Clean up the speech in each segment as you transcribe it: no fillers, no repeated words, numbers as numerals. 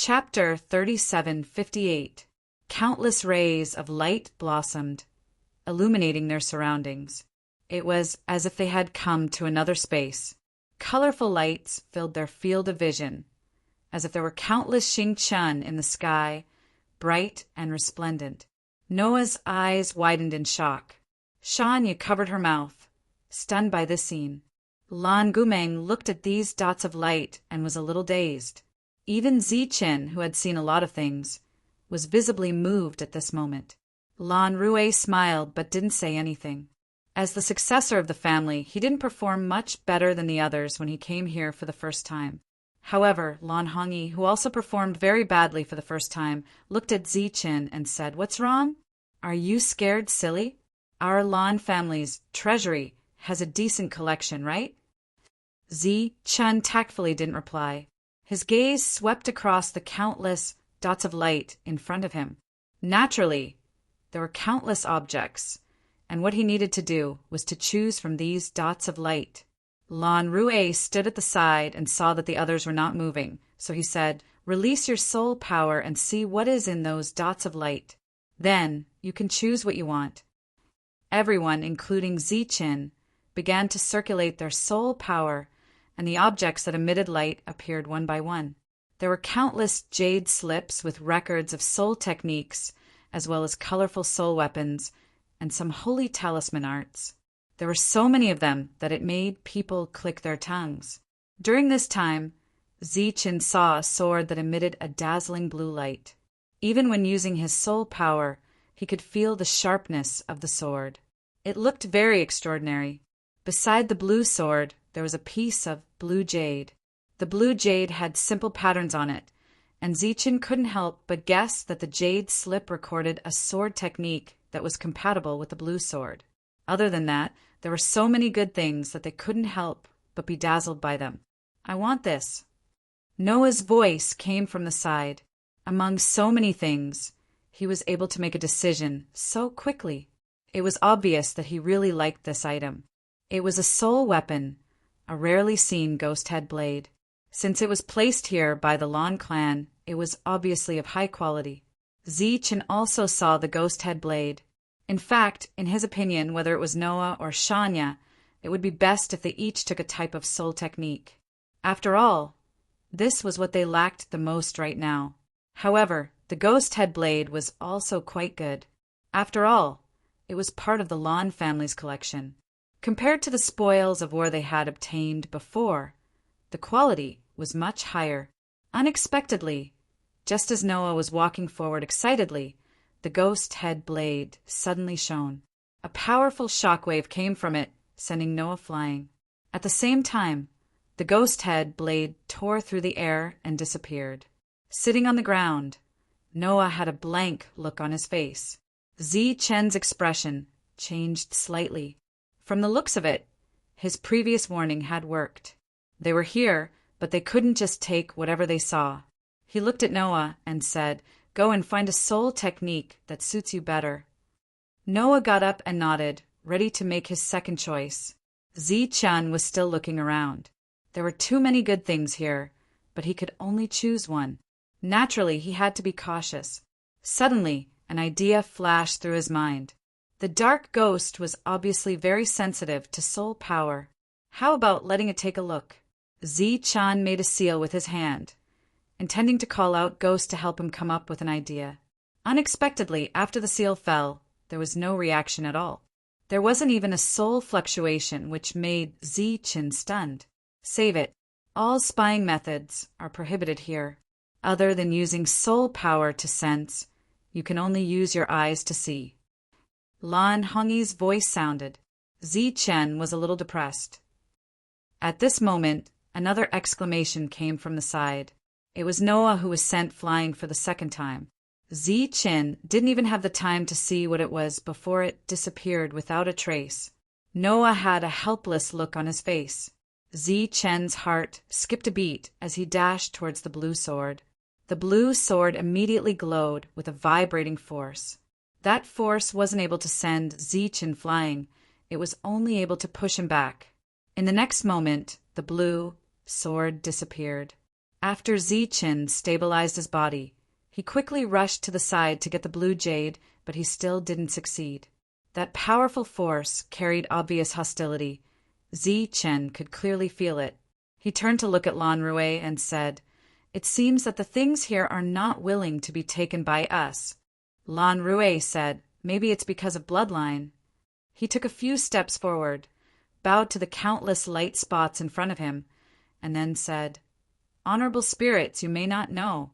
Chapter 3758. Countless rays of light blossomed, illuminating their surroundings. It was as if they had come to another space. Colorful lights filled their field of vision, as if there were countless Xing-chun in the sky, bright and resplendent. Noah's eyes widened in shock. Shanya covered her mouth, stunned by this scene. Lan Gumeng looked at these dots of light and was a little dazed. Even Zichen, who had seen a lot of things, was visibly moved at this moment. Lan Rue smiled but didn't say anything. As the successor of the family, he didn't perform much better than the others when he came here for the first time. However, Lan Hongyi, who also performed very badly for the first time, looked at Zichen and said, "What's wrong? Are you scared, silly? Our Lan family's treasury has a decent collection, right?" Zichen tactfully didn't reply. His gaze swept across the countless dots of light in front of him. Naturally, there were countless objects, and what he needed to do was to choose from these dots of light. Lan Rue stood at the side and saw that the others were not moving, so he said, "Release your soul power and see what is in those dots of light. Then you can choose what you want." Everyone, including Zichen, began to circulate their soul power, and the objects that emitted light appeared one by one. There were countless jade slips with records of soul techniques, as well as colorful soul weapons, and some holy talisman arts. There were so many of them that it made people click their tongues. During this time, Zichen saw a sword that emitted a dazzling blue light. Even when using his soul power, he could feel the sharpness of the sword. It looked very extraordinary. Beside the blue sword, there was a piece of blue jade. The blue jade had simple patterns on it, and Zichen couldn't help but guess that the jade slip recorded a sword technique that was compatible with the blue sword. Other than that, there were so many good things that they couldn't help but be dazzled by them. "I want this." Noah's voice came from the side. Among so many things, he was able to make a decision so quickly. It was obvious that he really liked this item. It was a soul weapon, a rarely seen ghost head blade. Since it was placed here by the Lan clan, it was obviously of high quality. Zichen also saw the ghost head blade. In fact, in his opinion, whether it was Noah or Shanya, it would be best if they each took a type of soul technique. After all, this was what they lacked the most right now. However, the ghost head blade was also quite good. After all, it was part of the Lan family's collection. Compared to the spoils of war they had obtained before, the quality was much higher. Unexpectedly, just as Noah was walking forward excitedly, the ghost head blade suddenly shone. A powerful shockwave came from it, sending Noah flying. At the same time, the ghost head blade tore through the air and disappeared. Sitting on the ground, Noah had a blank look on his face. Zichen's expression changed slightly. From the looks of it, his previous warning had worked. They were here, but they couldn't just take whatever they saw. He looked at Noah and said, "Go and find a soul technique that suits you better." Noah got up and nodded, ready to make his second choice. Zichen was still looking around. There were too many good things here, but he could only choose one. Naturally, he had to be cautious. Suddenly, an idea flashed through his mind. The dark ghost was obviously very sensitive to soul power. How about letting it take a look? Zichen made a seal with his hand, intending to call out Ghost to help him come up with an idea. Unexpectedly, after the seal fell, there was no reaction at all. There wasn't even a soul fluctuation, which made Zichen stunned. Save it. All spying methods are prohibited here. Other than using soul power to sense, you can only use your eyes to see. Lan Hongyi's voice sounded. Zichen was a little depressed. At this moment, another exclamation came from the side. It was Noah who was sent flying for the second time. Zichen didn't even have the time to see what it was before it disappeared without a trace. Noah had a helpless look on his face. Zichen's heart skipped a beat as he dashed towards the blue sword. The blue sword immediately glowed with a vibrating force. That force wasn't able to send Zichen flying. It was only able to push him back. In the next moment, the blue sword disappeared. After Zichen stabilized his body, he quickly rushed to the side to get the blue jade, but he still didn't succeed. That powerful force carried obvious hostility. Zichen could clearly feel it. He turned to look at Lan Rue and said, "It seems that the things here are not willing to be taken by us." Lan Rue said, "Maybe it's because of bloodline." He took a few steps forward, bowed to the countless light spots in front of him, and then said, "Honorable spirits, you may not know,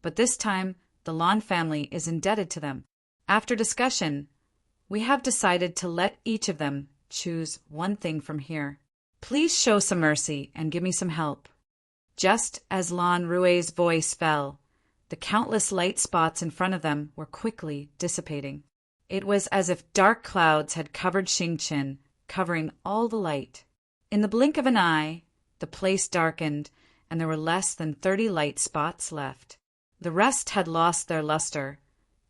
but this time the Lan family is indebted to them. After discussion, we have decided to let each of them choose one thing from here. Please show some mercy and give me some help." Just as Lan Rue's voice fell, the countless light spots in front of them were quickly dissipating. It was as if dark clouds had covered Xingqian, covering all the light. In the blink of an eye, the place darkened, and there were less than 30 light spots left. The rest had lost their luster,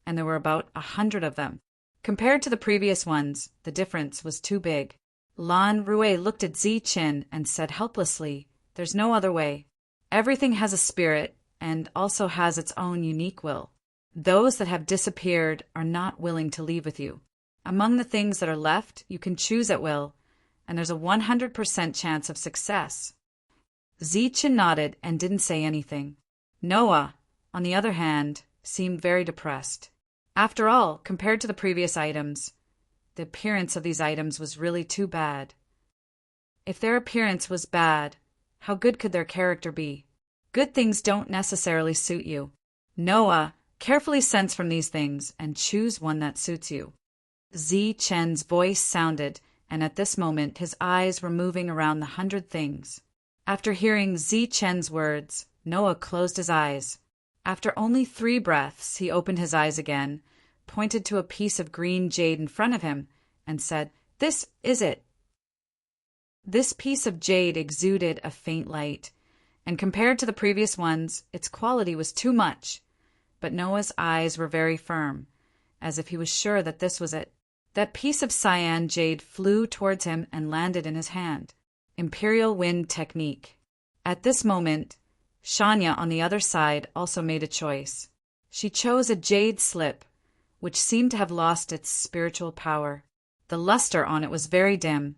and there were about 100 of them. Compared to the previous ones, the difference was too big. Lan Rue looked at Zichen and said helplessly, "There's no other way. Everything has a spirit and also has its own unique will. Those that have disappeared are not willing to leave with you. Among the things that are left, you can choose at will, and there's a 100% chance of success." Zichen nodded and didn't say anything. Noah, on the other hand, seemed very depressed. After all, compared to the previous items, the appearance of these items was really too bad. If their appearance was bad, how good could their character be? Good things don't necessarily suit you. Noah, carefully sense from these things and choose one that suits you. Zichen's voice sounded, and at this moment his eyes were moving around the 100 things. After hearing Zichen's words, Noah closed his eyes. After only 3 breaths, he opened his eyes again, pointed to a piece of green jade in front of him, and said, "This is it." This piece of jade exuded a faint light, and compared to the previous ones, its quality was too much. But Noah's eyes were very firm, as if he was sure that this was it. That piece of cyan jade flew towards him and landed in his hand. Imperial Wind Technique. At this moment, Shanya on the other side also made a choice. She chose a jade slip, which seemed to have lost its spiritual power. The luster on it was very dim,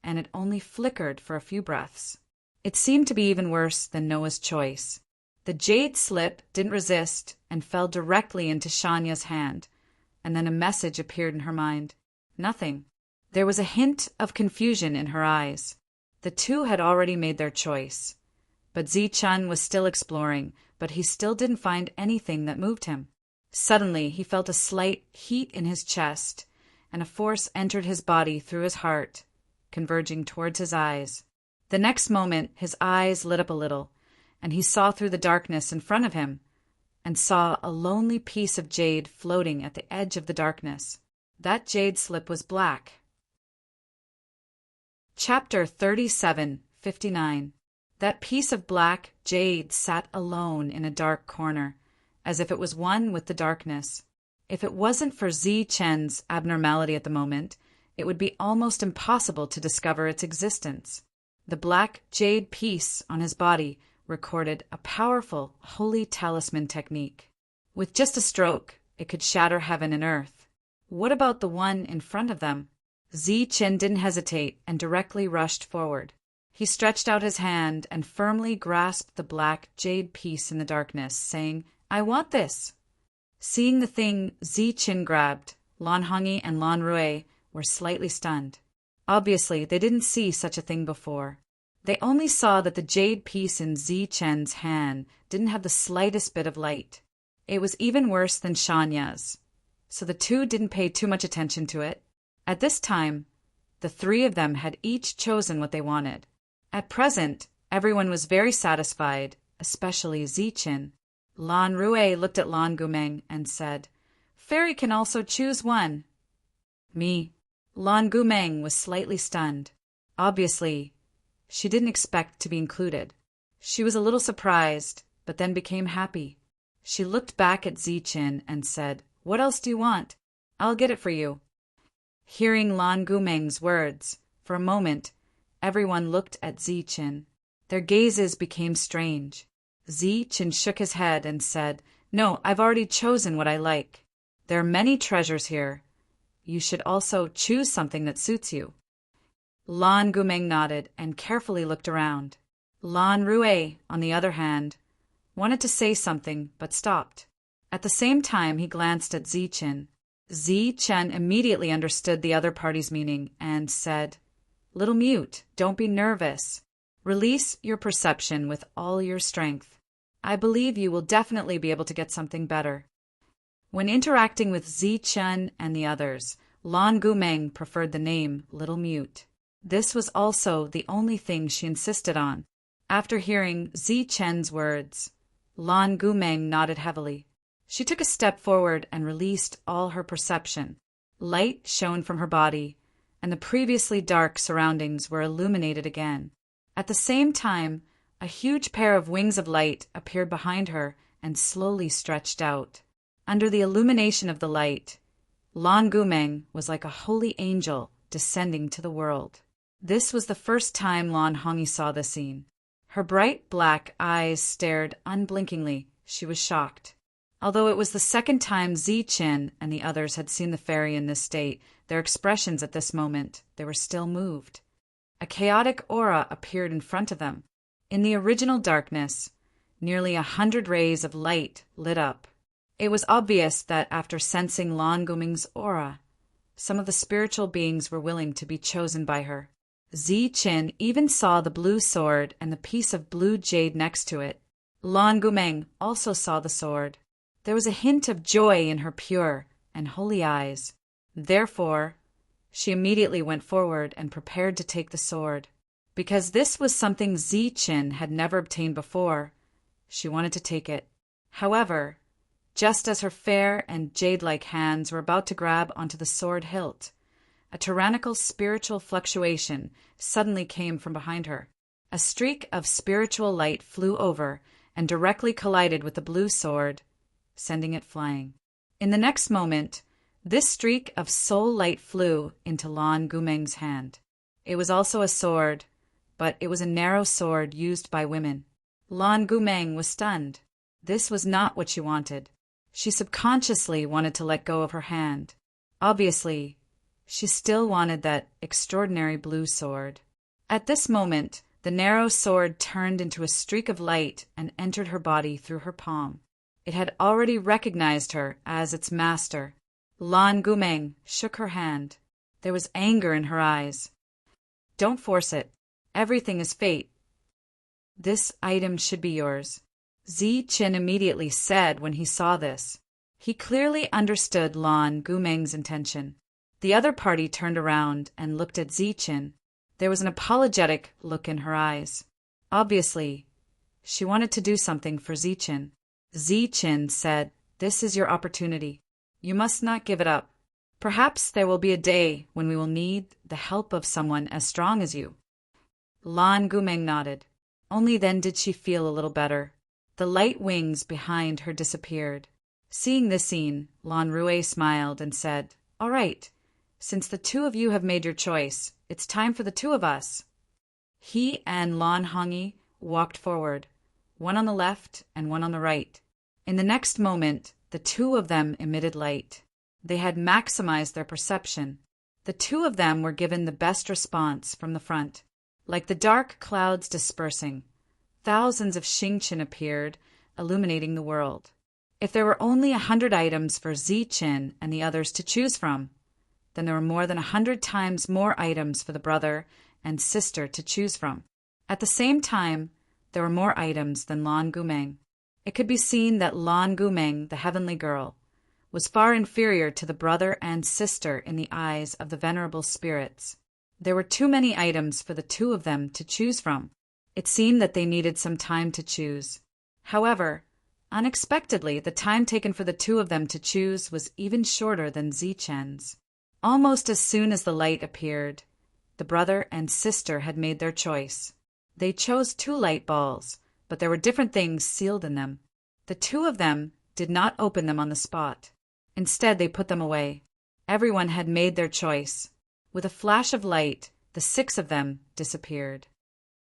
and it only flickered for a few breaths. It seemed to be even worse than Noah's choice. The jade slip didn't resist and fell directly into Shanya's hand, and then a message appeared in her mind. Nothing. There was a hint of confusion in her eyes. The two had already made their choice. But Zichen was still exploring, but he still didn't find anything that moved him. Suddenly, he felt a slight heat in his chest, and a force entered his body through his heart, converging towards his eyes. The next moment, his eyes lit up a little, and he saw through the darkness in front of him, and saw a lonely piece of jade floating at the edge of the darkness. That jade slip was black. Chapter 37:59. That piece of black jade sat alone in a dark corner, as if it was one with the darkness. If it wasn't for Zichen's abnormality at the moment, it would be almost impossible to discover its existence. The black jade piece on his body recorded a powerful holy talisman technique. With just a stroke, it could shatter heaven and earth. What about the one in front of them? Zichen didn't hesitate and directly rushed forward. He stretched out his hand and firmly grasped the black jade piece in the darkness, saying, "I want this." Seeing the thing Zichen grabbed, Lan Hongyi and Lan Rue were slightly stunned. Obviously, they didn't see such a thing before. They only saw that the jade piece in Zichen's hand didn't have the slightest bit of light. It was even worse than Shanya's, so the two didn't pay too much attention to it. At this time, the 3 of them had each chosen what they wanted. At present, everyone was very satisfied, especially Zichen. Lan Rue looked at Lan Gumeng and said, "Fairy can also choose one." "Me." Lan Gumeng was slightly stunned. Obviously, she didn't expect to be included. She was a little surprised, but then became happy. She looked back at Zichen and said, "What else do you want? I'll get it for you." Hearing Lan Gumeng's words, for a moment, everyone looked at Zichen. Their gazes became strange. Chen shook his head and said, "No, I've already chosen what I like. There are many treasures here. You should also choose something that suits you." Lan Gumeng nodded and carefully looked around. Lan Rue, on the other hand, wanted to say something but stopped. At the same time, he glanced at Chen. Chen immediately understood the other party's meaning and said, "Little mute, don't be nervous. Release your perception with all your strength. I believe you will definitely be able to get something better." When interacting with Chen and the others, Lan Gumeng preferred the name Little Mute. This was also the only thing she insisted on. After hearing Chen's words, Lan Gumeng nodded heavily. She took a step forward and released all her perception. Light shone from her body, and the previously dark surroundings were illuminated again. At the same time, a huge pair of wings of light appeared behind her and slowly stretched out. Under the illumination of the light, Lan Gumeng was like a holy angel descending to the world. This was the first time Lan Hongyi saw the scene. Her bright black eyes stared unblinkingly. She was shocked. Although it was the second time Chen and the others had seen the fairy in this state, their expressions at this moment, they were still moved. A chaotic aura appeared in front of them. In the original darkness, nearly 100 rays of light lit up. It was obvious that after sensing Lan Gumeng's aura, some of the spiritual beings were willing to be chosen by her. Chen even saw the blue sword and the piece of blue jade next to it. Lan Gumeng also saw the sword. There was a hint of joy in her pure and holy eyes. Therefore, she immediately went forward and prepared to take the sword. Because this was something Chen had never obtained before, she wanted to take it. However, just as her fair and jade-like hands were about to grab onto the sword hilt, a tyrannical spiritual fluctuation suddenly came from behind her. A streak of spiritual light flew over and directly collided with the blue sword, sending it flying. In the next moment, this streak of soul light flew into Lan Gumeng's hand. It was also a sword, but it was a narrow sword used by women. Lan Gumeng was stunned. This was not what she wanted. She subconsciously wanted to let go of her hand. Obviously, she still wanted that extraordinary blue sword. At this moment, the narrow sword turned into a streak of light and entered her body through her palm. It had already recognized her as its master. Lan Gumeng shook her hand. There was anger in her eyes. "Don't force it. Everything is fate. This item should be yours," Chen immediately said when he saw this. He clearly understood Lan Gumeng's intention. The other party turned around and looked at Chen. There was an apologetic look in her eyes. Obviously, she wanted to do something for Chen. Chen said, "This is your opportunity. You must not give it up. Perhaps there will be a day when we will need the help of someone as strong as you." Lan Gumeng nodded. Only then did she feel a little better. The light wings behind her disappeared. Seeing this scene, Lan Rue smiled and said, "All right, since the two of you have made your choice, it's time for the two of us." He and Lan Hongyi walked forward, one on the left and one on the right. In the next moment, the two of them emitted light. They had maximized their perception. The two of them were given the best response from the front. Like the dark clouds dispersing, thousands of Xingqian appeared, illuminating the world. If there were only 100 items for Chen and the others to choose from, then there were more than 100 times more items for the brother and sister to choose from. At the same time, there were more items than Lan Gumeng. It could be seen that Lan Gumeng, the heavenly girl, was far inferior to the brother and sister in the eyes of the venerable spirits. There were too many items for the two of them to choose from. It seemed that they needed some time to choose. However, unexpectedly, the time taken for the two of them to choose was even shorter than Chen's. Almost as soon as the light appeared, the brother and sister had made their choice. They chose 2 light balls, but there were different things sealed in them. The two of them did not open them on the spot. Instead, they put them away. Everyone had made their choice. With a flash of light, the 6 of them disappeared.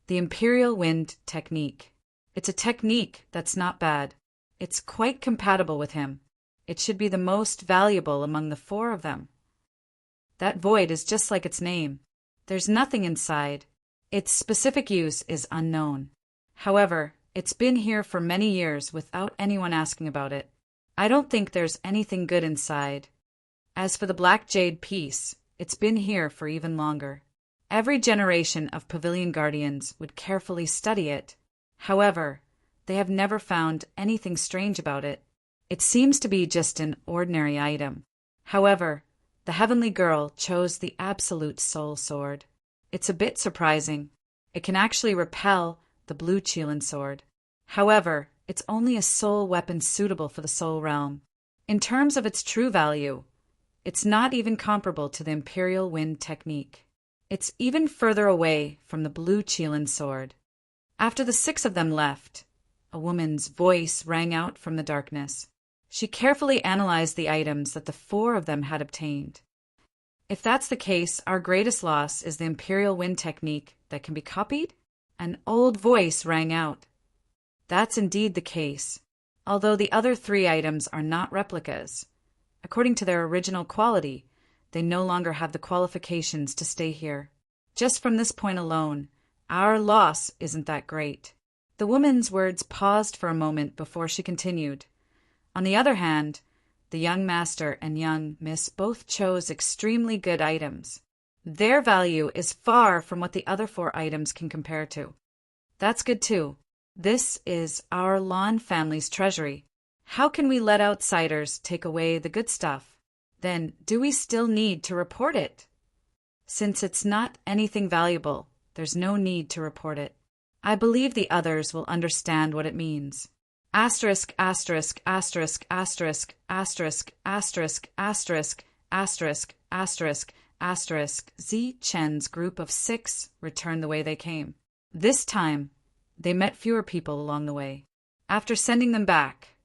The Imperial Wind Technique. It's a technique that's not bad. It's quite compatible with him. It should be the most valuable among the four of them. That void is just like its name. There's nothing inside. Its specific use is unknown. However, it's been here for many years without anyone asking about it. I don't think there's anything good inside. As for the black jade piece, it's been here for even longer. Every generation of Pavilion Guardians would carefully study it. However, they have never found anything strange about it. It seems to be just an ordinary item. However, the Heavenly Girl chose the absolute soul sword. It's a bit surprising. It can actually repel the blue Qilin sword. However, it's only a soul weapon suitable for the soul realm. In terms of its true value, it's not even comparable to the Imperial Wind technique. It's even further away from the blue Qilin sword. After the 6 of them left, a woman's voice rang out from the darkness. She carefully analyzed the items that the 4 of them had obtained. If that's the case, our greatest loss is the Imperial Wind technique that can be copied? An old voice rang out. That's indeed the case, although the other 3 items are not replicas. According to their original quality, they no longer have the qualifications to stay here. Just from this point alone, our loss isn't that great. The woman's words paused for a moment before she continued. On the other hand, the young master and young miss both chose extremely good items. Their value is far from what the other 4 items can compare to. That's good too. This is our Lan family's treasury. How can we let outsiders take away the good stuff? Then, do we still need to report it? Since it's not anything valuable, there's no need to report it. I believe the others will understand what it means. Asterisk, asterisk, asterisk, asterisk, asterisk, asterisk, asterisk, asterisk, asterisk, asterisk. Zi Chen's group of 6 returned the way they came. This time, they met fewer people along the way. After sending them back,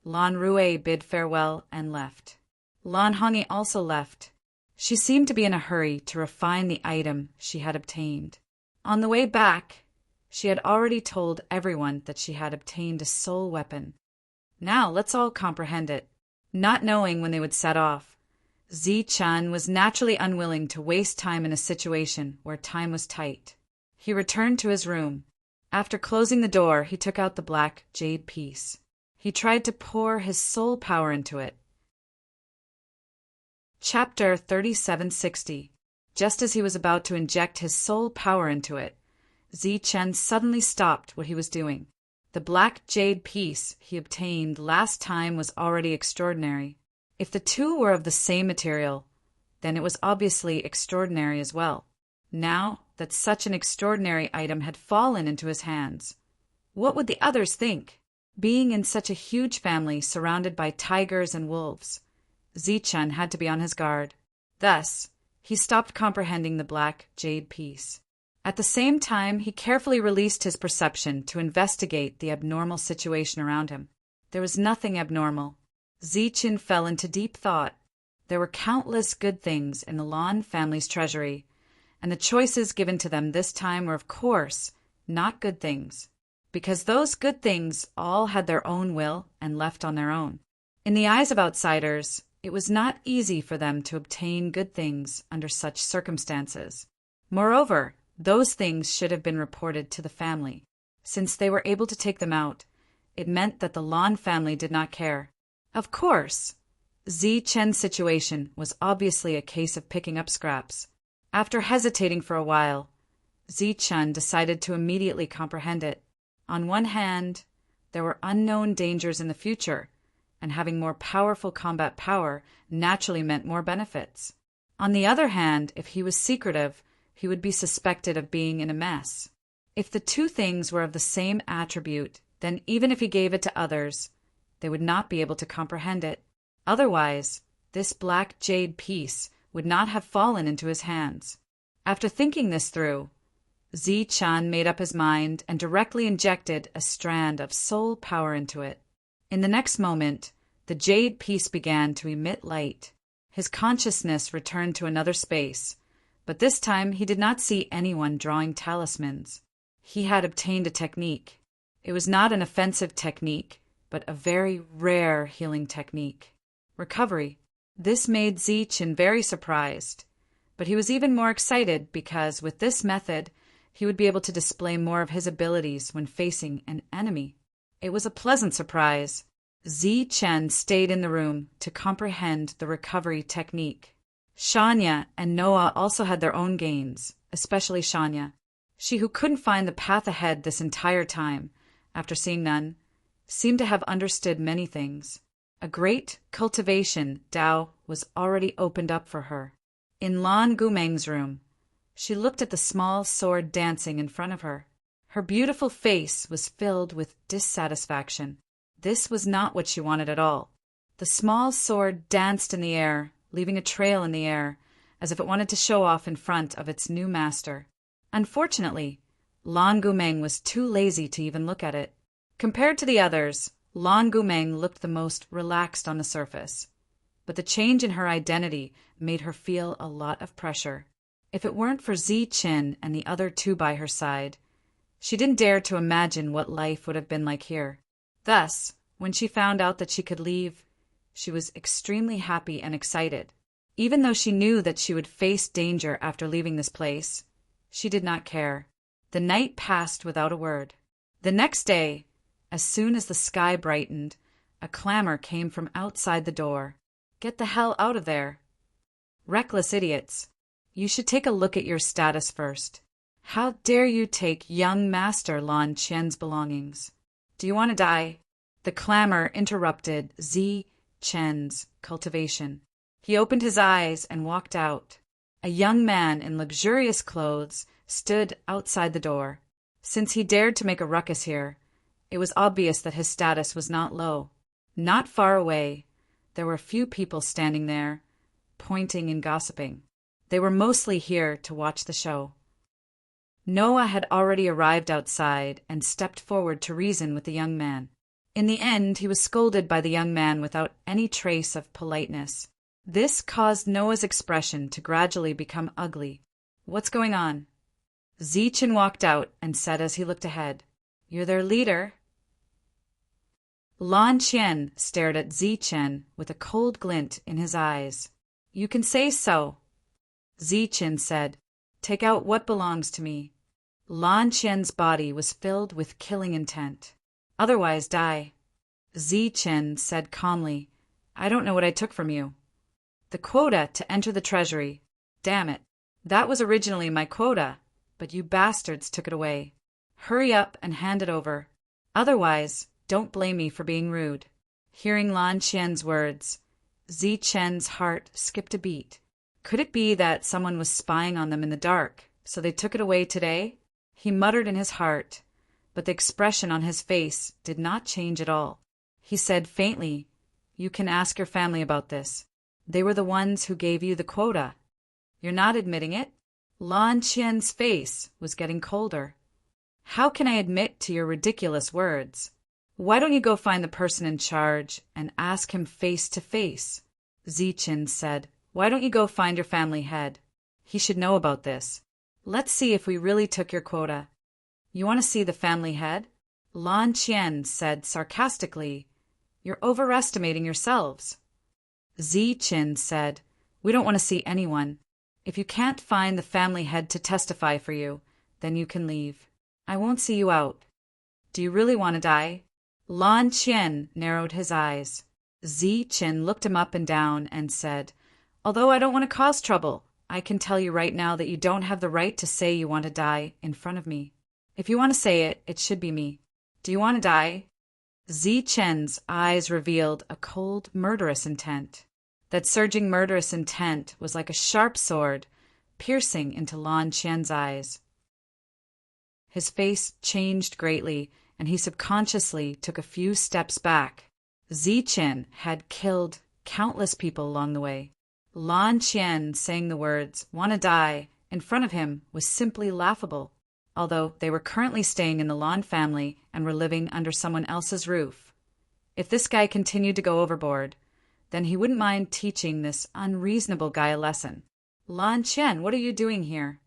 Lan Rue bid farewell and left. Lan Hongyi also left. She seemed to be in a hurry to refine the item she had obtained. On the way back, she had already told everyone that she had obtained a soul weapon. Now let's all comprehend it. Not knowing when they would set off, Zi Chen was naturally unwilling to waste time in a situation where time was tight. He returned to his room. After closing the door, he took out the black jade piece. He tried to pour his soul power into it. Chapter 3760. Just as he was about to inject his soul power into it, Zi Chen suddenly stopped what he was doing. The black jade piece he obtained last time was already extraordinary. If the 2 were of the same material, then it was obviously extraordinary as well. Now that such an extraordinary item had fallen into his hands, what would the others think? Being in such a huge family surrounded by tigers and wolves, Zi Chen had to be on his guard. Thus, he stopped comprehending the black jade piece. At the same time, he carefully released his perception to investigate the abnormal situation around him. There was nothing abnormal. Zi Chen fell into deep thought. There were countless good things in the Lan family's treasury, and the choices given to them this time were, of course, not good things, because those good things all had their own will and left on their own. In the eyes of outsiders, it was not easy for them to obtain good things under such circumstances. Moreover, those things should have been reported to the family. Since they were able to take them out, it meant that the Lan family did not care. Of course, Zi Chen's situation was obviously a case of picking up scraps. After hesitating for a while, Zi Chen decided to immediately comprehend it. On one hand, there were unknown dangers in the future, and having more powerful combat power naturally meant more benefits. On the other hand, if he was secretive, he would be suspected of being in a mess. If the 2 things were of the same attribute, then even if he gave it to others, they would not be able to comprehend it. Otherwise, this black jade piece would not have fallen into his hands. After thinking this through, Zi Chen made up his mind and directly injected a strand of soul power into it. In the next moment, the jade piece began to emit light. His consciousness returned to another space, but this time he did not see anyone drawing talismans. He had obtained a technique. It was not an offensive technique, but a very rare healing technique. Recovery. This made Zichen very surprised, but he was even more excited because with this method, he would be able to display more of his abilities when facing an enemy. It was a pleasant surprise. Zichen stayed in the room to comprehend the recovery technique. Shania and Noah also had their own gains, especially Shania. She, who couldn't find the path ahead this entire time, after seeing none, seemed to have understood many things. A great cultivation Dao was already opened up for her. In Lan Gumeng's room, she looked at the small sword dancing in front of her. Her beautiful face was filled with dissatisfaction. This was not what she wanted at all. The small sword danced in the air, leaving a trail in the air, as if it wanted to show off in front of its new master. Unfortunately, Lan Gumeng was too lazy to even look at it. Compared to the others, Lan Gumeng looked the most relaxed on the surface. But the change in her identity made her feel a lot of pressure. If it weren't for Zichen and the other two by her side, she didn't dare to imagine what life would have been like here. Thus, when she found out that she could leave, she was extremely happy and excited. Even though she knew that she would face danger after leaving this place, she did not care. The night passed without a word. The next day, as soon as the sky brightened, a clamor came from outside the door. "Get the hell out of there. Reckless idiots. You should take a look at your status first. How dare you take young Master Lan Qian's belongings? Do you want to die?" The clamor interrupted Zichen's cultivation. He opened his eyes and walked out. A young man in luxurious clothes stood outside the door. Since he dared to make a ruckus here, it was obvious that his status was not low. Not far away, there were a few people standing there, pointing and gossiping. They were mostly here to watch the show. Noah had already arrived outside and stepped forward to reason with the young man. In the end, he was scolded by the young man without any trace of politeness. This caused Noah's expression to gradually become ugly. "What's going on?" Zichen walked out and said as he looked ahead, "You're their leader." Lan Qian stared at Zichen with a cold glint in his eyes. "You can say so." Zichen said, "Take out what belongs to me." Lan Qian's body was filled with killing intent. "Otherwise die." Zichen said calmly, "I don't know what I took from you." "The quota to enter the treasury. Damn it. That was originally my quota, but you bastards took it away. Hurry up and hand it over. Otherwise, don't blame me for being rude." Hearing Lan Qian's words, Zichen's heart skipped a beat. Could it be that someone was spying on them in the dark, so they took it away today? He muttered in his heart, but the expression on his face did not change at all. He said faintly, "You can ask your family about this. They were the ones who gave you the quota. You're not admitting it?" Lan Qian's face was getting colder. "How can I admit to your ridiculous words? Why don't you go find the person in charge and ask him face to face?" Zichen said, "Why don't you go find your family head? He should know about this. Let's see if we really took your quota." "You want to see the family head?" Lan Qian said sarcastically, "You're overestimating yourselves." Zichen said, "We don't want to see anyone. If you can't find the family head to testify for you, then you can leave. I won't see you out. Do you really want to die?" Lan Qian narrowed his eyes. Zichen looked him up and down and said, "Although I don't want to cause trouble, I can tell you right now that you don't have the right to say you want to die in front of me. If you want to say it, it should be me. Do you want to die?" Zichen's eyes revealed a cold, murderous intent. That surging murderous intent was like a sharp sword, piercing into Lan Qian's eyes. His face changed greatly, and he subconsciously took a few steps back. Zichen had killed countless people along the way. Lan Qian saying the words, "Want to die," in front of him was simply laughable. Although they were currently staying in the Lan family and were living under someone else's roof. If this guy continued to go overboard, then he wouldn't mind teaching this unreasonable guy a lesson. "Lan Qian, what are you doing here?"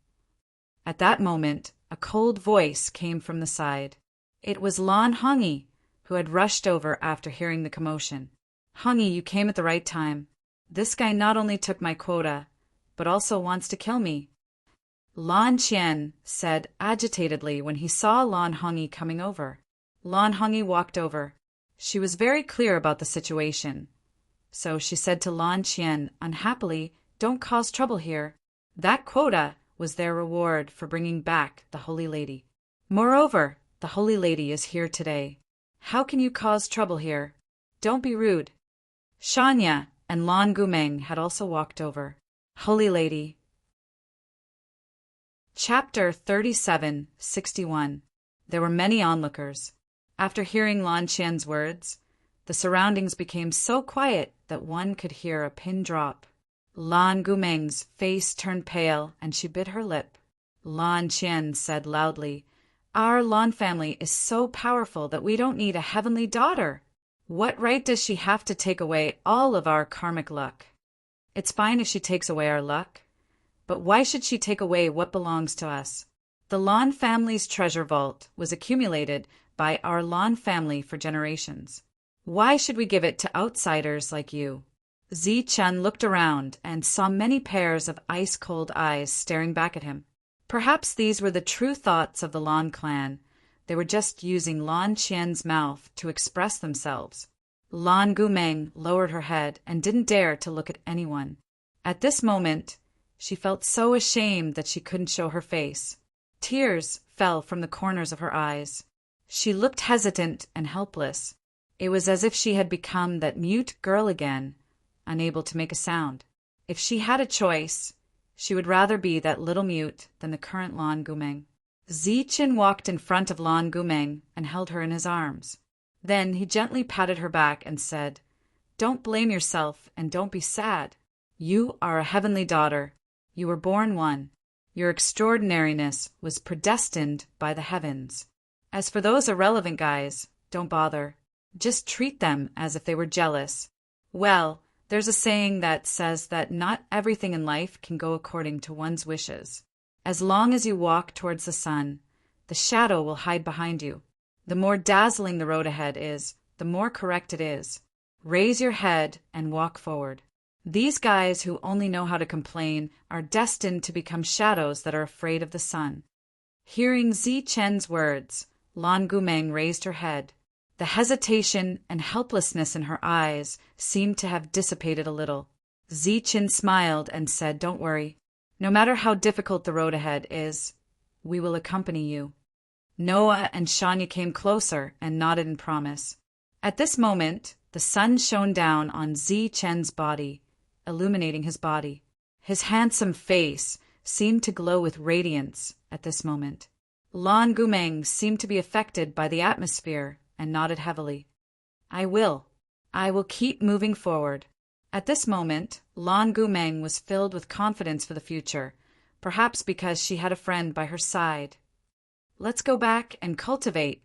At that moment, a cold voice came from the side. It was Lan Hongyi, who had rushed over after hearing the commotion. "Hongyi, you came at the right time. This guy not only took my quota, but also wants to kill me," Lan Qian said agitatedly when he saw Lan Hongyi coming over. Lan Hongyi walked over. She was very clear about the situation. So she said to Lan Qian unhappily, "Don't cause trouble here. That quota was their reward for bringing back the Holy Lady. Moreover, the Holy Lady is here today. How can you cause trouble here? Don't be rude." Shanya and Lan Gumeng had also walked over. Holy Lady. Chapter 37:61. There were many onlookers. After hearing Lan Qian's words, the surroundings became so quiet that one could hear a pin drop. Lan Gumeng's face turned pale and she bit her lip. Lan Qian said loudly, "Our Lan family is so powerful that we don't need a heavenly daughter. What right does she have to take away all of our karmic luck? It's fine if she takes away our luck, but why should she take away what belongs to us? The Lan family's treasure vault was accumulated by our Lan family for generations. Why should we give it to outsiders like you?" Zichen looked around and saw many pairs of ice-cold eyes staring back at him. Perhaps these were the true thoughts of the Lan clan. They were just using Lan Qian's mouth to express themselves. Lan Gumeng lowered her head and didn't dare to look at anyone. At this moment, she felt so ashamed that she couldn't show her face. Tears fell from the corners of her eyes. She looked hesitant and helpless. It was as if she had become that mute girl again, unable to make a sound. If she had a choice, she would rather be that little mute than the current Lan Gumeng. Zichen walked in front of Lan Gumeng and held her in his arms. Then he gently patted her back and said, "Don't blame yourself and don't be sad. You are a heavenly daughter. You were born one. Your extraordinariness was predestined by the heavens. As for those irrelevant guys, don't bother. Just treat them as if they were jealous. Well, there's a saying that says that not everything in life can go according to one's wishes. As long as you walk towards the sun, the shadow will hide behind you. The more dazzling the road ahead is, the more correct it is. Raise your head and walk forward. These guys who only know how to complain are destined to become shadows that are afraid of the sun." Hearing Zichen's words, Lan Gumeng raised her head. The hesitation and helplessness in her eyes seemed to have dissipated a little. Zichen smiled and said, "Don't worry. No matter how difficult the road ahead is, we will accompany you." Noah and Shanya came closer and nodded in promise. At this moment, the sun shone down on Zichen's body, illuminating his body. His handsome face seemed to glow with radiance at this moment. Lan Gumeng seemed to be affected by the atmosphere and nodded heavily. I will keep moving forward." At this moment, Lan Gumeng was filled with confidence for the future, perhaps because she had a friend by her side. "Let's go back and cultivate."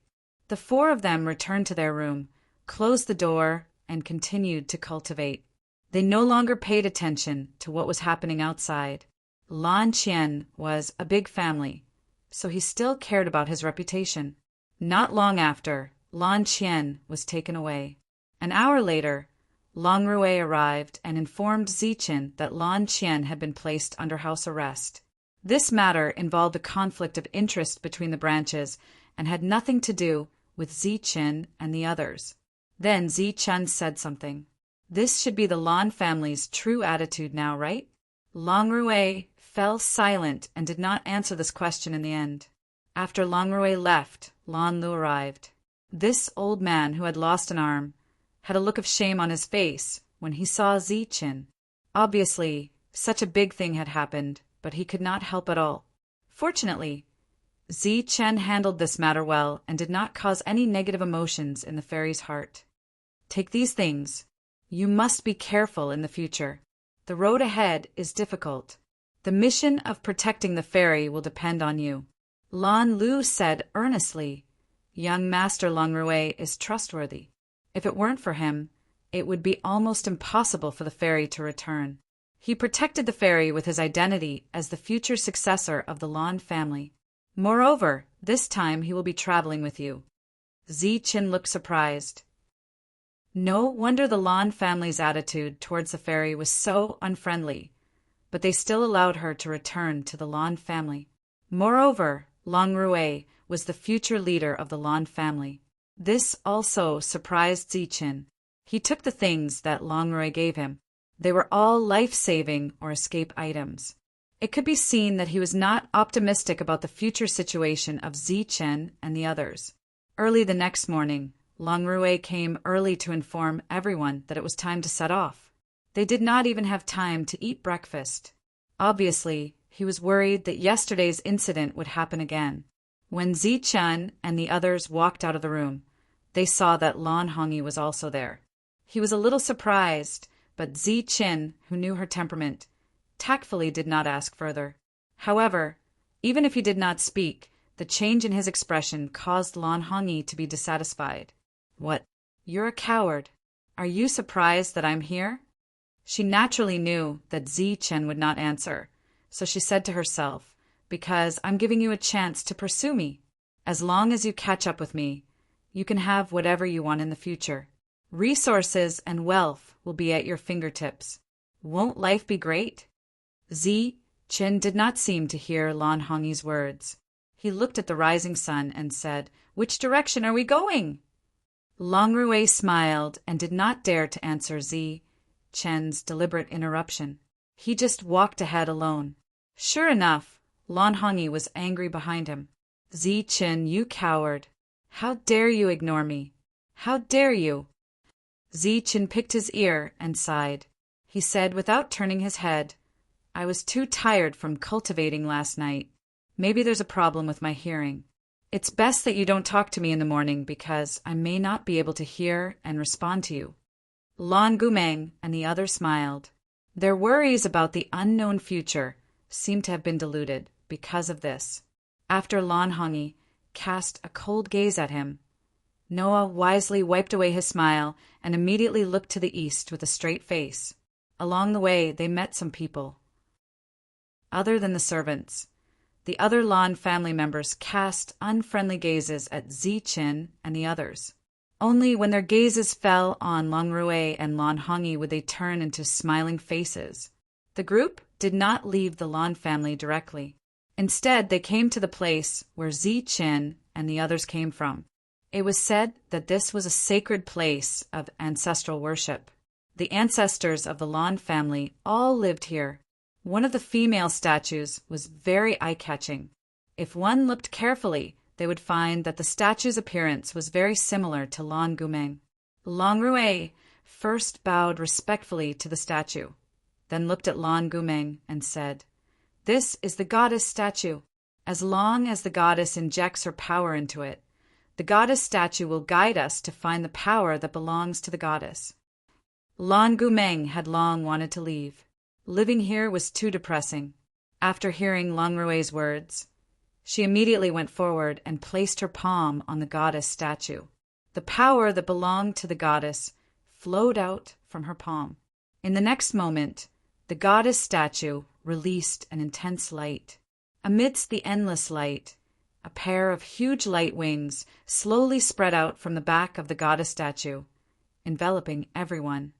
The four of them returned to their room, closed the door, and continued to cultivate. They no longer paid attention to what was happening outside. Lan Qian was a big family, so he still cared about his reputation. Not long after, Lan Qian was taken away. An hour later, Long Rui arrived and informed Zichen that Lan Qian had been placed under house arrest. This matter involved a conflict of interest between the branches and had nothing to do with Zichen and the others. Then Zichen said something. "This should be the Lan family's true attitude now, right?" Long Rui fell silent and did not answer this question in the end. After Long Rui left, Lan Lu arrived. This old man who had lost an arm had a look of shame on his face when he saw Zichen. Obviously, such a big thing had happened, but he could not help at all. Fortunately, Zichen handled this matter well and did not cause any negative emotions in the fairy's heart. "Take these things. You must be careful in the future. The road ahead is difficult. The mission of protecting the fairy will depend on you." Lan Lu said earnestly, "Young Master Long Rui is trustworthy. If it weren't for him, it would be almost impossible for the fairy to return. He protected the fairy with his identity as the future successor of the Lan family. Moreover, this time he will be traveling with you. Zi-Chin looked surprised. No wonder the Lan family's attitude towards the fairy was so unfriendly, but they still allowed her to return to the Lan family. Moreover, Lang Rui was the future leader of the Lan family. This also surprised Zi-Chin. He took the things that Lang Rui gave him. They were all life-saving or escape items. It could be seen that he was not optimistic about the future situation of Zi-Chin and the others. Early the next morning, Lang Rui came early to inform everyone that it was time to set off. They did not even have time to eat breakfast. Obviously, he was worried that yesterday's incident would happen again. When Zi-Chin and the others walked out of the room, they saw that Lan Hongyi was also there. He was a little surprised, but Zi-Chin, who knew her temperament, tactfully did not ask further. However, even if he did not speak, the change in his expression caused Lan Hongyi to be dissatisfied. What? You're a coward. Are you surprised that I'm here? She naturally knew that Zi-Chin would not answer, so she said to herself, because I'm giving you a chance to pursue me. As long as you catch up with me, you can have whatever you want in the future. Resources and wealth will be at your fingertips. Won't life be great? Zi-Chin did not seem to hear Lan Hongyi's words. He looked at the rising sun and said, "Which direction are we going?" Lang Rui smiled and did not dare to answer Zi-Chin's deliberate interruption. He just walked ahead alone. Sure enough, Lan Hongyi was angry behind him. "Zi-Chin, you coward! How dare you ignore me? How dare you?" Zi-Chin picked his ear and sighed. He said without turning his head, "I was too tired from cultivating last night. Maybe there's a problem with my hearing. It's best that you don't talk to me in the morning because I may not be able to hear and respond to you." Lan Gumeng and the others smiled. Their worries about the unknown future seemed to have been diluted because of this. After Lan Hongyi cast a cold gaze at him, Noah wisely wiped away his smile and immediately looked to the east with a straight face. Along the way, they met some people. Other than the servants, the other Lan family members cast unfriendly gazes at Zi-Chin and the others. Only when their gazes fell on Lang Rui and Lan Hongyi would they turn into smiling faces. The group did not leave the Lan family directly. Instead, they came to the place where Zi-Chin and the others came from. It was said that this was a sacred place of ancestral worship. The ancestors of the Lan family all lived here. One of the female statues was very eye-catching. If one looked carefully, they would find that the statue's appearance was very similar to Lan Gumeng. Lang Rui first bowed respectfully to the statue, then looked at Lan Gumeng and said, "This is the goddess statue. As long as the goddess injects her power into it, the goddess statue will guide us to find the power that belongs to the goddess." Lan Gumeng had long wanted to leave. Living here was too depressing. After hearing Lang Rui's words, she immediately went forward and placed her palm on the goddess statue. The power that belonged to the goddess flowed out from her palm. In the next moment, the goddess statue released an intense light. Amidst the endless light, a pair of huge light wings slowly spread out from the back of the goddess statue, enveloping everyone.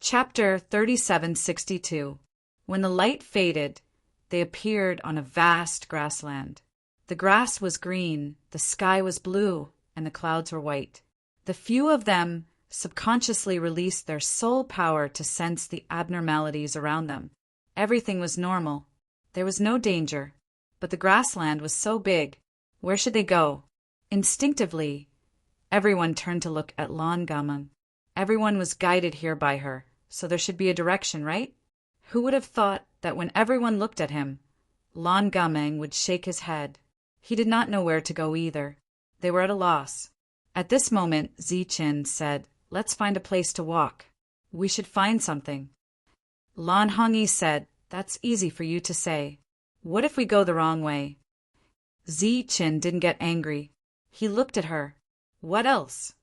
Chapter 3762. When the light faded, they appeared on a vast grassland. The grass was green, the sky was blue, and the clouds were white. The few of them subconsciously released their soul power to sense the abnormalities around them. Everything was normal. There was no danger. But the grassland was so big. Where should they go? Instinctively, everyone turned to look at Lan Gumeng. Everyone was guided here by her, so there should be a direction, right? Who would have thought that when everyone looked at him, Lan Gumeng would shake his head? He did not know where to go either. They were at a loss. At this moment, Zi-Chin said, "Let's find a place to walk. We should find something." Lan Hongyi said, "That's easy for you to say. What if we go the wrong way?" Zi-Chin didn't get angry. He looked at her. "What else?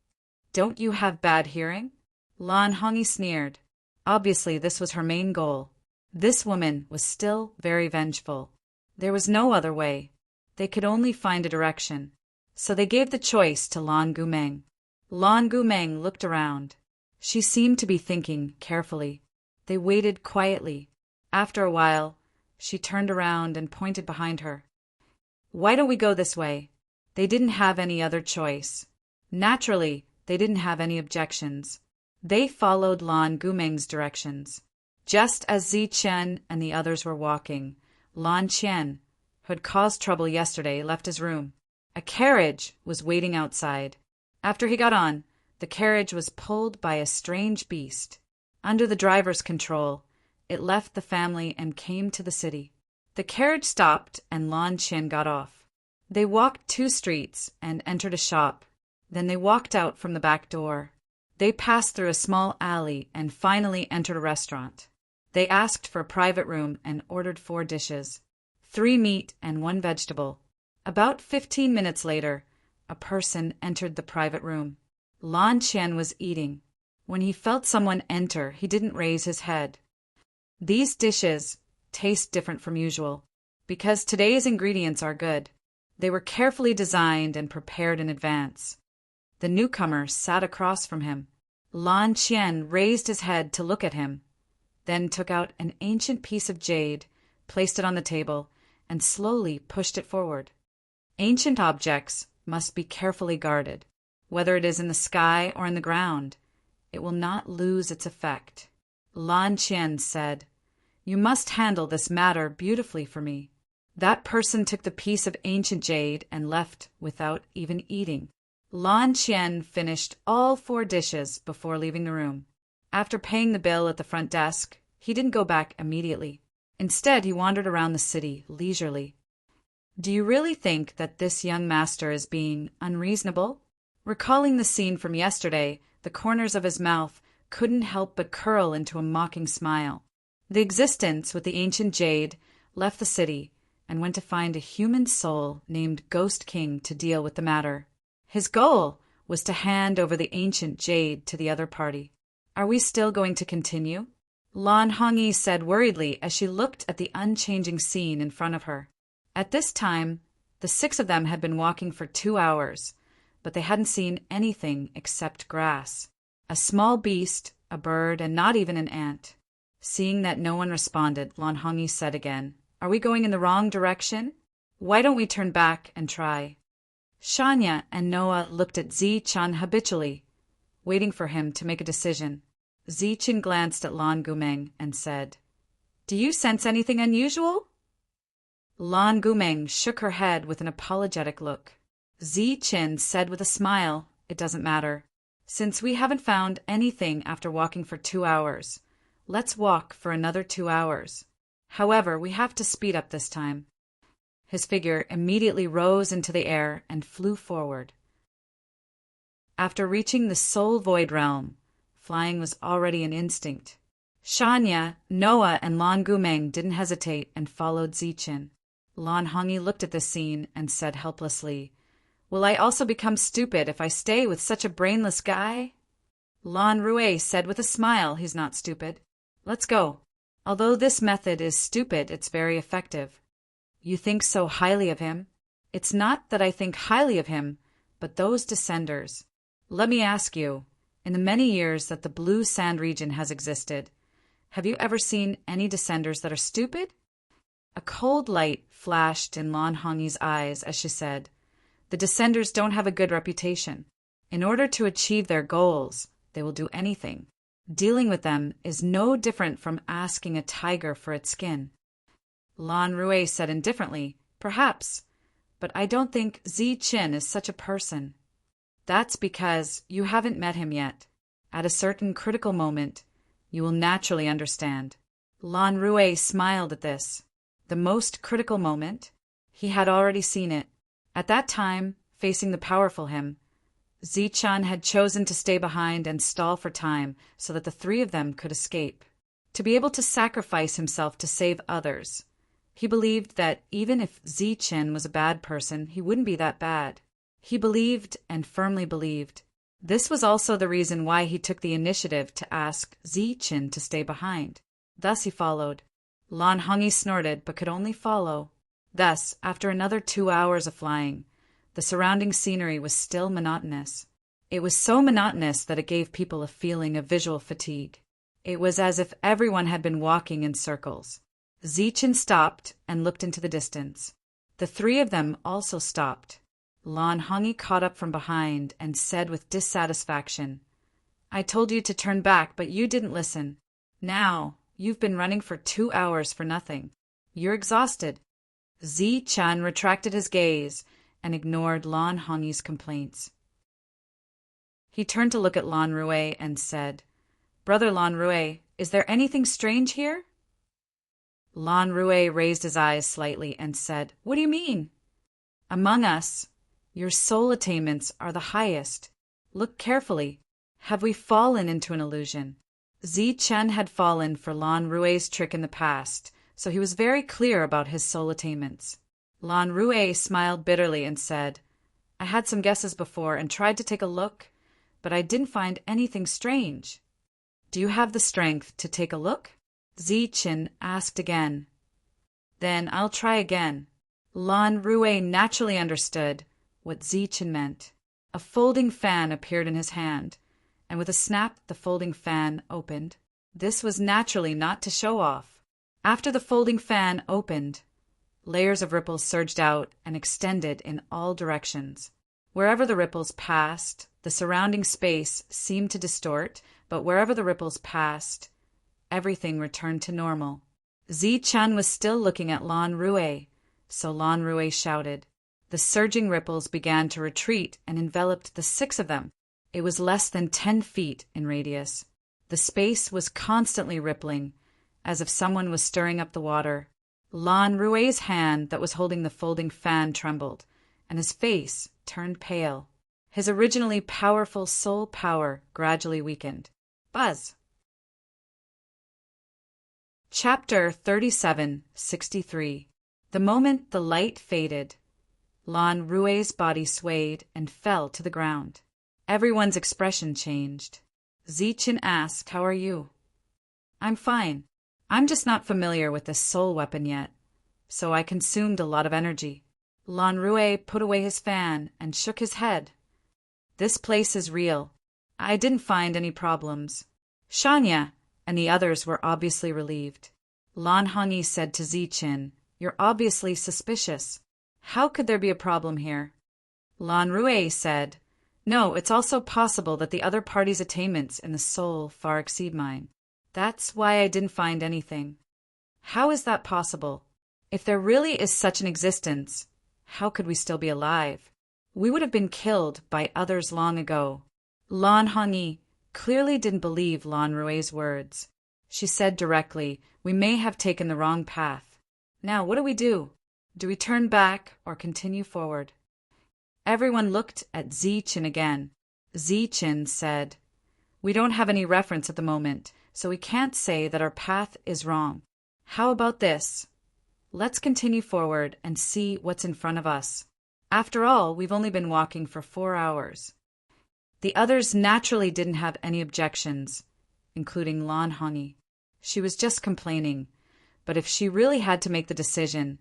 Don't you have bad hearing?" Lan Hongyi sneered. Obviously, this was her main goal. This woman was still very vengeful. There was no other way. They could only find a direction. so they gave the choice to Lan Gumeng. Lan Gumeng looked around. She seemed to be thinking carefully. They waited quietly. After a while, she turned around and pointed behind her. "Why don't we go this way?" They didn't have any other choice. Naturally, they didn't have any objections. They followed Lan Gumeng's directions. Just as Zichen and the others were walking, Lan Qian, who had caused trouble yesterday, left his room. A carriage was waiting outside. After he got on, the carriage was pulled by a strange beast. Under the driver's control, it left the family and came to the city. The carriage stopped and Lan Qian got off. They walked 2 streets and entered a shop. Then they walked out from the back door. They passed through a small alley and finally entered a restaurant. They asked for a private room and ordered 4 dishes, 3 meat and 1 vegetable. About 15 minutes later, a person entered the private room. Lan Qian was eating. When he felt someone enter, he didn't raise his head. These dishes taste different from usual, because today's ingredients are good. They were carefully designed and prepared in advance. The newcomer sat across from him. Lan Qian raised his head to look at him, then took out an ancient piece of jade, placed it on the table, and slowly pushed it forward. Ancient objects must be carefully guarded. Whether it is in the sky or in the ground, it will not lose its effect. Lan Qian said, "You must handle this matter beautifully for me." That person took the piece of ancient jade and left without even eating. Lan Qian finished all 4 dishes before leaving the room. After paying the bill at the front desk, he didn't go back immediately. Instead, he wandered around the city leisurely. Do you really think that this young master is being unreasonable? Recalling the scene from yesterday, the corners of his mouth couldn't help but curl into a mocking smile. The existence with the ancient jade left the city and went to find a human soul named Ghost King to deal with the matter. His goal was to hand over the ancient jade to the other party. Are we still going to continue? Lan Hongyi said worriedly as she looked at the unchanging scene in front of her. At this time, the 6 of them had been walking for 2 hours, but they hadn't seen anything except grass. A small beast, a bird, and not even an ant. Seeing that no one responded, Lan Hongyi said again, "Are we going in the wrong direction? Why don't we turn back and try?" Shanya and Noah looked at Zichen habitually, waiting for him to make a decision. Zichen glanced at Lan Gumeng and said, "Do you sense anything unusual?" Lan Gumeng shook her head with an apologetic look. Zichen said with a smile, "It doesn't matter. Since we haven't found anything after walking for 2 hours, let's walk for another 2 hours. However, we have to speed up this time." His figure immediately rose into the air and flew forward. After reaching the soul void realm, flying was already an instinct. Shanya, Noah, and Lan Gumeng didn't hesitate and followed Zichen. Lan Hongyi looked at this scene and said helplessly, "Will I also become stupid if I stay with such a brainless guy?" Lan Rui said with a smile, "He's not stupid. Let's go. Although this method is stupid, it's very effective." "You think so highly of him?" "It's not that I think highly of him, but those descenders. Let me ask you, in the many years that the Blue Sand region has existed, have you ever seen any descenders that are stupid?" A cold light flashed in Lan Hongyi's eyes as she said, "The descenders don't have a good reputation. In order to achieve their goals, they will do anything. Dealing with them is no different from asking a tiger for its skin." Lan Rui said indifferently, "Perhaps, but I don't think Zichen is such a person." "That's because you haven't met him yet. At a certain critical moment, you will naturally understand." Lan Rui smiled at this. The most critical moment? He had already seen it. At that time, facing the powerful him, Zichen had chosen to stay behind and stall for time so that the 3 of them could escape. To be able to sacrifice himself to save others. He believed that even if Zichen was a bad person, he wouldn't be that bad. He believed and firmly believed. This was also the reason why he took the initiative to ask Zichen to stay behind. Thus he followed. Lan Hongyi snorted but could only follow. Thus, after another 2 hours of flying, The surrounding scenery was still monotonous. It was so monotonous that it gave people a feeling of visual fatigue. It was as if everyone had been walking in circles. Zichen stopped and looked into the distance. The three of them also stopped. Lan Hongyi caught up from behind and said with dissatisfaction, "I told you to turn back, but you didn't listen. Now, you've been running for 2 hours for nothing. You're exhausted." Zichen retracted his gaze and ignored Lan Hongyi's complaints. He turned to look at Lan Rui and said, "Brother Lan Rui, is there anything strange here?" Lan Rui raised his eyes slightly and said, "What do you mean?" "Among us, your soul attainments are the highest. Look carefully. Have we fallen into an illusion?" Zichen had fallen for Lan Rui's trick in the past, so he was very clear about his soul attainments. Lan Rui smiled bitterly and said, "I had some guesses before and tried to take a look, but I didn't find anything strange." "Do you have the strength to take a look?" Zichen asked again. "Then I'll try again." Lan Rui naturally understood what Zichen meant. A folding fan appeared in his hand, and with a snap the folding fan opened. This was naturally not to show off. After the folding fan opened, layers of ripples surged out and extended in all directions. Wherever the ripples passed, the surrounding space seemed to distort, but wherever the ripples passed, everything returned to normal. Zichen was still looking at Lan Rui, so Lan Rui shouted. The surging ripples began to retreat and enveloped the 6 of them. It was less than 10 feet in radius. The space was constantly rippling, as if someone was stirring up the water. Lan Rui's hand that was holding the folding fan trembled, and his face turned pale. His originally powerful soul power gradually weakened. Buzz. Chapter 3763. The moment the light faded, Lan Rui's body swayed and fell to the ground. Everyone's expression changed. Zichen asked, "How are you?" "I'm fine. I'm just not familiar with this soul weapon yet, so I consumed a lot of energy." Lan Rui put away his fan and shook his head. "This place is real. I didn't find any problems." Shanya and the others were obviously relieved. Lan Hongyi said to Zichen, "You're obviously suspicious. How could there be a problem here?" Lan Rui said, "No, it's also possible that the other party's attainments in the soul far exceed mine. That's why I didn't find anything." "How is that possible? If there really is such an existence, how could we still be alive? We would have been killed by others long ago." Lan Hongyi clearly didn't believe Lan Rui's words. She said directly, "We may have taken the wrong path. Now what do we do? Do we turn back or continue forward?" Everyone looked at Zichen again. Zichen said, "We don't have any reference at the moment, so we can't say that our path is wrong. How about this? Let's continue forward and see what's in front of us. After all, we've only been walking for 4 hours." The others naturally didn't have any objections, including Lan Hongyi. She was just complaining, but if she really had to make the decision,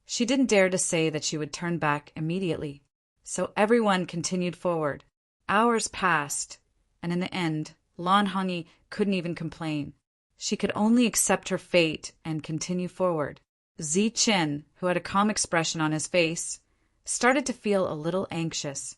she didn't dare to say that she would turn back immediately. So everyone continued forward. Hours passed, and in the end, Lan Hongyi couldn't even complain. She could only accept her fate and continue forward. Zichen, who had a calm expression on his face, started to feel a little anxious.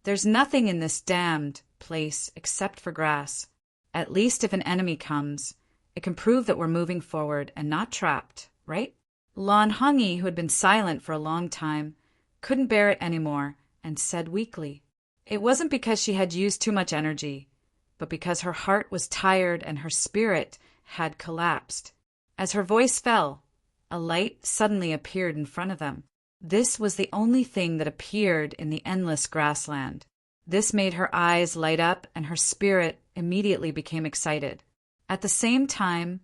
"There's nothing in this damned place except for grass. At least if an enemy comes, it can prove that we're moving forward and not trapped, right?" Lan Hongyi, who had been silent for a long time, couldn't bear it anymore and said weakly. It wasn't because she had used too much energy, but because her heart was tired and her spirit had collapsed. As her voice fell, a light suddenly appeared in front of them. This was the only thing that appeared in the endless grassland. This made her eyes light up and her spirit immediately became excited. At the same time,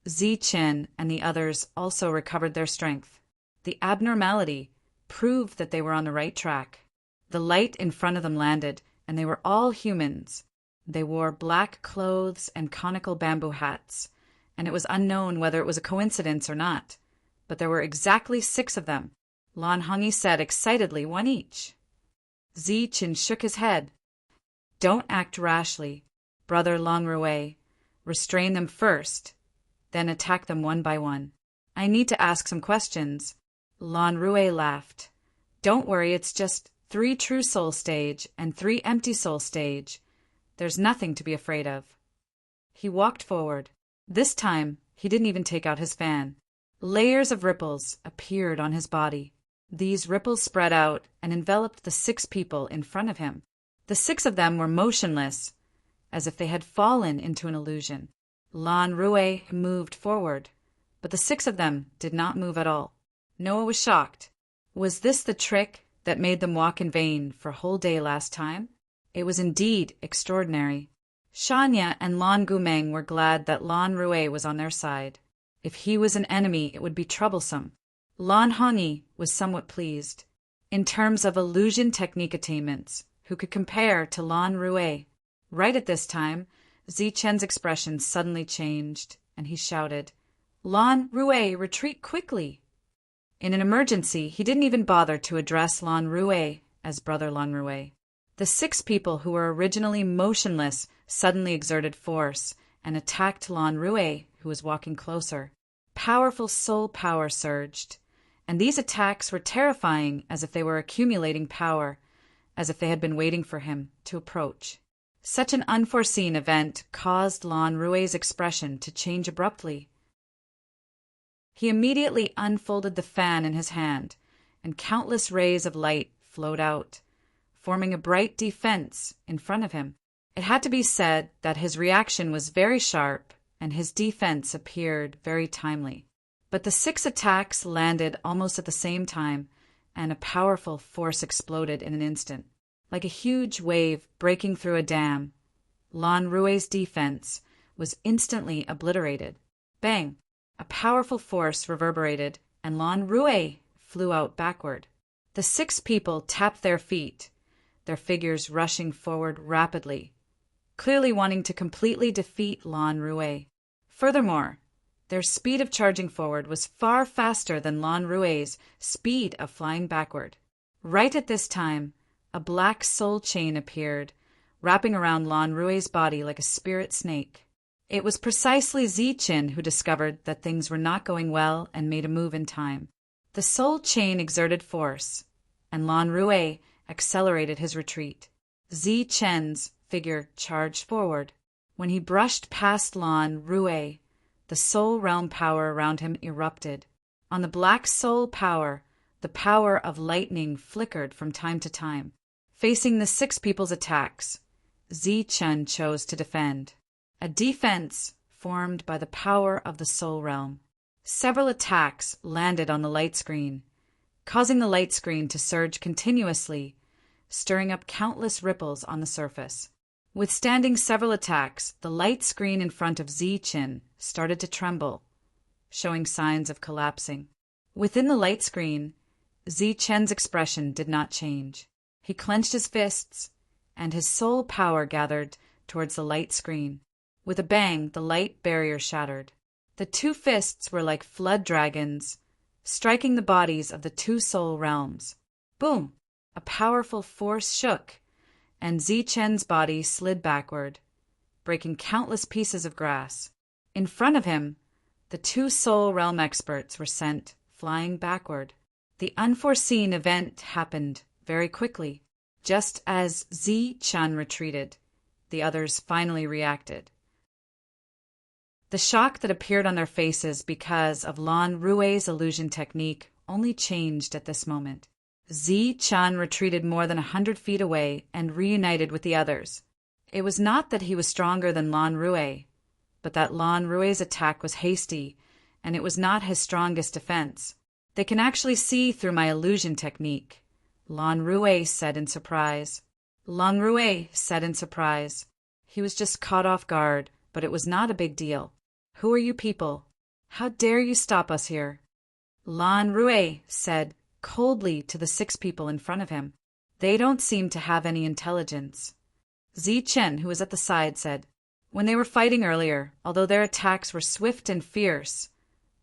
Zichen and the others also recovered their strength. The abnormality proved that they were on the right track. The light in front of them landed, and they were all humans. They wore black clothes and conical bamboo hats, and it was unknown whether it was a coincidence or not, but there were exactly 6 of them. Lan Hongyi said excitedly, "1 each." Zichen shook his head. Don't act rashly, Brother Longrui. Restrain them first, then attack them one by one. I need to ask some questions. Longrui laughed. Don't worry, it's just 3 true soul stage and 3 empty soul stage. There's nothing to be afraid of. He walked forward. This time, he didn't even take out his fan. Layers of ripples appeared on his body. These ripples spread out and enveloped the 6 people in front of him. The 6 of them were motionless, as if they had fallen into an illusion. Longrui moved forward, but the 6 of them did not move at all. Noah was shocked. Was this the trick that made them walk in vain for a whole day last time? It was indeed extraordinary. Shanya and Lan Gumeng were glad that Longrui was on their side. If he was an enemy, it would be troublesome. Lan Hongyi was somewhat pleased. In terms of illusion technique attainments, who could compare to Longrui? Right at this time, Zichen's expression suddenly changed, and he shouted, Longrui, retreat quickly! In an emergency, he didn't even bother to address Longrui as Brother Longrui. The 6 people who were originally motionless suddenly exerted force and attacked Longrui, who was walking closer. Powerful soul power surged, and these attacks were terrifying, as if they were accumulating power, as if they had been waiting for him to approach. Such an unforeseen event caused Lonrui's expression to change abruptly. He immediately unfolded the fan in his hand, and countless rays of light flowed out, forming a bright defense in front of him. It had to be said that his reaction was very sharp, and his defense appeared very timely. But the 6 attacks landed almost at the same time, and a powerful force exploded in an instant. Like a huge wave breaking through a dam, Lonrui's defense was instantly obliterated. Bang! A powerful force reverberated, and Longrui flew out backward. The 6 people tapped their feet, their figures rushing forward rapidly, clearly wanting to completely defeat Longrui. Furthermore, their speed of charging forward was far faster than Lonrui's speed of flying backward. Right at this time, a black soul chain appeared, wrapping around Lonrui's body like a spirit snake. It was precisely Zichen who discovered that things were not going well and made a move in time. The soul chain exerted force, and Longrui accelerated his retreat. Zichen's figure charged forward. When he brushed past Longrui, the soul realm power around him erupted. On the black soul power, the power of lightning flickered from time to time. Facing the 6 people's attacks, Zichen chose to defend. A defense formed by the power of the soul realm. Several attacks landed on the light screen, causing the light screen to surge continuously, stirring up countless ripples on the surface. Withstanding several attacks, the light screen in front of Zichen started to tremble, showing signs of collapsing. Within the light screen, Zichen's expression did not change. He clenched his fists, and his soul power gathered towards the light screen. With a bang, the light barrier shattered. The 2 fists were like flood dragons, striking the bodies of the 2 soul realms. Boom! A powerful force shook, and Zichen's body slid backward, breaking countless pieces of grass. In front of him, the 2 soul realm experts were sent flying backward. The unforeseen event happened very quickly. Just as Zichen retreated, the others finally reacted. The shock that appeared on their faces because of Lonrui's illusion technique only changed at this moment. Zichen retreated more than 100 feet away and reunited with the others. It was not that he was stronger than Longrui, but that Lonrui's attack was hasty, and it was not his strongest defense. They can actually see through my illusion technique, Longrui said in surprise. Longrui said in surprise. He was just caught off guard, but it was not a big deal. Who are you people? How dare you stop us here? Longrui said coldly to the 6 people in front of him. They don't seem to have any intelligence. Zichen, who was at the side, said, when they were fighting earlier, although their attacks were swift and fierce,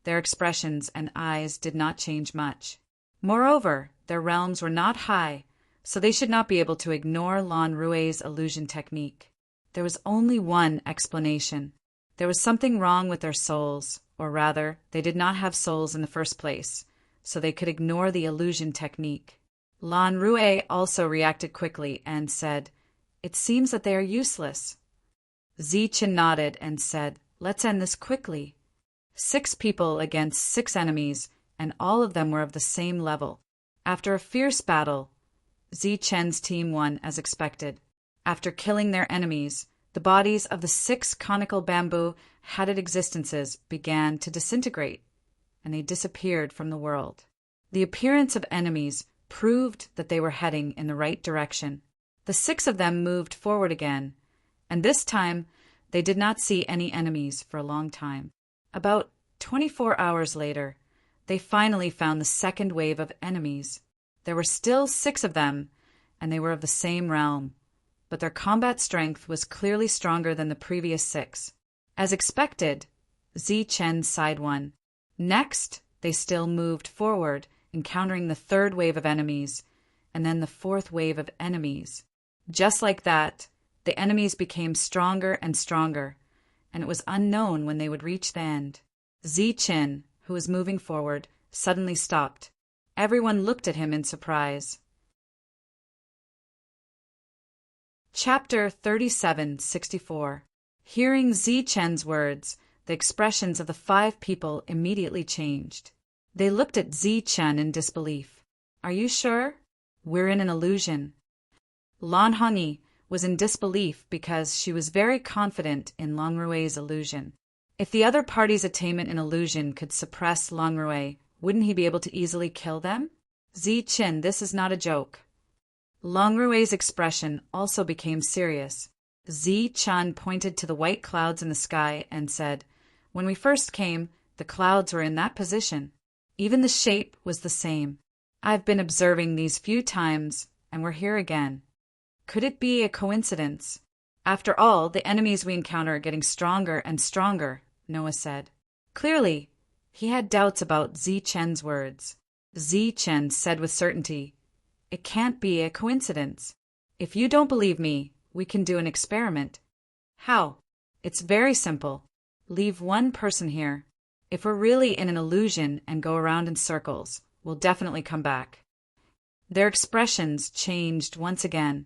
their expressions and eyes did not change much. Moreover, their realms were not high, so they should not be able to ignore Lan Rui's illusion technique. There was only one explanation. There was something wrong with their souls, or rather, they did not have souls in the first place, so they could ignore the illusion technique. Lan Rui also reacted quickly and said, "It seems that they are useless." Zichen nodded and said, "Let's end this quickly." 6 people against 6 enemies, and all of them were of the same level. After a fierce battle, Zichen's team won as expected. After killing their enemies, the bodies of the 6 conical bamboo-hatted existences began to disintegrate, and they disappeared from the world. The appearance of enemies proved that they were heading in the right direction. The 6 of them moved forward again, and this time they did not see any enemies for a long time. About 24 hours later, they finally found the second wave of enemies. There were still 6 of them, and they were of the same realm, but their combat strength was clearly stronger than the previous 6. As expected, Zichen's side won. Next, they still moved forward, encountering the 3rd wave of enemies, and then the 4th wave of enemies. Just like that, the enemies became stronger and stronger, and it was unknown when they would reach the end. Zichen, who was moving forward, suddenly stopped. Everyone looked at him in surprise. Chapter 3764. Hearing Zichen's words, the expressions of the 5 people immediately changed. They looked at Zichen in disbelief. "Are you sure? We're in an illusion." Lan Hongyi was in disbelief because she was very confident in Lan Rui's illusion. If the other party's attainment in illusion could suppress Lan Rui, wouldn't he be able to easily kill them? Zichen, this is not a joke. Lan Rui's expression also became serious. Zichen pointed to the white clouds in the sky and said, "When we first came, the clouds were in that position. Even the shape was the same. I've been observing these few times, and we're here again. Could it be a coincidence? After all, the enemies we encounter are getting stronger and stronger," Noah said. Clearly, he had doubts about Zichen's words. Zichen said with certainty, "It can't be a coincidence. If you don't believe me, we can do an experiment." "How?" "It's very simple. Leave one person here. If we're really in an illusion and go around in circles, we'll definitely come back." Their expressions changed once again.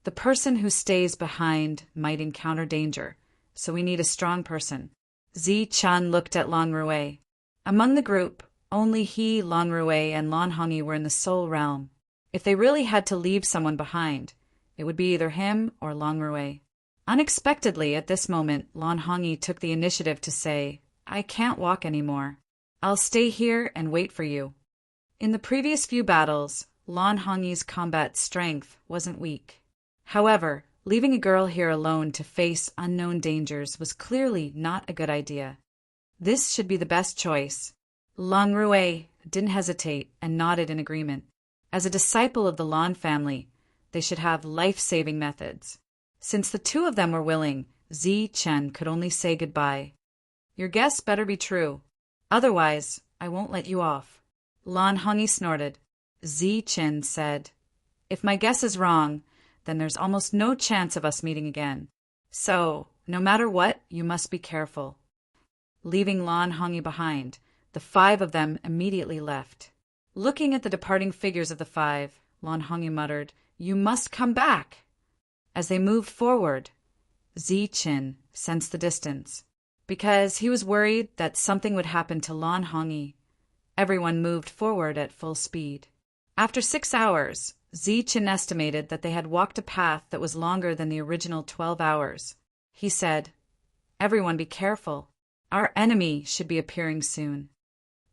"The person who stays behind might encounter danger, so we need a strong person." Zichen looked at Lan Rui. Among the group, only he, Lan Rui, and Lan Hongyi were in the soul realm. If they really had to leave someone behind, it would be either him or Lan Rui. Unexpectedly, at this moment, Lan Hongyi took the initiative to say, "I can't walk anymore. I'll stay here and wait for you." In the previous few battles, Lan Hongyi's combat strength wasn't weak. However, leaving a girl here alone to face unknown dangers was clearly not a good idea. This should be the best choice. Lan Rui didn't hesitate and nodded in agreement. As a disciple of the Lan family, they should have life-saving methods. Since the 2 of them were willing, Zichen could only say goodbye. "Your guess better be true. Otherwise, I won't let you off." Lan Hongyi snorted. Zichen said, "If my guess is wrong, then there's almost no chance of us meeting again. So, no matter what, you must be careful." Leaving Lan Hongyi behind, the 5 of them immediately left. Looking at the departing figures of the 5, Lan Hongyi muttered, "You must come back." As they moved forward, Zichen sensed the distance. Because he was worried that something would happen to Lan Hongyi, everyone moved forward at full speed. After 6 hours, Zichen estimated that they had walked a path that was longer than the original 12 hours. He said, "Everyone be careful. Our enemy should be appearing soon."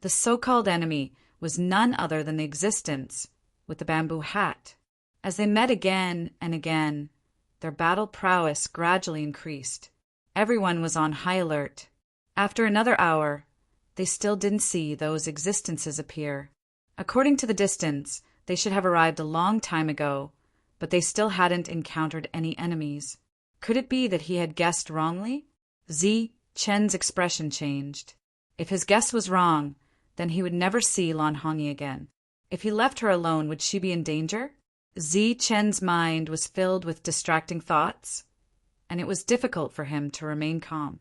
The so-called enemy was none other than the existence with the bamboo hat. As they met again and again, their battle prowess gradually increased. Everyone was on high alert. After another hour, they still didn't see those existences appear. According to the distance, they should have arrived a long time ago, but they still hadn't encountered any enemies. Could it be that he had guessed wrongly? Zichen's expression changed. If his guess was wrong, then he would never see Lan Hongyi again. If he left her alone, would she be in danger? Zi Chen's mind was filled with distracting thoughts, and it was difficult for him to remain calm.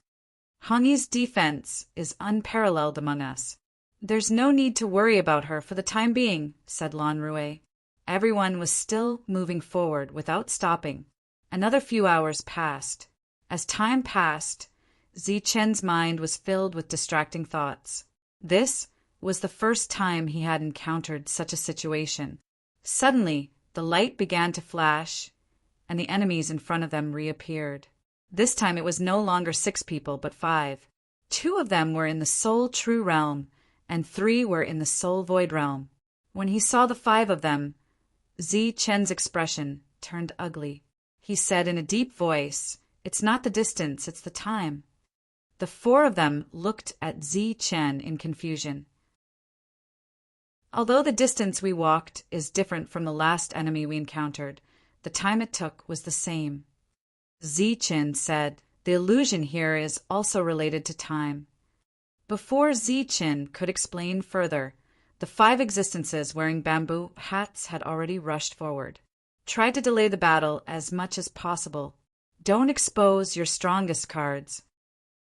Hongyi's defense is unparalleled among us. There's no need to worry about her for the time being, said Lan Rui. Everyone was still moving forward without stopping. Another few hours passed. As time passed, Zi Chen's mind was filled with distracting thoughts. This was the first time he had encountered such a situation. Suddenly, the light began to flash, and the enemies in front of them reappeared. This time it was no longer 6 people, but 5. 2 of them were in the Soul True Realm, and 3 were in the Soul Void Realm. When he saw the 5 of them, Zi Chen's expression turned ugly. He said in a deep voice, "It's not the distance, it's the time." The 4 of them looked at Zi Chen in confusion. Although the distance we walked is different from the last enemy we encountered, the time it took was the same. Zi Chen said, "The illusion here is also related to time." Before Zi Chen could explain further, the 5 existences wearing bamboo hats had already rushed forward. Try to delay the battle as much as possible. Don't expose your strongest cards.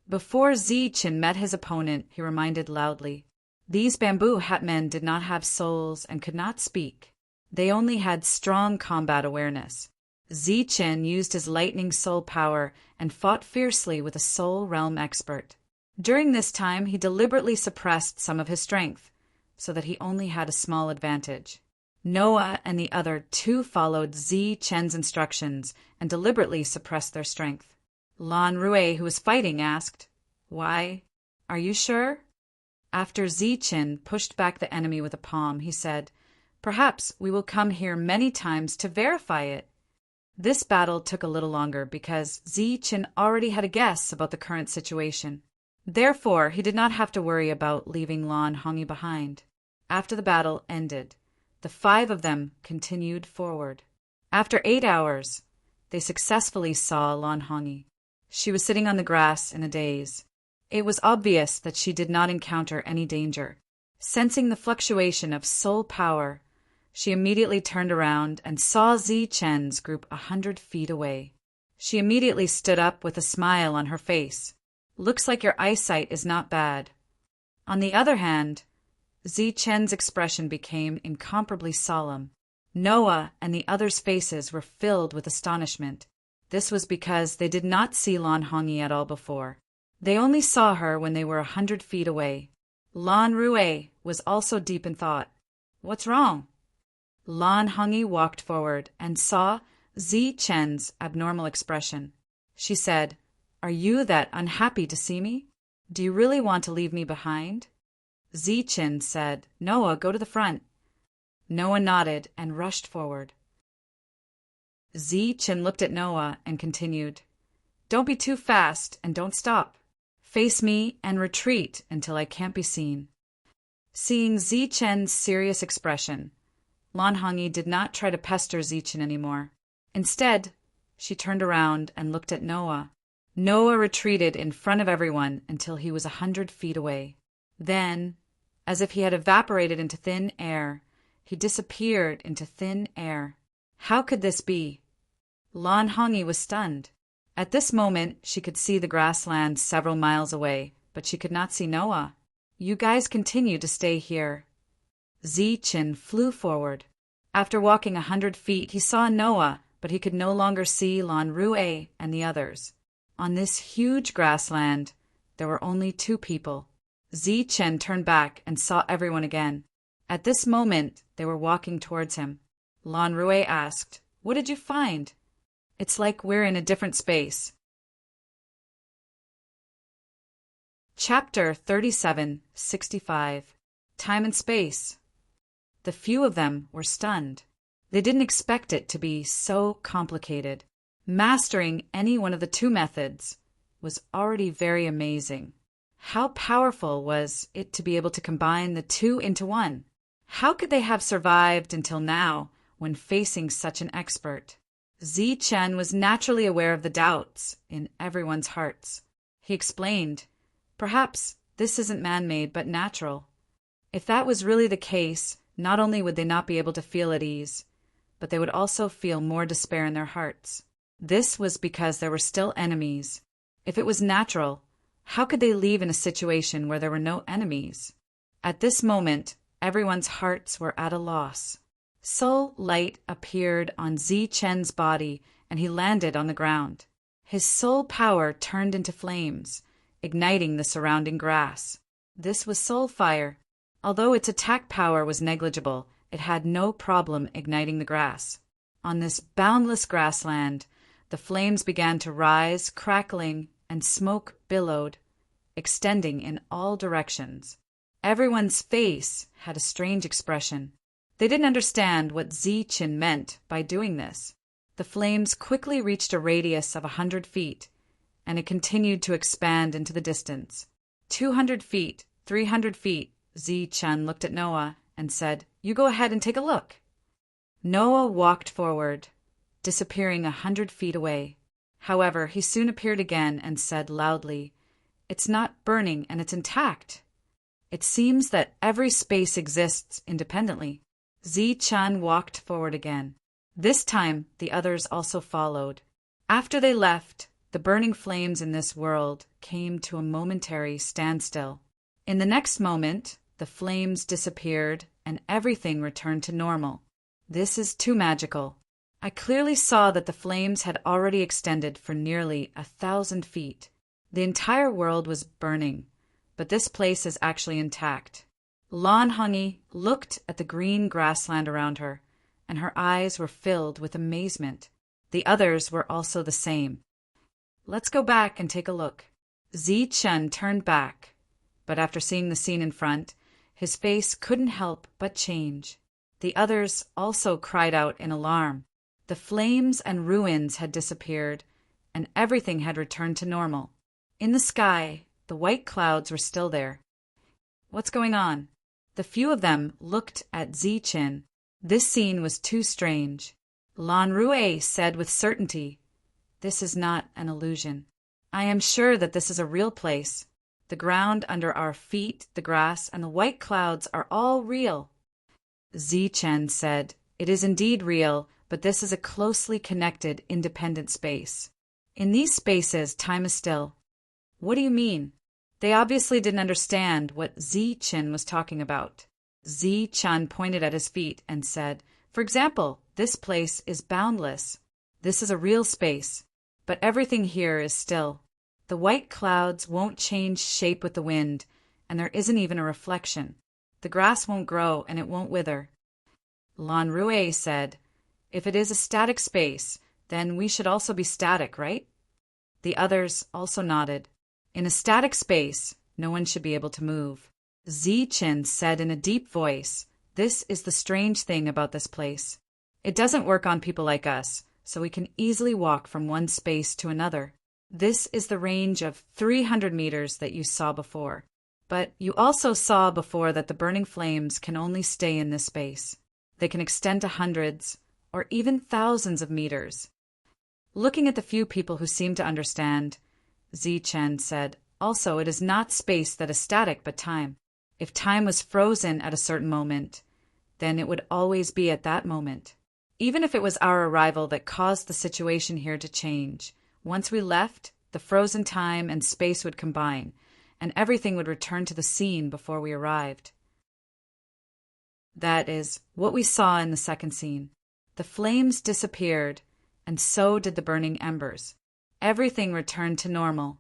Before Zi Chen met his opponent, he reminded loudly. These bamboo hat men did not have souls and could not speak. They only had strong combat awareness. Zi Chen used his lightning soul power and fought fiercely with a soul realm expert. During this time, he deliberately suppressed some of his strength, so that he only had a small advantage. Noah and the other 2 followed Zi Chen's instructions and deliberately suppressed their strength. Lan Rui, who was fighting, asked, "Why? Are you sure?" After Zi Chen pushed back the enemy with a palm, he said, "Perhaps we will come here many times to verify it." This battle took a little longer because Zi Chen already had a guess about the current situation. Therefore, he did not have to worry about leaving Lan Hongyi behind. After the battle ended, the 5 of them continued forward. After 8 hours, they successfully saw Lan Hongyi. She was sitting on the grass in a daze. It was obvious that she did not encounter any danger. Sensing the fluctuation of soul power, she immediately turned around and saw Zi Chen's group 100 feet away. She immediately stood up with a smile on her face. "Looks like your eyesight is not bad." On the other hand, Zi Chen's expression became incomparably solemn. Noah and the others' faces were filled with astonishment. This was because they did not see Lan Hongyi at all before. They only saw her when they were 100 feet away. Lan Rui was also deep in thought. "What's wrong?" Lan Hongyi walked forward and saw Zi Chen's abnormal expression. She said, "Are you that unhappy to see me? Do you really want to leave me behind?" Zi Chen said, "Noah, go to the front." Noah nodded and rushed forward. Zi Chen looked at Noah and continued, "Don't be too fast and don't stop. Face me and retreat until I can't be seen." Seeing Zi Chen's serious expression, Lan Hongyi did not try to pester Zi Chen anymore. Instead, she turned around and looked at Noah. Noah retreated in front of everyone until he was 100 feet away. Then, as if he had evaporated into thin air, he disappeared into thin air. How could this be? Lan Hongyi was stunned. At this moment, she could see the grassland several miles away, but she could not see Noah. "You guys continue to stay here." Zi Chen flew forward. After walking 100 feet, he saw Noah, but he could no longer see Lan Rui and the others. On this huge grassland, there were only 2 people. Zi Chen turned back and saw everyone again. At this moment, they were walking towards him. Lan Rui asked, "What did you find?" "It's like we're in a different space." Chapter 3765. Time and Space. The few of them were stunned. They didn't expect it to be so complicated. Mastering any one of the 2 methods was already very amazing. How powerful was it to be able to combine the 2 into 1? How could they have survived until now when facing such an expert? Zi Chen was naturally aware of the doubts in everyone's hearts. He explained, "Perhaps this isn't man-made but natural." If that was really the case, not only would they not be able to feel at ease, but they would also feel more despair in their hearts. This was because there were still enemies. If it was natural, how could they leave in a situation where there were no enemies? At this moment, everyone's hearts were at a loss. Soul light appeared on Zi-Chen's body, and he landed on the ground. His soul power turned into flames, igniting the surrounding grass. This was soul fire. Although its attack power was negligible, it had no problem igniting the grass. On this boundless grassland, the flames began to rise, crackling, and smoke billowed, extending in all directions. Everyone's face had a strange expression. They didn't understand what Zi-Chen meant by doing this. The flames quickly reached a radius of 100 feet, and it continued to expand into the distance. 200 feet, 300 feet, Zi-Chen looked at Noah and said, "You go ahead and take a look." Noah walked forward, disappearing 100 feet away. However, he soon appeared again and said loudly, "It's not burning and it's intact." It seems that every space exists independently. Zi-Chen walked forward again. This time, the others also followed. After they left, the burning flames in this world came to a momentary standstill. In the next moment, the flames disappeared and everything returned to normal. This is too magical. I clearly saw that the flames had already extended for nearly 1,000 feet. The entire world was burning, but this place is actually intact. Lan Hongyi looked at the green grassland around her, and her eyes were filled with amazement. The others were also the same. "Let's go back and take a look." Zi-Chen turned back, but after seeing the scene in front, his face couldn't help but change. The others also cried out in alarm. The flames and ruins had disappeared, and everything had returned to normal. In the sky, the white clouds were still there. "What's going on?" The few of them looked at Zi-Chen. This scene was too strange. Lan Rui said with certainty, "This is not an illusion. I am sure that this is a real place. The ground under our feet, the grass, and the white clouds are all real." Zi-Chen said, "It is indeed real, but this is a closely connected, independent space. In these spaces, time is still." "What do you mean?" They obviously didn't understand what Zi-Chen was talking about. Zi-Chen pointed at his feet and said, "For example, this place is boundless. This is a real space, but everything here is still. The white clouds won't change shape with the wind, and there isn't even a reflection. The grass won't grow and it won't wither." Lan Rui said, "If it is a static space, then we should also be static, right?" The others also nodded. In a static space, no one should be able to move. Zi-Chen said in a deep voice, "This is the strange thing about this place. It doesn't work on people like us, so we can easily walk from one space to another. This is the range of 300 meters that you saw before. But you also saw before that the burning flames can only stay in this space. They can extend to hundreds or even thousands of meters." Looking at the few people who seemed to understand, Zi-Chen said, "Also, it is not space that is static, but time. If time was frozen at a certain moment, then it would always be at that moment. Even if it was our arrival that caused the situation here to change, once we left, the frozen time and space would combine, and everything would return to the scene before we arrived." That is what we saw in the second scene. The flames disappeared, and so did the burning embers. Everything returned to normal.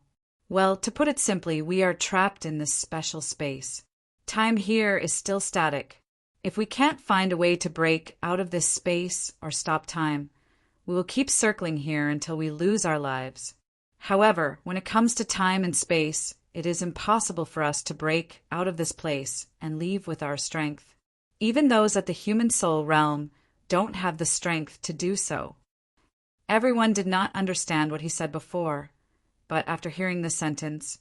Well, to put it simply, we are trapped in this special space. Time here is still static. If we can't find a way to break out of this space or stop time, we will keep circling here until we lose our lives. However, when it comes to time and space, it is impossible for us to break out of this place and leave with our strength. Even those at the human soul realm don't have the strength to do so. Everyone did not understand what he said before, but after hearing this sentence,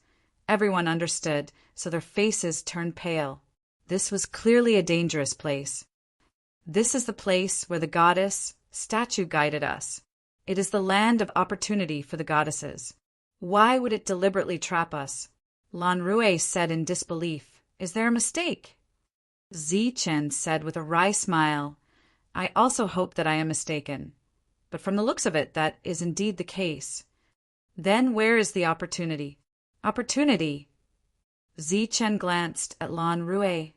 everyone understood, so their faces turned pale. This was clearly a dangerous place. This is the place where the goddess statue guided us. It is the land of opportunity for the goddesses. Why would it deliberately trap us? Lan Rui said in disbelief, "Is there a mistake?" Zi-Chen said with a wry smile, I also hope that I am mistaken, but from the looks of it, that is indeed the case. Then where is the opportunity? Opportunity? Zichen glanced at Lan Rue.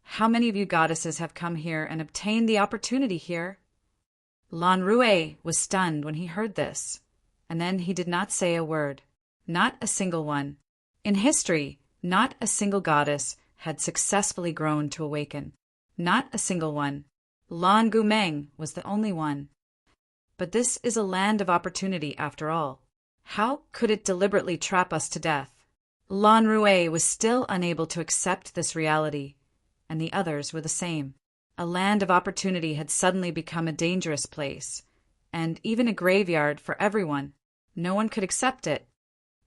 How many of you goddesses have come here and obtained the opportunity here? Lan Rue was stunned when he heard this, and then he did not say a word. Not a single one. In history, not a single goddess had successfully grown to awaken. Not a single one. Lan Gumeng was the only one. But this is a land of opportunity after all. How could it deliberately trap us to death? Lan Rue was still unable to accept this reality, and the others were the same. A land of opportunity had suddenly become a dangerous place, and even a graveyard for everyone. No one could accept it.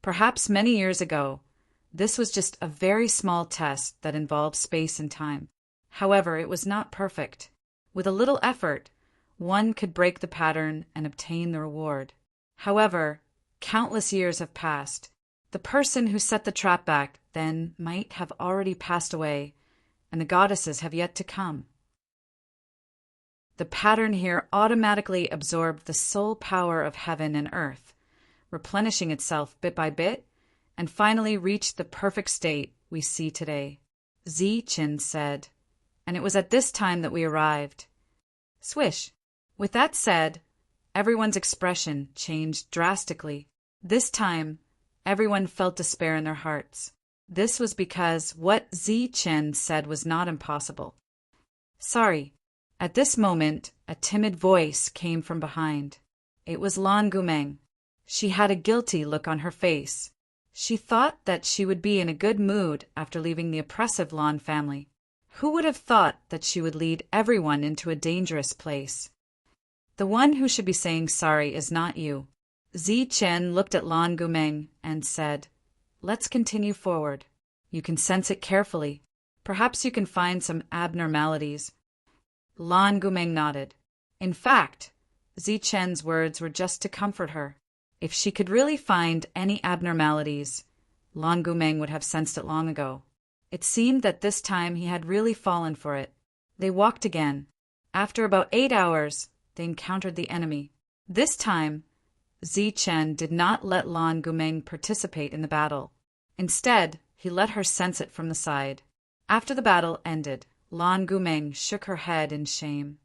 Perhaps many years ago, this was just a very small test that involved space and time. However, it was not perfect. With a little effort, one could break the pattern and obtain the reward. However, countless years have passed. The person who set the trap back then might have already passed away, and the goddesses have yet to come. The pattern here automatically absorbed the soul power of heaven and earth, replenishing itself bit by bit, and finally reached the perfect state we see today. Zichen said, and it was at this time that we arrived. Swish. With that said, everyone's expression changed drastically. This time, everyone felt despair in their hearts. This was because what Zichen said was not impossible. Sorry. At this moment, a timid voice came from behind. It was Lan Gumeng. She had a guilty look on her face. She thought that she would be in a good mood after leaving the oppressive Lan family. Who would have thought that she would lead everyone into a dangerous place? The one who should be saying sorry is not you. Zichen looked at Lan Gumeng and said, Let's continue forward. You can sense it carefully. Perhaps you can find some abnormalities. Lan Gumeng nodded. In fact, Zichen's words were just to comfort her. If she could really find any abnormalities, Lan Gumeng would have sensed it long ago. It seemed that this time he had really fallen for it. They walked again. After about 8 hours, they encountered the enemy. This time, Zichen did not let Lan Gumeng participate in the battle. Instead, he let her sense it from the side. After the battle ended, Lan Gumeng shook her head in shame.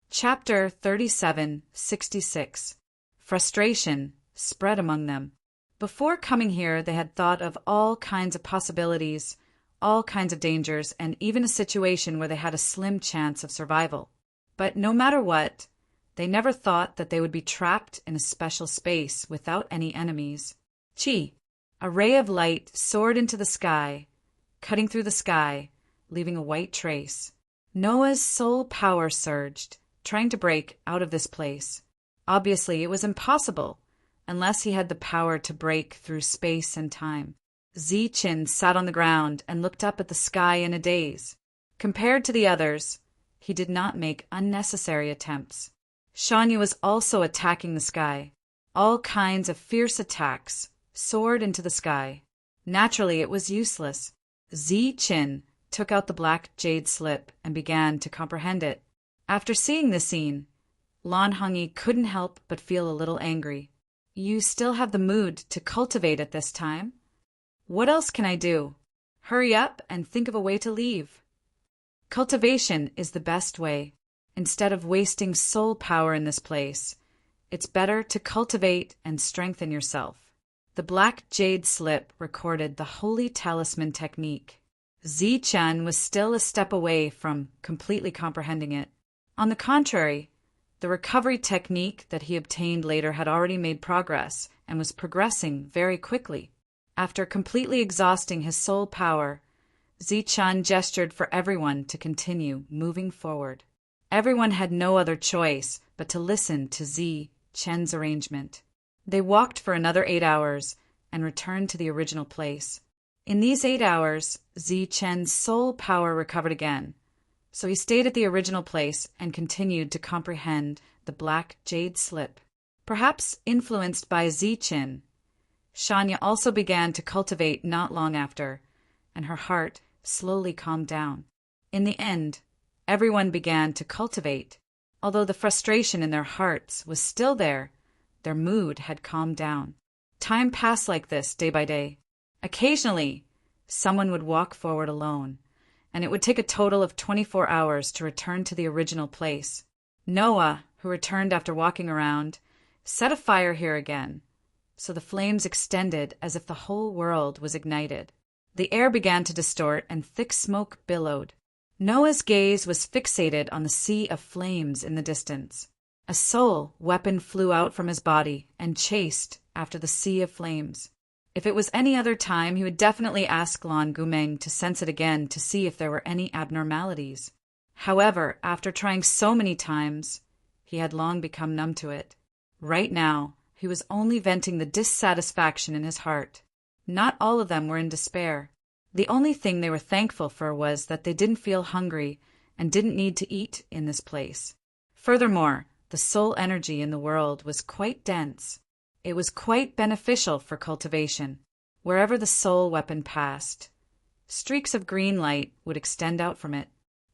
Chapter 37:66. Frustration spread among them. Before coming here, they had thought of all kinds of possibilities, all kinds of dangers, and even a situation where they had a slim chance of survival. But no matter what, they never thought that they would be trapped in a special space without any enemies. Chi, a ray of light soared into the sky, cutting through the sky, leaving a white trace. Noah's soul power surged, trying to break out of this place. Obviously, it was impossible, unless he had the power to break through space and time. Zichen sat on the ground and looked up at the sky in a daze. Compared to the others, he did not make unnecessary attempts. Shanya was also attacking the sky. All kinds of fierce attacks soared into the sky. Naturally, it was useless. Zichen took out the black jade slip and began to comprehend it. After seeing this scene, Lan Hongyi couldn't help but feel a little angry. You still have the mood to cultivate at this time? What else can I do? Hurry up and think of a way to leave. Cultivation is the best way. Instead of wasting soul power in this place, it's better to cultivate and strengthen yourself. The black jade slip recorded the holy talisman technique. Zichen was still a step away from completely comprehending it. On the contrary, the recovery technique that he obtained later had already made progress and was progressing very quickly. After completely exhausting his soul power, Zichen gestured for everyone to continue moving forward. Everyone had no other choice but to listen to Zichen's arrangement. They walked for another 8 hours and returned to the original place. In these 8 hours, Zichen's soul power recovered again, so he stayed at the original place and continued to comprehend the black jade slip. Perhaps influenced by Zichen, Shanya also began to cultivate not long after, and her heart slowly calmed down. In the end, everyone began to cultivate. Although the frustration in their hearts was still there, their mood had calmed down. Time passed like this day by day. Occasionally, someone would walk forward alone, and it would take a total of 24 hours to return to the original place. Noah, who returned after walking around, set a fire here again, so the flames extended as if the whole world was ignited. The air began to distort and thick smoke billowed. Noah's gaze was fixated on the sea of flames in the distance. A soul weapon flew out from his body and chased after the sea of flames. If it was any other time, he would definitely ask Lan Gumeng to sense it again to see if there were any abnormalities. However, after trying so many times, he had long become numb to it. Right now, he was only venting the dissatisfaction in his heart. Not all of them were in despair. The only thing they were thankful for was that they didn't feel hungry and didn't need to eat in this place. Furthermore, the soul energy in the world was quite dense. It was quite beneficial for cultivation. Wherever the soul weapon passed, streaks of green light would extend out from it.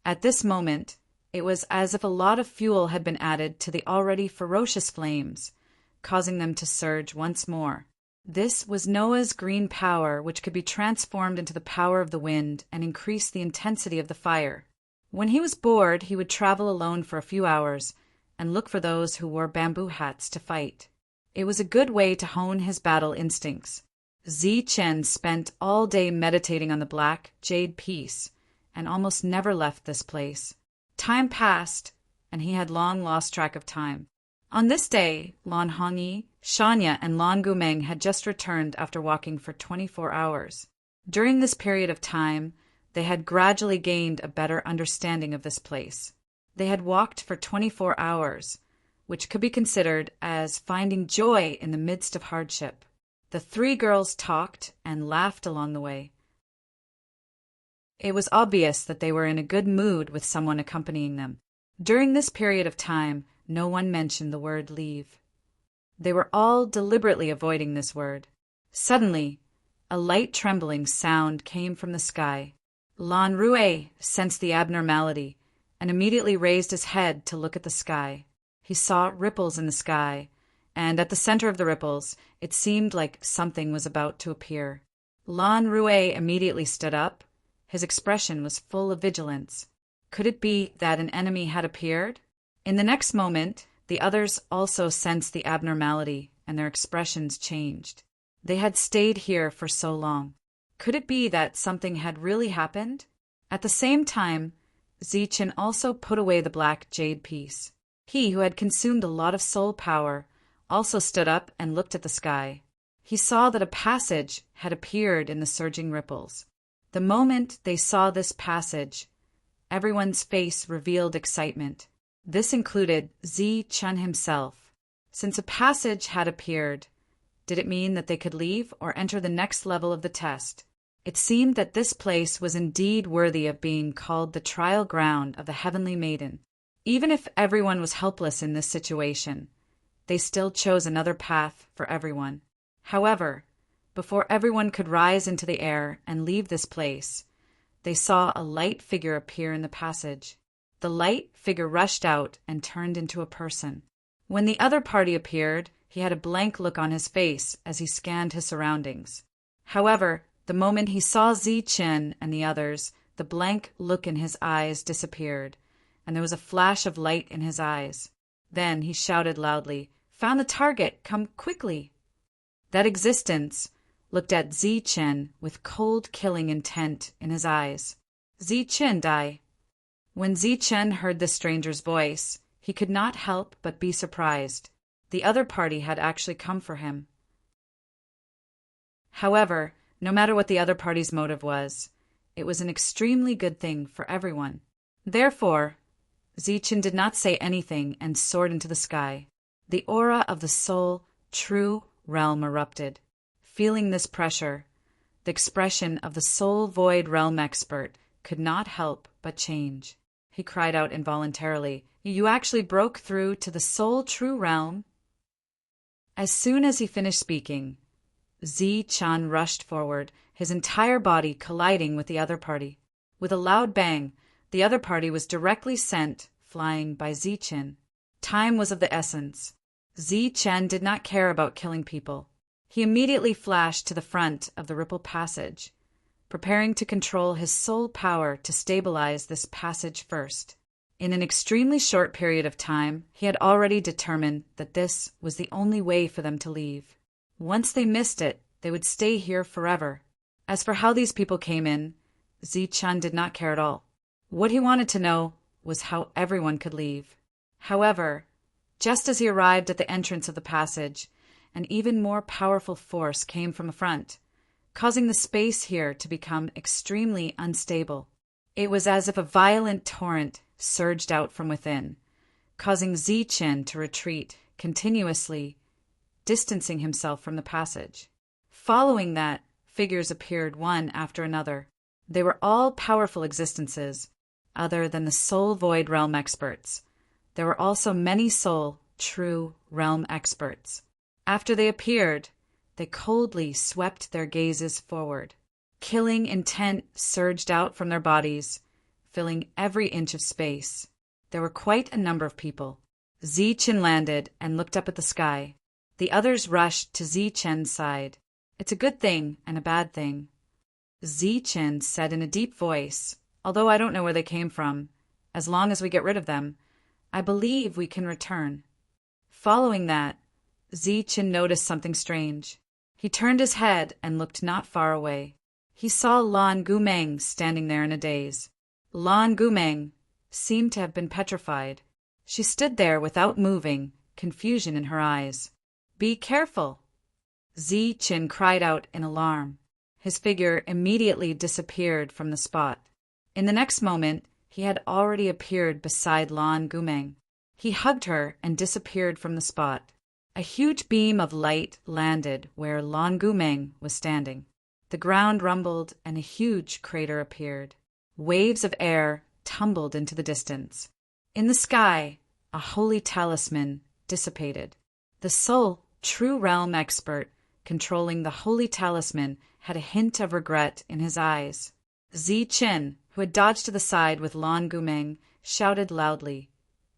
At this moment, it was as if a lot of fuel had been added to the already ferocious flames, causing them to surge once more. This was Noah's green power, which could be transformed into the power of the wind and increase the intensity of the fire. When he was bored, he would travel alone for a few hours and look for those who wore bamboo hats to fight. It was a good way to hone his battle instincts. Zichen spent all day meditating on the black jade piece and almost never left this place. Time passed, and he had long lost track of time. On this day, Lan Hongyi, Shanya, and Lan Gumeng had just returned after walking for 24 hours. During this period of time, they had gradually gained a better understanding of this place. They had walked for 24 hours, which could be considered as finding joy in the midst of hardship. The three girls talked and laughed along the way. It was obvious that they were in a good mood with someone accompanying them. During this period of time, no one mentioned the word leave. They were all deliberately avoiding this word. Suddenly, a light trembling sound came from the sky. Lan Rue sensed the abnormality and immediately raised his head to look at the sky. He saw ripples in the sky, and at the center of the ripples, it seemed like something was about to appear. Lan Rue immediately stood up. His expression was full of vigilance. Could it be that an enemy had appeared? In the next moment, the others also sensed the abnormality, and their expressions changed. They had stayed here for so long. Could it be that something had really happened? At the same time, Zichen also put away the black jade piece. He, who had consumed a lot of soul power, also stood up and looked at the sky. He saw that a passage had appeared in the surging ripples. The moment they saw this passage, everyone's face revealed excitement. This included Zichen himself. Since a passage had appeared, did it mean that they could leave or enter the next level of the test? It seemed that this place was indeed worthy of being called the trial ground of the Heavenly Maiden. Even if everyone was helpless in this situation, they still chose another path for everyone. However, before everyone could rise into the air and leave this place, they saw a light figure appear in the passage. The light figure rushed out and turned into a person. When the other party appeared, he had a blank look on his face as he scanned his surroundings. However, the moment he saw Zichen and the others, the blank look in his eyes disappeared, and there was a flash of light in his eyes. Then he shouted loudly, "Found the target! Come quickly!" That existence looked at Zichen with cold killing intent in his eyes. "Zichen, die!" When Zichen heard the stranger's voice, he could not help but be surprised. The other party had actually come for him. However, no matter what the other party's motive was, it was an extremely good thing for everyone. Therefore, Zichen did not say anything and soared into the sky. The aura of the soul, true realm erupted. Feeling this pressure, the expression of the soul void realm expert could not help but change. He cried out involuntarily, "You actually broke through to the soul true realm?" As soon as he finished speaking, Zichen rushed forward, his entire body colliding with the other party. With a loud bang, The other party was directly sent flying by Zichen. Time was of the essence. Zichen did not care about killing people. He immediately flashed to the front of the ripple passage, preparing to control his soul power to stabilize this passage first. In an extremely short period of time, he had already determined that this was the only way for them to leave. Once they missed it, they would stay here forever. As for how these people came in, Zichen did not care at all. What he wanted to know was how everyone could leave. However, just as he arrived at the entrance of the passage, an even more powerful force came from the front, causing the space here to become extremely unstable. It was as if a violent torrent surged out from within, causing Zichen to retreat continuously, distancing himself from the passage. Following that, figures appeared one after another. They were all powerful existences, other than the soul void realm experts. There were also many soul, true realm experts. After they appeared, they coldly swept their gazes forward. Killing intent surged out from their bodies, filling every inch of space. There were quite a number of people. Zichen landed and looked up at the sky. The others rushed to Zichen's side. It's a good thing and a bad thing. Zichen said in a deep voice, although I don't know where they came from, as long as we get rid of them, I believe we can return. Following that, Zichen noticed something strange. He turned his head and looked not far away. He saw Lan Gumeng standing there in a daze. Lan Gumeng seemed to have been petrified. She stood there without moving, confusion in her eyes. "Be careful!" Zichen cried out in alarm. His figure immediately disappeared from the spot. In the next moment, he had already appeared beside Lan Gumeng. He hugged her and disappeared from the spot. A huge beam of light landed where Lan Gumeng was standing. The ground rumbled and a huge crater appeared. Waves of air tumbled into the distance. In the sky, a holy talisman dissipated. The sole true realm expert controlling the holy talisman had a hint of regret in his eyes. Zichen, who had dodged to the side with Lan Gumeng, shouted loudly,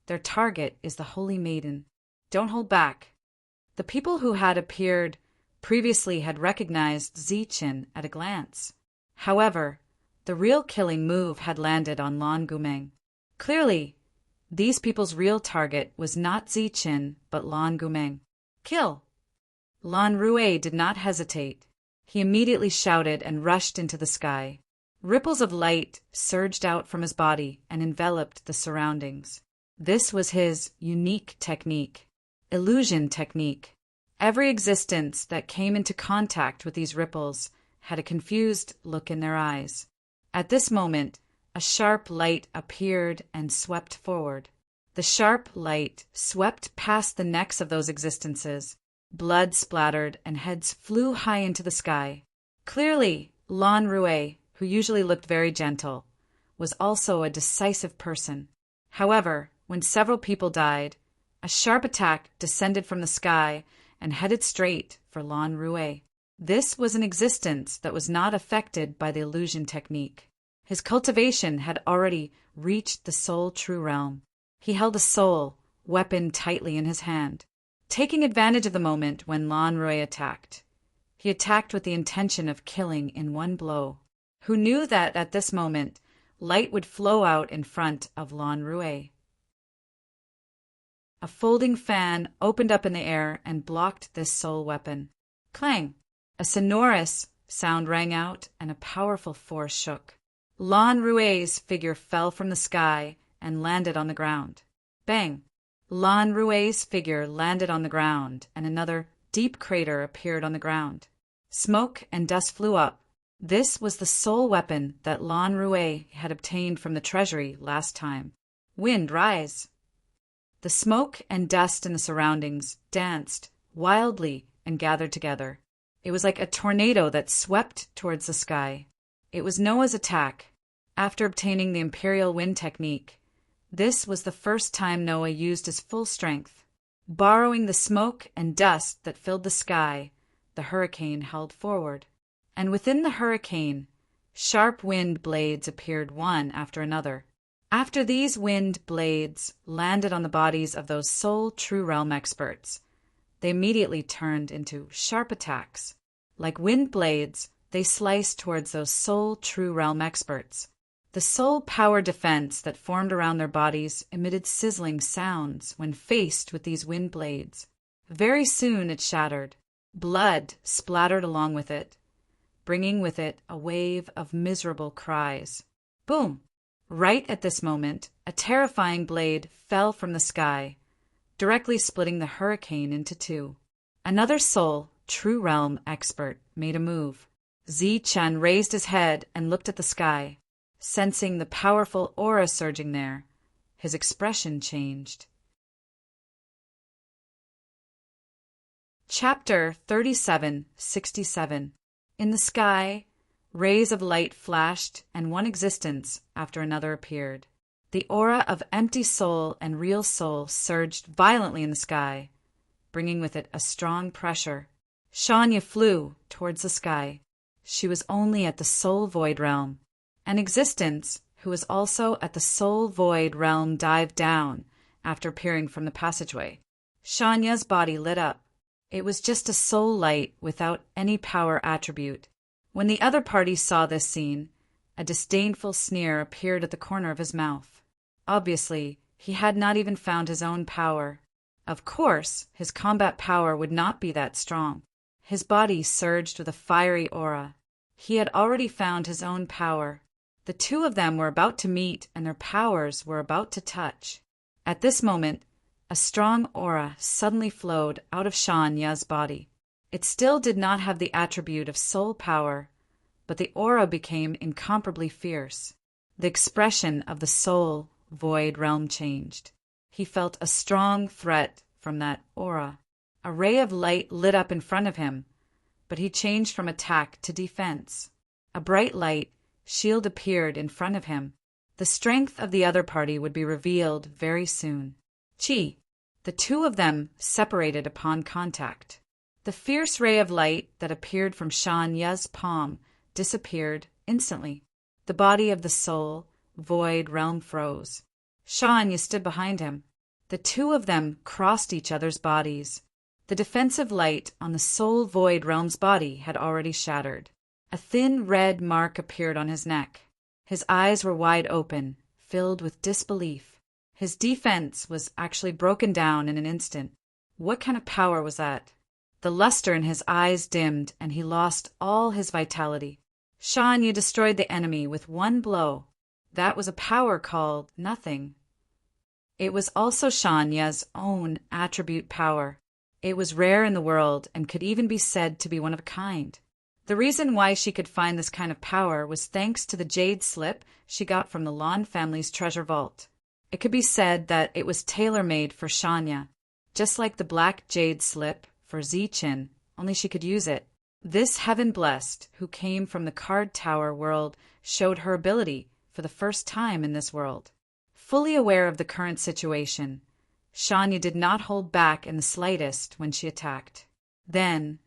"Their target is the Holy Maiden. Don't hold back." The people who had appeared previously had recognized Zichen at a glance. However, the real killing move had landed on Lan Gumeng. Clearly, these people's real target was not Zichen, but Lan Gumeng. "Kill!" Lan Rue did not hesitate. He immediately shouted and rushed into the sky. Ripples of light surged out from his body and enveloped the surroundings. This was his unique technique, illusion technique. Every existence that came into contact with these ripples had a confused look in their eyes. At this moment, a sharp light appeared and swept forward. The sharp light swept past the necks of those existences. Blood splattered and heads flew high into the sky. Clearly, Lan Rue, who usually looked very gentle, was also a decisive person. However, when several people died, a sharp attack descended from the sky and headed straight for Lan Rue. This was an existence that was not affected by the illusion technique. His cultivation had already reached the soul true realm. He held a soul weapon tightly in his hand. Taking advantage of the moment when Lan Rue attacked, he attacked with the intention of killing in one blow. Who knew that at this moment, light would flow out in front of Lan Rue. A folding fan opened up in the air and blocked this soul weapon. Clang! A sonorous sound rang out and a powerful force shook. Lan Rue's figure fell from the sky and landed on the ground. Bang! Lan Rue's figure landed on the ground and another deep crater appeared on the ground. Smoke and dust flew up. This was the soul weapon that Lan Rue had obtained from the treasury last time. Wind, rise! The smoke and dust in the surroundings danced wildly and gathered together. It was like a tornado that swept towards the sky. It was Noah's attack. After obtaining the Imperial Wind technique, this was the first time Noah used his full strength. Borrowing the smoke and dust that filled the sky, the hurricane held forward. And within the hurricane, sharp wind blades appeared one after another. After these wind blades landed on the bodies of those Soul True Realm experts, they immediately turned into sharp attacks. Like wind blades, they sliced towards those Soul True Realm experts. The soul power defense that formed around their bodies emitted sizzling sounds when faced with these wind blades. Very soon it shattered. Blood splattered along with it, bringing with it a wave of miserable cries. Boom! Right at this moment, a terrifying blade fell from the sky, directly splitting the hurricane into two. Another Soul True Realm expert made a move. Zichen raised his head and looked at the sky. Sensing the powerful aura surging there, his expression changed. Chapter 3767. In the sky, rays of light flashed, and one existence after another appeared. The aura of empty soul and real soul surged violently in the sky, bringing with it a strong pressure. Shanya flew towards the sky. She was only at the soul void realm. An existence who was also at the soul void realm dived down after appearing from the passageway. Shanya's body lit up. It was just a soul light without any power attribute. When the other party saw this scene, a disdainful sneer appeared at the corner of his mouth. Obviously, he had not even found his own power. Of course, his combat power would not be that strong. His body surged with a fiery aura. He had already found his own power. The two of them were about to meet, and their powers were about to touch. At this moment, a strong aura suddenly flowed out of Shanya's body. It still did not have the attribute of soul power, but the aura became incomparably fierce. The expression of the soul void realm changed. He felt a strong threat from that aura. A ray of light lit up in front of him, but he changed from attack to defense. A bright light shield appeared in front of him. The strength of the other party would be revealed very soon. Chi! The two of them separated upon contact. The fierce ray of light that appeared from Shanya's palm disappeared instantly. The body of the soul void realm froze. Shanya stood behind him. The two of them crossed each other's bodies. The defensive light on the soul void realm's body had already shattered. A thin red mark appeared on his neck. His eyes were wide open, filled with disbelief. His defense was actually broken down in an instant. What kind of power was that? The luster in his eyes dimmed, and he lost all his vitality. Shanya destroyed the enemy with one blow. That was a power called nothing. It was also Shanya's own attribute power. It was rare in the world and could even be said to be one of a kind. The reason why she could find this kind of power was thanks to the jade slip she got from the Lon family's treasure vault. It could be said that it was tailor-made for Shanya, just like the black jade slip for Zichen, only she could use it. This heaven-blessed, who came from the card tower world, showed her ability for the first time in this world. Fully aware of the current situation, Shanya did not hold back in the slightest when she attacked. Then,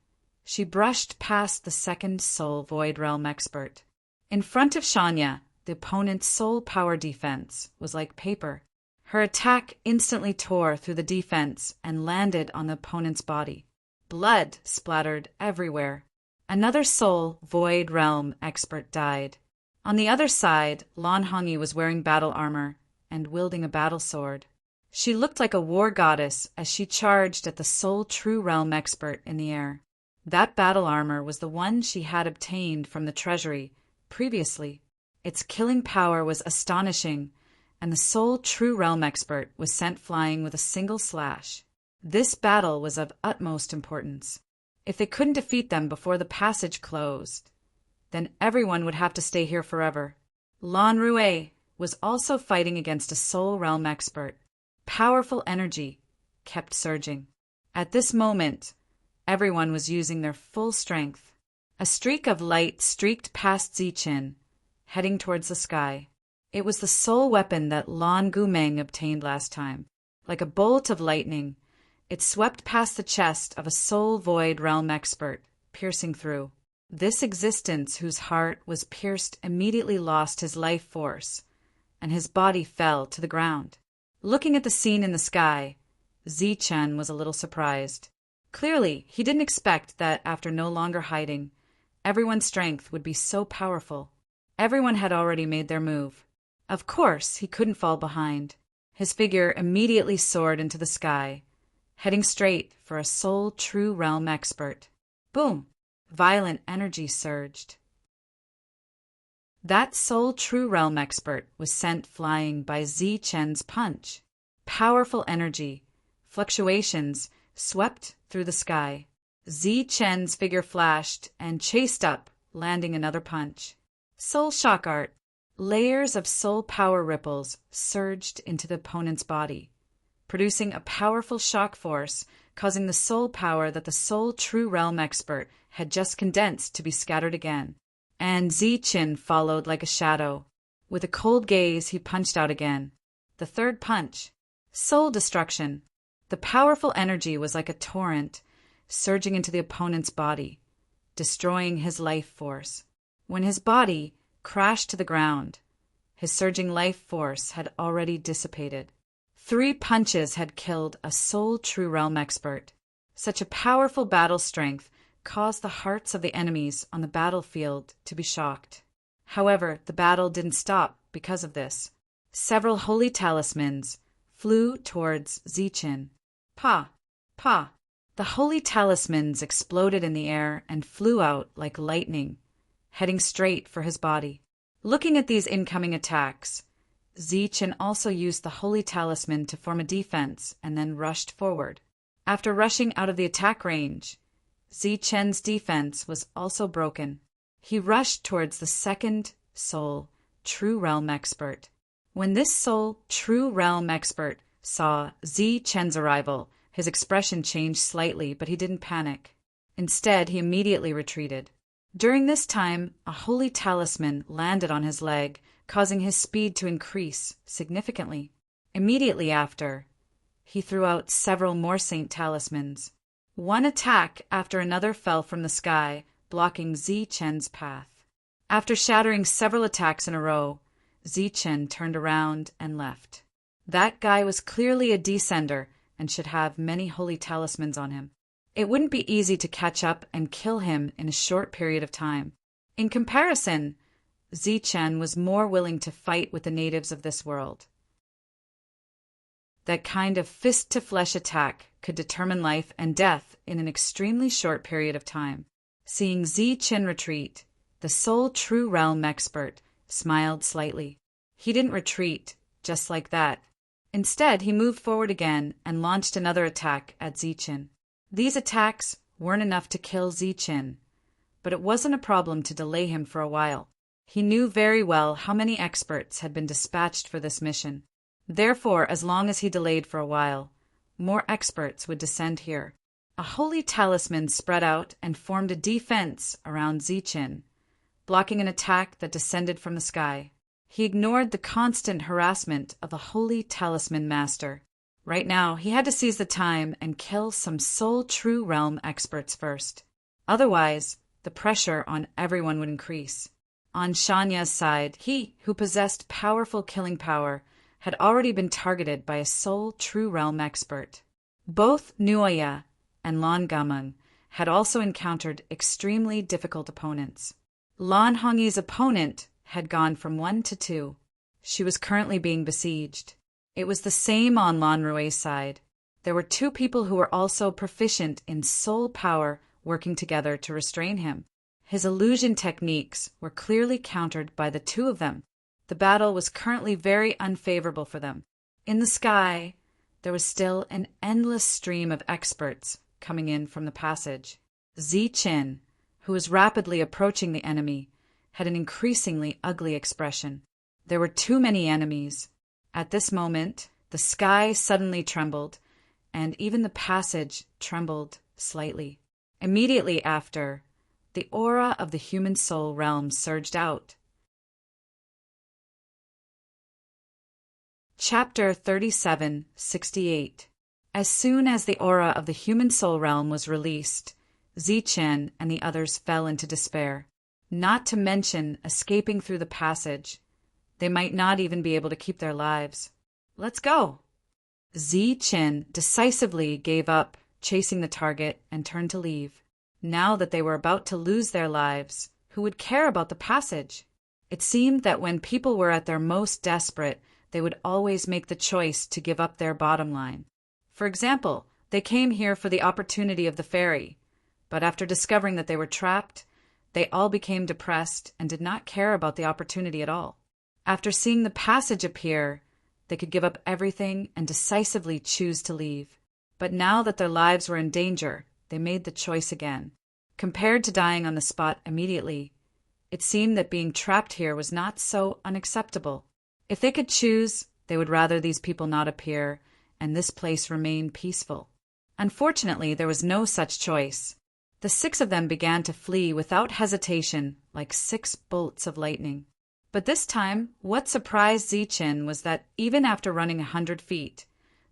she brushed past the second soul void realm expert. In front of Shanya, the opponent's soul power defense was like paper. Her attack instantly tore through the defense and landed on the opponent's body. Blood splattered everywhere. Another soul void realm expert died. On the other side, Lan Hongyi was wearing battle armor and wielding a battle sword. She looked like a war goddess as she charged at the soul true realm expert in the air. That battle armor was the one she had obtained from the treasury previously. Its killing power was astonishing, and the soul true realm expert was sent flying with a single slash. This battle was of utmost importance. If they couldn't defeat them before the passage closed, then everyone would have to stay here forever. Lan Rue was also fighting against a soul realm expert. Powerful energy kept surging. At this moment, everyone was using their full strength. A streak of light streaked past Zichen, heading towards the sky. It was the soul weapon that Lan Gumeng obtained last time. Like a bolt of lightning, it swept past the chest of a soul void realm expert, piercing through. This existence whose heart was pierced immediately lost his life force and his body fell to the ground. Looking at the scene in the sky, Zichen was a little surprised. Clearly, he didn't expect that after no longer hiding, everyone's strength would be so powerful. Everyone had already made their move. Of course, he couldn't fall behind. His figure immediately soared into the sky, heading straight for a Soul True Realm expert. Boom! Violent energy surged. That Soul True Realm expert was sent flying by Zichen's punch. Powerful energy, fluctuations, swept through the sky. Zichen's figure flashed and chased up, landing another punch. Soul Shock Art. Layers of soul power ripples surged into the opponent's body, producing a powerful shock force, causing the soul power that the Soul True Realm expert had just condensed to be scattered again. And Zichen followed like a shadow. With a cold gaze, he punched out again. The third punch. Soul Destruction. The powerful energy was like a torrent, surging into the opponent's body, destroying his life force. When his body crashed to the ground, his surging life force had already dissipated. 3 punches had killed a Soul True Realm expert. Such a powerful battle strength caused the hearts of the enemies on the battlefield to be shocked. However, the battle didn't stop because of this. Several holy talismans flew towards Zichen. Pa! Pa! The holy talismans exploded in the air and flew out like lightning, heading straight for his body. Looking at these incoming attacks, Zichen also used the holy talisman to form a defense and then rushed forward. After rushing out of the attack range, Zichen's defense was also broken. He rushed towards the second Soul True Realm expert. When this Soul True Realm expert saw Zichen's arrival, his expression changed slightly, but he didn't panic. Instead, he immediately retreated. During this time, a holy talisman landed on his leg, causing his speed to increase significantly. Immediately after, he threw out several more saint talismans. One attack after another fell from the sky, blocking Zichen's path. After shattering several attacks in a row, Zichen turned around and left. That guy was clearly a descender and should have many holy talismans on him. It wouldn't be easy to catch up and kill him in a short period of time. In comparison, Zichen was more willing to fight with the natives of this world. That kind of fist-to-flesh attack could determine life and death in an extremely short period of time. Seeing Zichen retreat, the Soul True Realm expert smiled slightly. He didn't retreat just like that. Instead, he moved forward again and launched another attack at Zichen. These attacks weren't enough to kill Zichen, but it wasn't a problem to delay him for a while. He knew very well how many experts had been dispatched for this mission. Therefore, as long as he delayed for a while, more experts would descend here. A holy talisman spread out and formed a defense around Zichen, blocking an attack that descended from the sky. He ignored the constant harassment of the holy talisman master. Right now, he had to seize the time and kill some Soul True Realm experts first. Otherwise, the pressure on everyone would increase. On Shanya's side, he, who possessed powerful killing power, had already been targeted by a Soul True Realm expert. Both Nuoya and Lan Gameng had also encountered extremely difficult opponents. Lan Hongyi's opponent had gone from 1 to 2. She was currently being besieged. It was the same on Lan Rui's side. There were 2 people who were also proficient in soul power working together to restrain him. His illusion techniques were clearly countered by the 2 of them. The battle was currently very unfavorable for them. In the sky, there was still an endless stream of experts coming in from the passage. Zichen, who was rapidly approaching the enemy, had an increasingly ugly expression. There were too many enemies. At this moment, the sky suddenly trembled, and even the passage trembled slightly. Immediately after, the aura of the human soul realm surged out. Chapter 3768. As soon as the aura of the human soul realm was released, Zichen and the others fell into despair. Not to mention escaping through the passage, They might not even be able to keep their lives. Let's go. Zi-Chin decisively gave up chasing the target and turned to leave. Now that they were about to lose their lives, who would care about the passage? It seemed that when people were at their most desperate, they would always make the choice to give up their bottom line. For example, they came here for the opportunity of the ferry, but after discovering that they were trapped, they all became depressed and did not care about the opportunity at all. After seeing the passage appear, they could give up everything and decisively choose to leave. But now that their lives were in danger, they made the choice again. Compared to dying on the spot immediately, it seemed that being trapped here was not so unacceptable. If they could choose, they would rather these people not appear and this place remain peaceful. Unfortunately, there was no such choice. The 6 of them began to flee without hesitation, like 6 bolts of lightning. But this time, what surprised Zi-Chin was that even after running 100 feet,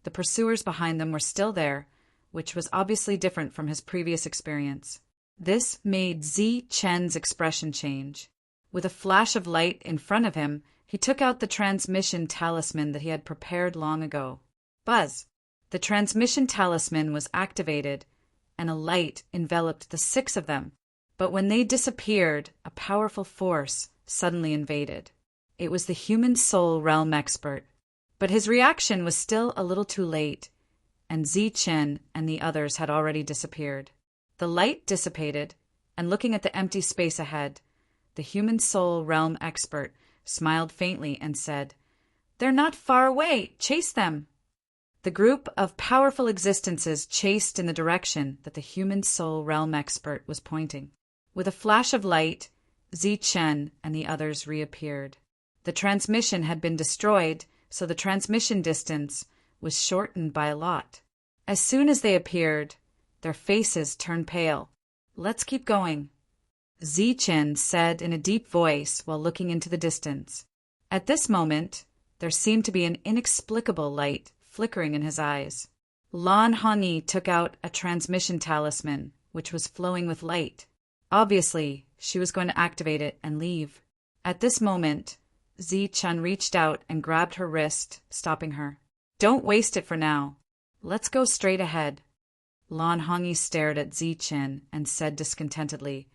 the pursuers behind them were still there, which was obviously different from his previous experience. This made Zi-Chen's expression change. With a flash of light in front of him, he took out the transmission talisman that he had prepared long ago. Buzz! The transmission talisman was activated, and a light enveloped the 6 of them. But when they disappeared, a powerful force suddenly invaded. It was the human soul realm expert. But his reaction was still a little too late, and Zi-Chen and the others had already disappeared. The light dissipated, and looking at the empty space ahead, the human soul realm expert smiled faintly and said, "They're not far away. Chase them." The group of powerful existences chased in the direction that the human soul realm expert was pointing. With a flash of light, Zi-Chen and the others reappeared. The transmission had been destroyed, so the transmission distance was shortened by a lot. As soon as they appeared, their faces turned pale. "Let's keep going," Zi-Chen said in a deep voice while looking into the distance. At this moment, there seemed to be an inexplicable light flickering in his eyes. Lan Hongyi took out a transmission talisman, which was flowing with light. Obviously, she was going to activate it and leave. At this moment, Zi-Chen reached out and grabbed her wrist, stopping her. "Don't waste it for now. Let's go straight ahead." Lan Hongyi stared at Zi-Chen and said discontentedly,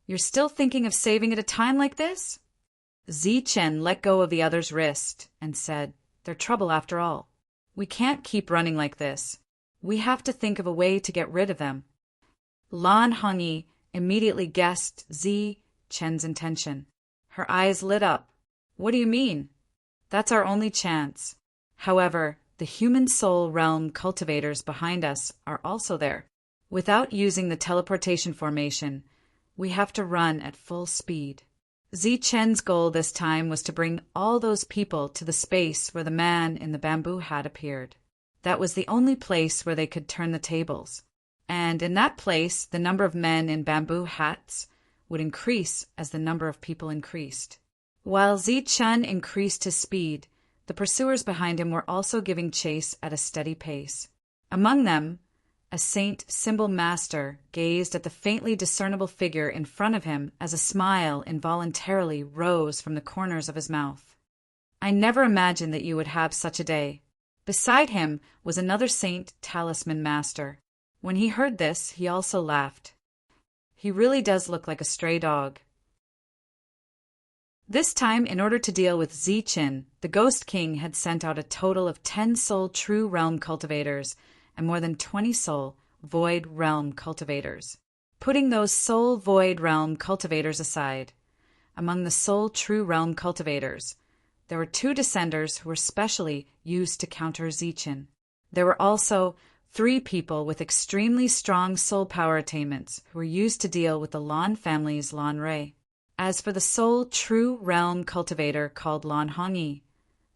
"You're still thinking of saving at a time like this?" Zi-Chen let go of the other's wrist and said, "They're trouble after all. We can't keep running like this. We have to think of a way to get rid of them." Lan Hongyi immediately guessed Zi-Chen's intention. Her eyes lit up. "What do you mean?" "That's our only chance. However, the human soul realm cultivators behind us are also there. Without using the teleportation formation, we have to run at full speed." Zi-Chen's goal this time was to bring all those people to the space where the man in the bamboo hat appeared. That was the only place where they could turn the tables. And in that place, the number of men in bamboo hats would increase as the number of people increased. While Zi-Chen increased his speed, the pursuers behind him were also giving chase at a steady pace. Among them, a saint symbol master gazed at the faintly discernible figure in front of him as a smile involuntarily rose from the corners of his mouth. "I never imagined that you would have such a day." Beside him was another saint talisman master. When he heard this, he also laughed. "He really does look like a stray dog." This time, in order to deal with Zi-Chen, the Ghost King had sent out a total of 10 soul true realm cultivators and more than 20 soul void realm cultivators. Putting those soul void realm cultivators aside, among the soul true realm cultivators, there were 2 descenders who were specially used to counter Zi-Chen. There were also 3 people with extremely strong soul power attainments who were used to deal with the Lan family's Lan Rei. As for the soul true realm cultivator called Lan Hongyi,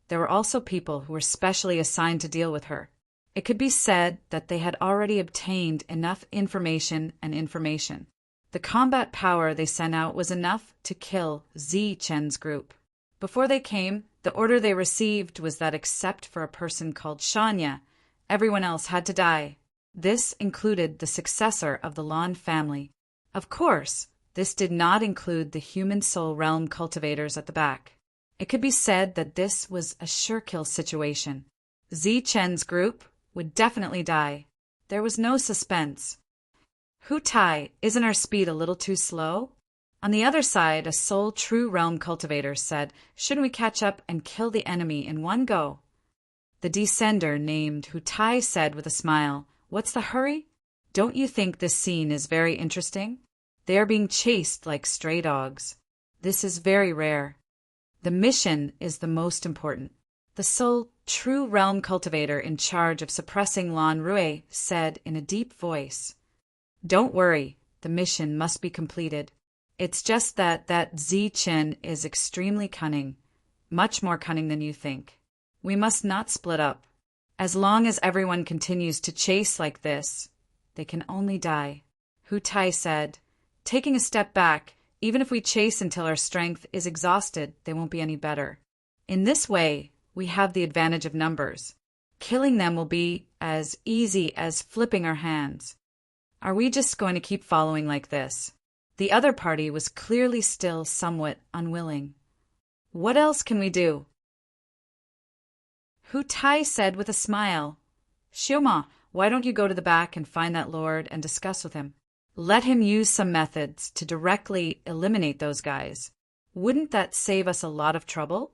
there were also people who were specially assigned to deal with her. It could be said that they had already obtained enough information. The combat power they sent out was enough to kill Zi-Chen's group. Before they came, the order they received was that except for a person called Shanya, everyone else had to die. This included the successor of the Lan family. Of course, this did not include the human soul realm cultivators at the back. It could be said that this was a sure-kill situation. Zi-Chen's group would definitely die. There was no suspense. Hu Tai, isn't our speed a little too slow? On the other side, a Soul True Realm cultivator said, shouldn't we catch up and kill the enemy in one go? The descender named Hu Tai said with a smile, what's the hurry? Don't you think this scene is very interesting? They are being chased like stray dogs. This is very rare. The mission is the most important. The Soul True Realm cultivator in charge of suppressing Lan Rui said in a deep voice, don't worry, the mission must be completed. It's just that Zi-Chen is extremely cunning, much more cunning than you think. We must not split up. As long as everyone continues to chase like this, they can only die. Hu Tai said, taking a step back, even if we chase until our strength is exhausted, they won't be any better. In this way, we have the advantage of numbers. Killing them will be as easy as flipping our hands. Are we just going to keep following like this? The other party was clearly still somewhat unwilling. What else can we do? Hu Tai said with a smile, Xiuma, why don't you go to the back and find that lord and discuss with him? Let him use some methods to directly eliminate those guys. Wouldn't that save us a lot of trouble?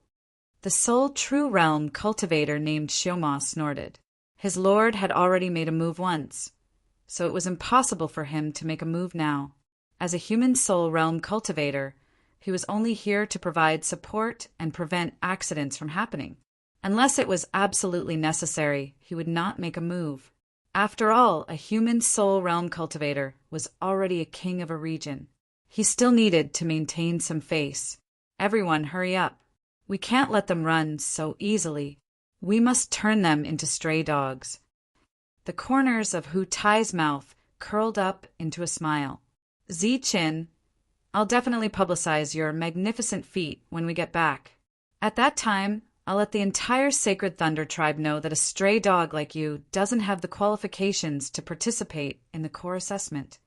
The Soul True Realm cultivator named Xiuma snorted. His lord had already made a move once, so it was impossible for him to make a move now. As a human soul realm cultivator, he was only here to provide support and prevent accidents from happening. Unless it was absolutely necessary, he would not make a move. After all, a human soul realm cultivator was already a king of a region. He still needed to maintain some face. Everyone, hurry up. We can't let them run so easily. We must turn them into stray dogs. The corners of Hu Tai's mouth curled up into a smile. Zi-Chen, I'll definitely publicize your magnificent feat when we get back. At that time, I'll let the entire Sacred Thunder tribe know that a stray dog like you doesn't have the qualifications to participate in the core assessment.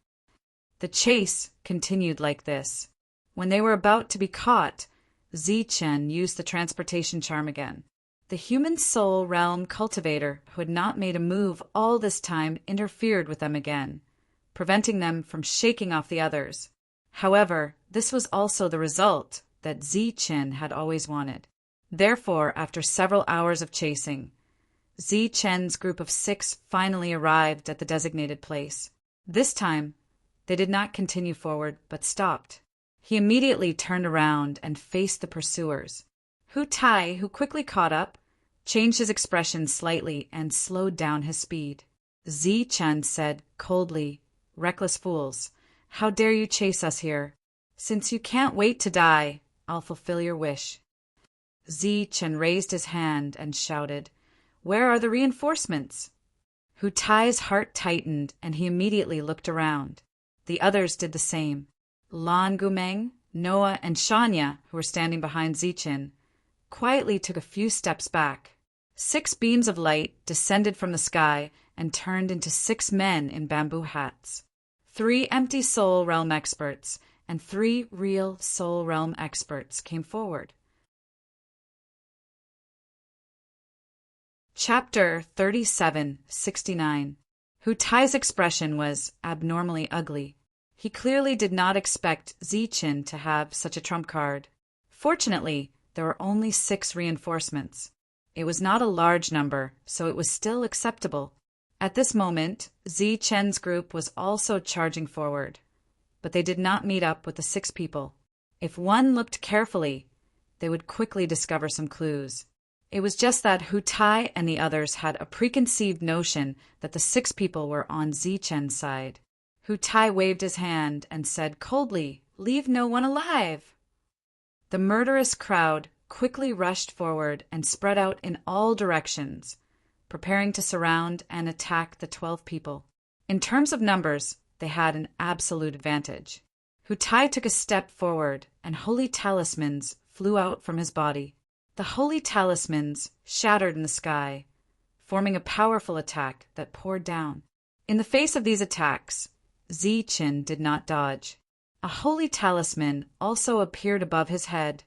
The chase continued like this. When they were about to be caught, Zi-Chen used the transportation charm again. The human soul realm cultivator who had not made a move all this time interfered with them again, preventing them from shaking off the others. However, this was also the result that Zi-Chen had always wanted. Therefore, after several hours of chasing, Zi-Chen's group of 6 finally arrived at the designated place. This time, they did not continue forward, but stopped. He immediately turned around and faced the pursuers. Hu Tai, who quickly caught up, changed his expression slightly and slowed down his speed. Zi-Chen said coldly, reckless fools, how dare you chase us here? Since you can't wait to die, I'll fulfill your wish. Zi-Chen raised his hand and shouted, where are the reinforcements? Hu Tai's heart tightened and he immediately looked around. The others did the same. Lan Gumeng, Noah, and Shanya, who were standing behind Zi-Chen, quietly took a few steps back. 6 beams of light descended from the sky and turned into 6 men in bamboo hats. 3 empty soul realm experts and 3 real soul realm experts came forward. Chapter 3769. Hu Tai's expression was abnormally ugly. He clearly did not expect Zi-Chen to have such a trump card. Fortunately, there were only 6 reinforcements. It was not a large number, so it was still acceptable. At this moment, Zi-Chen's group was also charging forward, but they did not meet up with the 6 people. If one looked carefully, they would quickly discover some clues. It was just that Hu Tai and the others had a preconceived notion that the 6 people were on Zi-Chen's side. Hu Tai waved his hand and said coldly, leave no one alive. The murderous crowd quickly rushed forward and spread out in all directions, preparing to surround and attack the 12 people. In terms of numbers, they had an absolute advantage. Hu Tai took a step forward, and holy talismans flew out from his body. The holy talismans shattered in the sky, forming a powerful attack that poured down. In the face of these attacks, Zi-Chen did not dodge. A holy talisman also appeared above his head,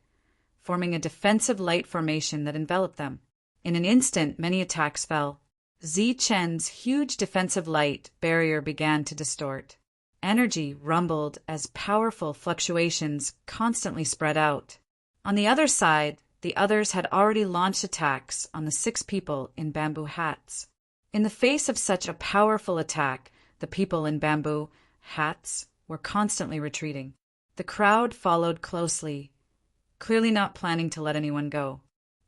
forming a defensive light formation that enveloped them. In an instant, many attacks fell. Zi Chen's huge defensive light barrier began to distort. Energy rumbled as powerful fluctuations constantly spread out. On the other side, the others had already launched attacks on the 6 people in bamboo hats. In the face of such a powerful attack, the people in bamboo hats were constantly retreating. The crowd followed closely, clearly not planning to let anyone go.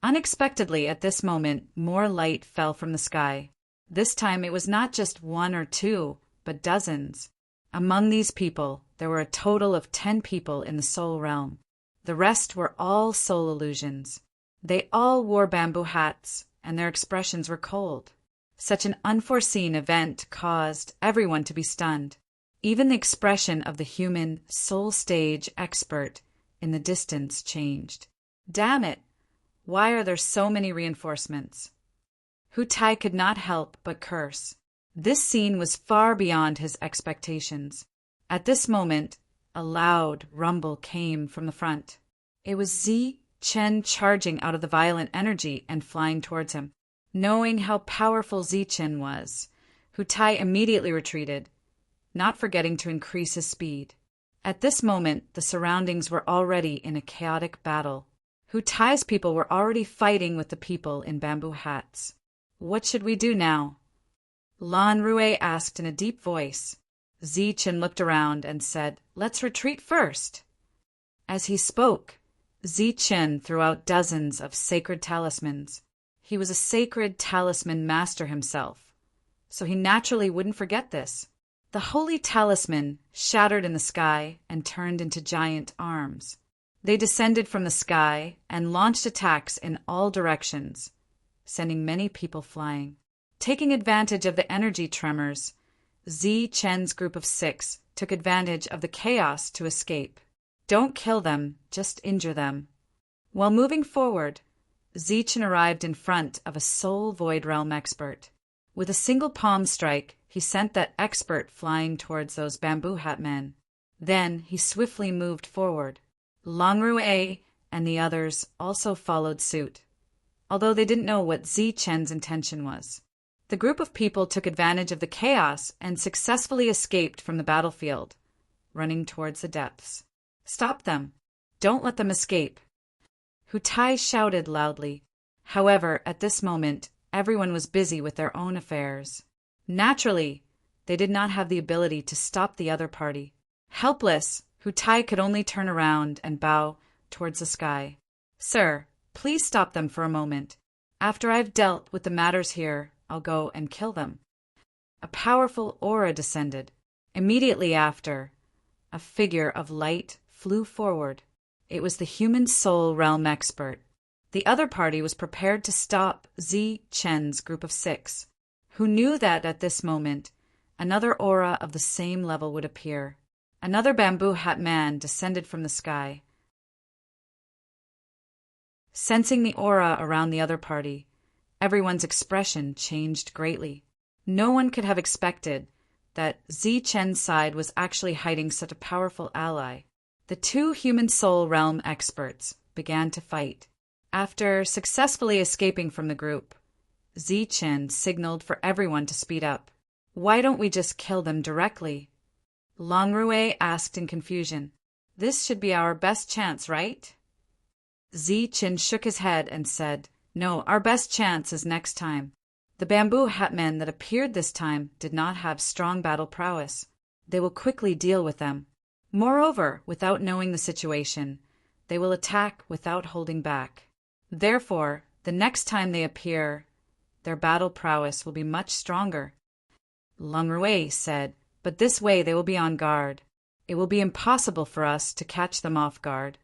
Unexpectedly, at this moment, more light fell from the sky. This time it was not just 1 or 2, but dozens. Among these people, there were a total of 10 people in the soul realm. The rest were all soul illusions. They all wore bamboo hats, and their expressions were cold. Such an unforeseen event caused everyone to be stunned. Even the expression of the human soul stage expert in the distance changed. Damn it! Why are there so many reinforcements? Hu Tai could not help but curse. This scene was far beyond his expectations. At this moment, a loud rumble came from the front. It was Zi Chen charging out of the violent energy and flying towards him. Knowing how powerful Zi Chen was, Hu Tai immediately retreated, not forgetting to increase his speed. At this moment, the surroundings were already in a chaotic battle. Hu Tai's people were already fighting with the people in bamboo hats. What should we do now? Lan Rui asked in a deep voice. Zi Chen looked around and said, "Let's retreat first." As he spoke, Zi Chen threw out dozens of sacred talismans. He was a sacred talisman master himself, so he naturally wouldn't forget this. The holy talisman shattered in the sky and turned into giant arms. They descended from the sky and launched attacks in all directions, sending many people flying. Taking advantage of the energy tremors, Zi Chen's group of 6 took advantage of the chaos to escape. Don't kill them, just injure them. While moving forward, Zi Chen arrived in front of a soul void realm expert. With a single palm strike, he sent that expert flying towards those bamboo hat men. Then he swiftly moved forward. Lang Rue and the others also followed suit, although they didn't know what Zi Chen's intention was. The group of people took advantage of the chaos and successfully escaped from the battlefield, running towards the depths. Stop them! Don't let them escape! Hu Tai shouted loudly. However, at this moment, everyone was busy with their own affairs. Naturally, they did not have the ability to stop the other party. Helpless, Hu Tai could only turn around and bow towards the sky. "Sir, please stop them for a moment. After I've dealt with the matters here, I'll go and kill them." A powerful aura descended. Immediately after, a figure of light flew forward. It was the human soul realm expert. The other party was prepared to stop Zi Chen's group of 6, who knew that at this moment, another aura of the same level would appear. Another bamboo hat man descended from the sky. Sensing the aura around the other party, everyone's expression changed greatly. No one could have expected that Zi Chen's side was actually hiding such a powerful ally. The 2 human soul realm experts began to fight. After successfully escaping from the group, Zi Chen signaled for everyone to speed up. "Why don't we just kill them directly?" Lang Rue asked in confusion. "This should be our best chance, right?" Zi Chen shook his head and said, "No, our best chance is next time." The bamboo hat men that appeared this time did not have strong battle prowess. They will quickly deal with them. Moreover, without knowing the situation, they will attack without holding back. Therefore, the next time they appear, their battle prowess will be much stronger. Lang Rue said, "But this way they will be on guard. It will be impossible for us to catch them off guard."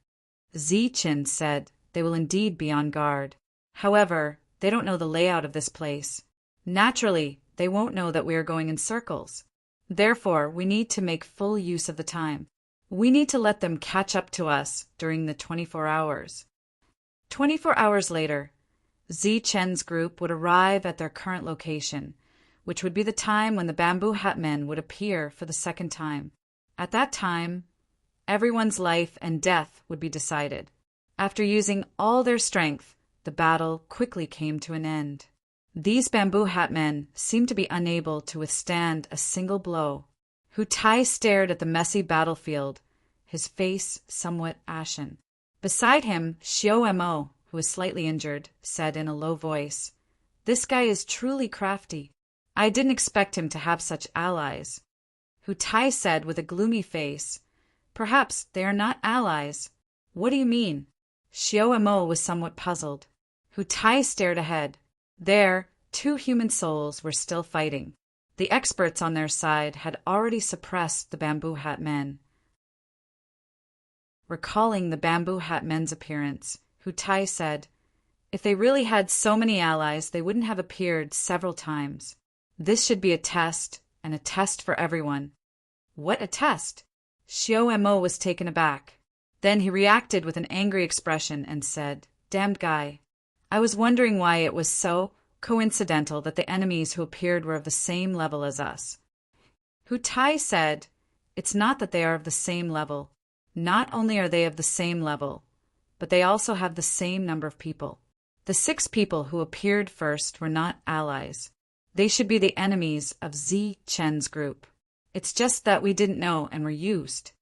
Zi Chen said, "They will indeed be on guard. However, they don't know the layout of this place. Naturally, they won't know that we are going in circles. Therefore, we need to make full use of the time. We need to let them catch up to us during the 24 hours. 24 hours later, Zi Chen's group would arrive at their current location, which would be the time when the bamboo hat men would appear for the second time. At that time, everyone's life and death would be decided. After using all their strength, the battle quickly came to an end. These bamboo hat men seemed to be unable to withstand a single blow. Hu Tai stared at the messy battlefield, his face somewhat ashen. Beside him, Xiao Mo, who was slightly injured, said in a low voice, "This guy is truly crafty. I didn't expect him to have such allies." Hu Tai said with a gloomy face, "Perhaps they are not allies." "What do you mean?" Xiao Mo was somewhat puzzled. Hu Tai stared ahead. There, two human souls were still fighting. The experts on their side had already suppressed the bamboo hat men. Recalling the bamboo hat men's appearance, Hu Tai said, "If they really had so many allies, they wouldn't have appeared several times. This should be a test, and a test for everyone." "What a test?" Xiao Mo was taken aback. Then he reacted with an angry expression and said, "Damned guy. I was wondering why it was so coincidental that the enemies who appeared were of the same level as us." Hu Tai said, "It's not that they are of the same level. Not only are they of the same level, but they also have the same number of people. The 6 people who appeared first were not allies. They should be the enemies of Zi Chen's group. It's just that we didn't know and were used.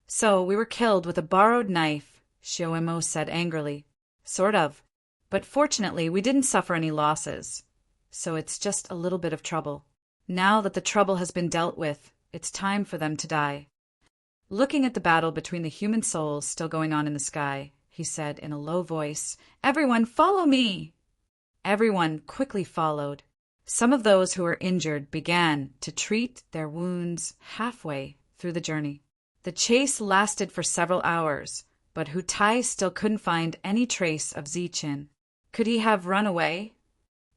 So we were killed with a borrowed knife," Xiao Mo said angrily. "Sort of. But fortunately, we didn't suffer any losses. So it's just a little bit of trouble. Now that the trouble has been dealt with, it's time for them to die." Looking at the battle between the human souls still going on in the sky, he said in a low voice, "Everyone, follow me!" Everyone quickly followed. Some of those who were injured began to treat their wounds halfway through the journey. The chase lasted for several hours, but Hu Tai still couldn't find any trace of Ziqin. Could he have run away?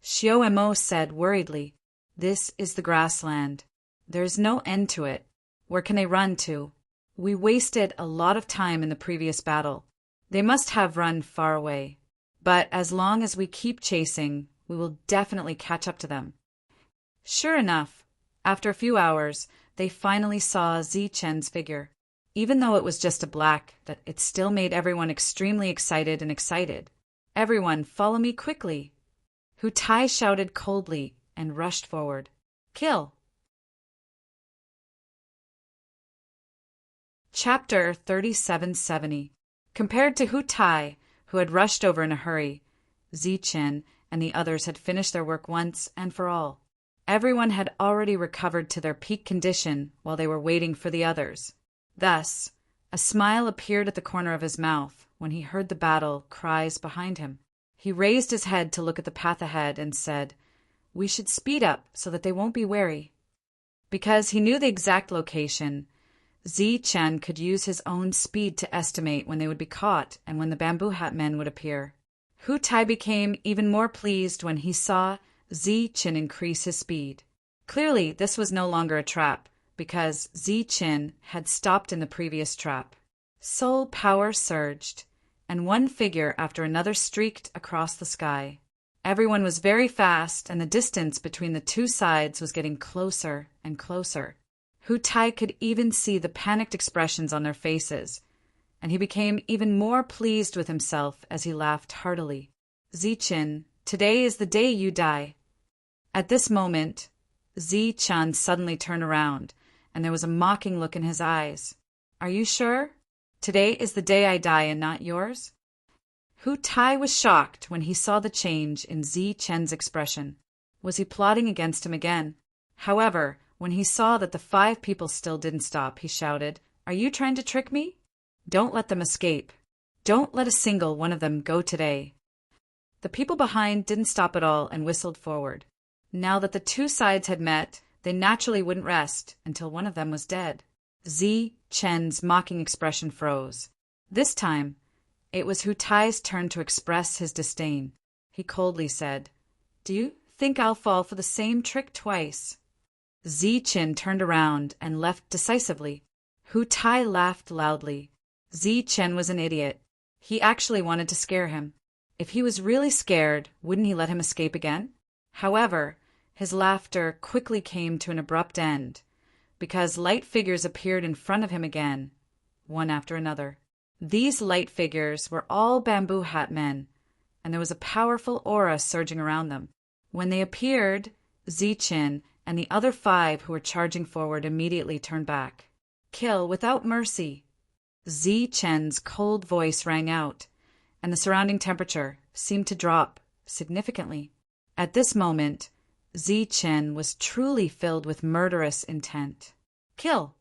Xiao Mo said worriedly, "This is the grassland. There is no end to it. Where can they run to? We wasted a lot of time in the previous battle. They must have run far away. But as long as we keep chasing, we will definitely catch up to them." Sure enough, after a few hours, they finally saw Zichen's figure. Even though it was just a black, that it still made everyone extremely excited and excited. "Everyone, follow me quickly!" Hu Tai shouted coldly and rushed forward. "Kill!" Chapter 3770. Compared to Hu Tai, who had rushed over in a hurry, Zichen and the others had finished their work once and for all. Everyone had already recovered to their peak condition while they were waiting for the others. Thus, a smile appeared at the corner of his mouth when he heard the battle cries behind him. He raised his head to look at the path ahead and said, "We should speed up so that they won't be wary." Because he knew the exact location, Zi Chen could use his own speed to estimate when they would be caught and when the bamboo hat men would appear. Hu Tai became even more pleased when he saw Zi Chen increase his speed. Clearly, this was no longer a trap, because Zi Chen had stopped in the previous trap. Soul power surged, and one figure after another streaked across the sky. Everyone was very fast, and the distance between the two sides was getting closer and closer. Hu Tai could even see the panicked expressions on their faces, and he became even more pleased with himself as he laughed heartily. "Zichen, today is the day you die." At this moment, Zichen suddenly turned around, and there was a mocking look in his eyes. "Are you sure? Today is the day I die and not yours?" Hu Tai was shocked when he saw the change in Zichen's expression. Was he plotting against him again? However, when he saw that the 5 people still didn't stop, he shouted, "Are you trying to trick me? Don't let them escape. Don't let a single one of them go today." The people behind didn't stop at all and whistled forward. Now that the two sides had met, they naturally wouldn't rest until one of them was dead. Zi Chen's mocking expression froze. This time, it was Hu Tai's turn to express his disdain. He coldly said, "Do you think I'll fall for the same trick twice?" Zi Chen turned around and left decisively. Hu Tai laughed loudly. Zi Chen was an idiot. He actually wanted to scare him. If he was really scared, wouldn't he let him escape again? However, his laughter quickly came to an abrupt end, because light figures appeared in front of him again, one after another. These light figures were all bamboo hat men, and there was a powerful aura surging around them. When they appeared, Zichin and the other 5 who were charging forward immediately turned back. Kill without mercy. Zichen's cold voice rang out, and the surrounding temperature seemed to drop significantly. At this moment, Zichen was truly filled with murderous intent. Kill!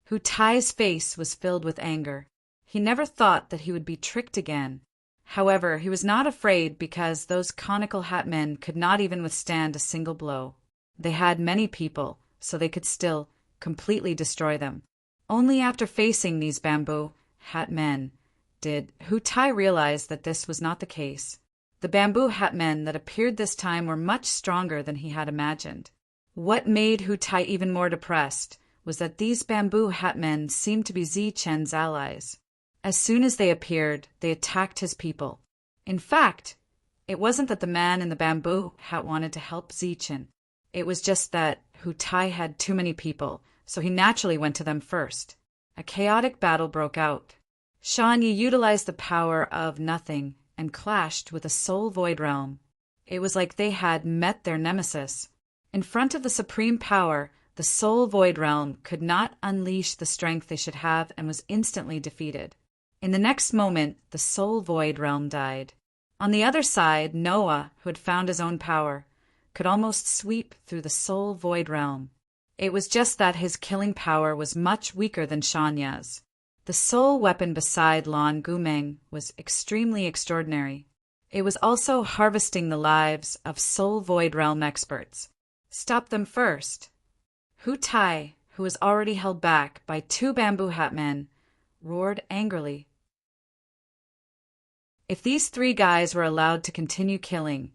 Hu Tai's face was filled with anger. He never thought that he would be tricked again. However, he was not afraid because those conical hat men could not even withstand a single blow. They had many people, so they could still completely destroy them. Only after facing these bamboo hat men did Hu Tai realize that this was not the case. The bamboo hat men that appeared this time were much stronger than he had imagined. What made Hu Tai even more depressed was that these bamboo hat men seemed to be Zichen's allies. As soon as they appeared, they attacked his people. In fact, it wasn't that the man in the bamboo hat wanted to help Zichen. It was just that Hu Tai had too many people, so he naturally went to them first. A chaotic battle broke out. Shan Yi utilized the power of nothing and clashed with a soul void realm. It was like they had met their nemesis. In front of the supreme power, the soul void realm could not unleash the strength they should have and was instantly defeated. In the next moment, the soul void realm died. On the other side, Noah, who had found his own power, could almost sweep through the soul void realm. It was just that his killing power was much weaker than Shanya's. The sole weapon beside Lan Gumeng was extremely extraordinary. It was also harvesting the lives of soul void realm experts. Stop them first. Hu Tai, who was already held back by 2 bamboo hat men, roared angrily. If these 3 guys were allowed to continue killing,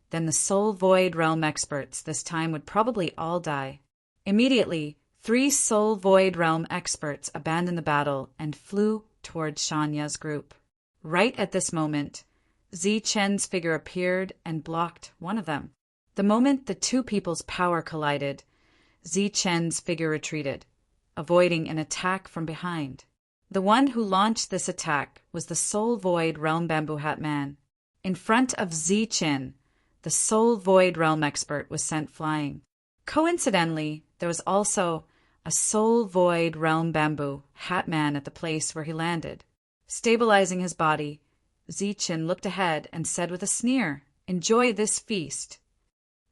then the soul void realm experts this time would probably all die. Immediately, 3 soul void realm experts abandoned the battle and flew towards Shanya's group. Right at this moment, Zichen's figure appeared and blocked one of them. The moment the 2 people's power collided, Zichen's figure retreated, avoiding an attack from behind. The one who launched this attack was the Soul Void Realm Bamboo Hat Man. In front of Zichen, the Soul Void Realm expert was sent flying. Coincidentally, there was also a Soul Void Realm Bamboo Hat Man at the place where he landed. Stabilizing his body, Zichen looked ahead and said with a sneer, "Enjoy this feast."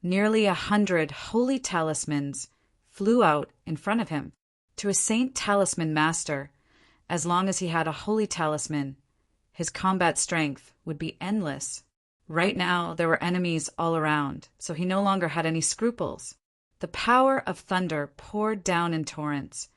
Nearly 100 holy talismans flew out in front of him. To a Saint Talisman Master, as long as he had a holy talisman, his combat strength would be endless. Right now, there were enemies all around, so he no longer had any scruples. The power of thunder poured down in torrents,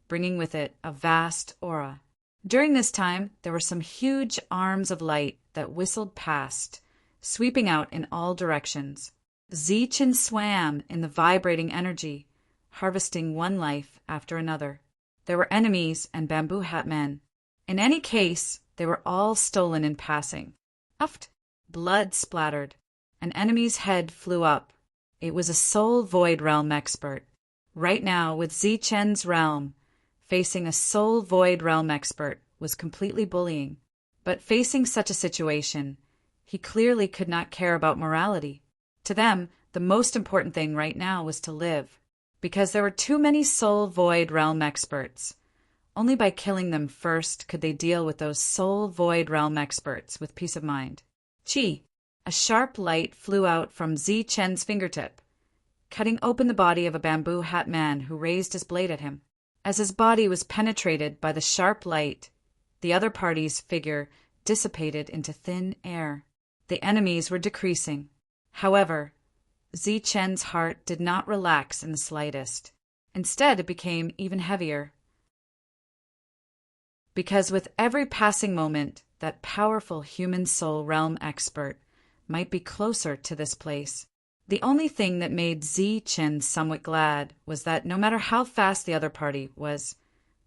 bringing with it a vast aura. During this time, there were some huge arms of light that whistled past, sweeping out in all directions. Zichen swam in the vibrating energy, harvesting one life after another. There were enemies and bamboo hat men. In any case, they were all stolen in passing. Uft! Blood splattered. An enemy's head flew up. It was a soul void realm expert. Right now, with Zichen's realm, facing a soul void realm expert was completely bullying. But facing such a situation, he clearly could not care about morality. To them, the most important thing right now was to live, because there were too many soul void realm experts. Only by killing them first could they deal with those soul void realm experts with peace of mind. Chi! A sharp light flew out from Zichen's fingertip, cutting open the body of a bamboo hat man who raised his blade at him. As his body was penetrated by the sharp light, the other party's figure dissipated into thin air. The enemies were decreasing. However, Zichen's heart did not relax in the slightest. Instead, it became even heavier. Because with every passing moment, that powerful human soul realm expert might be closer to this place. The only thing that made Zichen somewhat glad was that no matter how fast the other party was,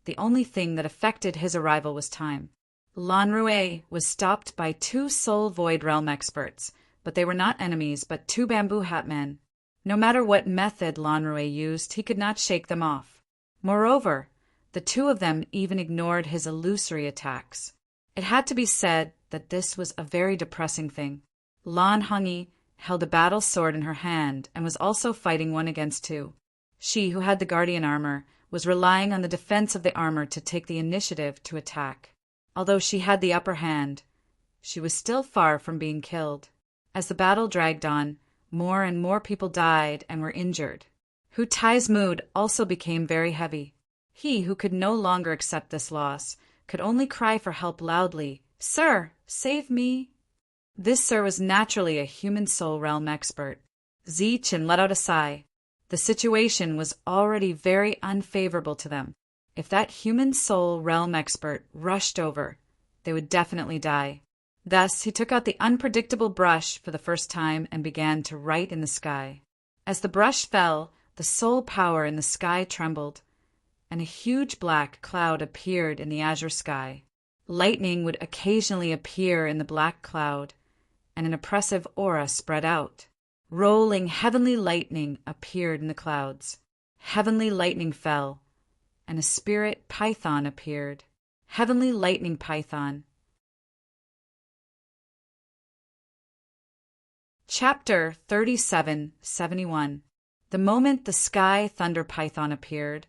the only thing that affected his arrival was time. Lan Rue was stopped by 2 soul void realm experts, but they were not enemies but 2 bamboo hat men. No matter what method Lan Rue used, he could not shake them off. Moreover, the 2 of them even ignored his illusory attacks. It had to be said that this was a very depressing thing. Lan Hongyi held a battle sword in her hand and was also fighting one against two. She, who had the guardian armor, was relying on the defense of the armor to take the initiative to attack. Although she had the upper hand, she was still far from being killed. As the battle dragged on, more and more people died and were injured. Hu Tai's mood also became very heavy. He, who could no longer accept this loss, could only cry for help loudly. "Sir, save me!" This sir was naturally a human soul realm expert. Zichen let out a sigh. The situation was already very unfavorable to them. If that human soul realm expert rushed over, they would definitely die. Thus, he took out the unpredictable brush for the first time and began to write in the sky. As the brush fell, the soul power in the sky trembled, and a huge black cloud appeared in the azure sky. Lightning would occasionally appear in the black cloud, and an oppressive aura spread out. Rolling heavenly lightning appeared in the clouds. Heavenly lightning fell, and a spirit python appeared. Heavenly lightning python. Chapter 3771. The moment the sky thunder python appeared,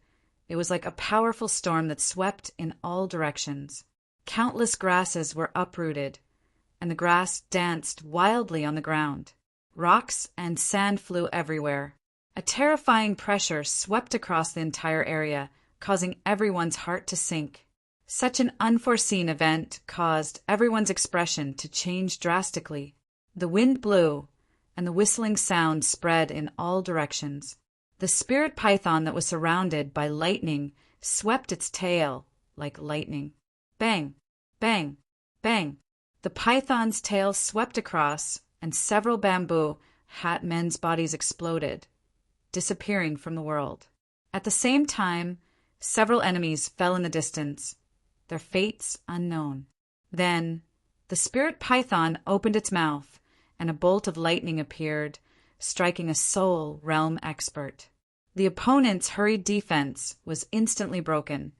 it was like a powerful storm that swept in all directions. Countless grasses were uprooted, and the grass danced wildly on the ground. Rocks and sand flew everywhere. A terrifying pressure swept across the entire area, causing everyone's heart to sink. Such an unforeseen event caused everyone's expression to change drastically. The wind blew, and the whistling sound spread in all directions. The spirit python that was surrounded by lightning swept its tail like lightning. Bang, bang, bang. The python's tail swept across, and several bamboo hat men's bodies exploded, disappearing from the world. At the same time, several enemies fell in the distance, their fates unknown. Then, the spirit python opened its mouth, and a bolt of lightning appeared, striking a soul realm expert. The opponent's hurried defense was instantly broken,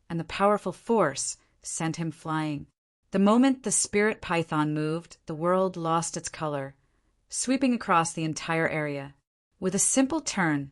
and the powerful force sent him flying. The moment the spirit python moved, the world lost its color, sweeping across the entire area. With a simple turn,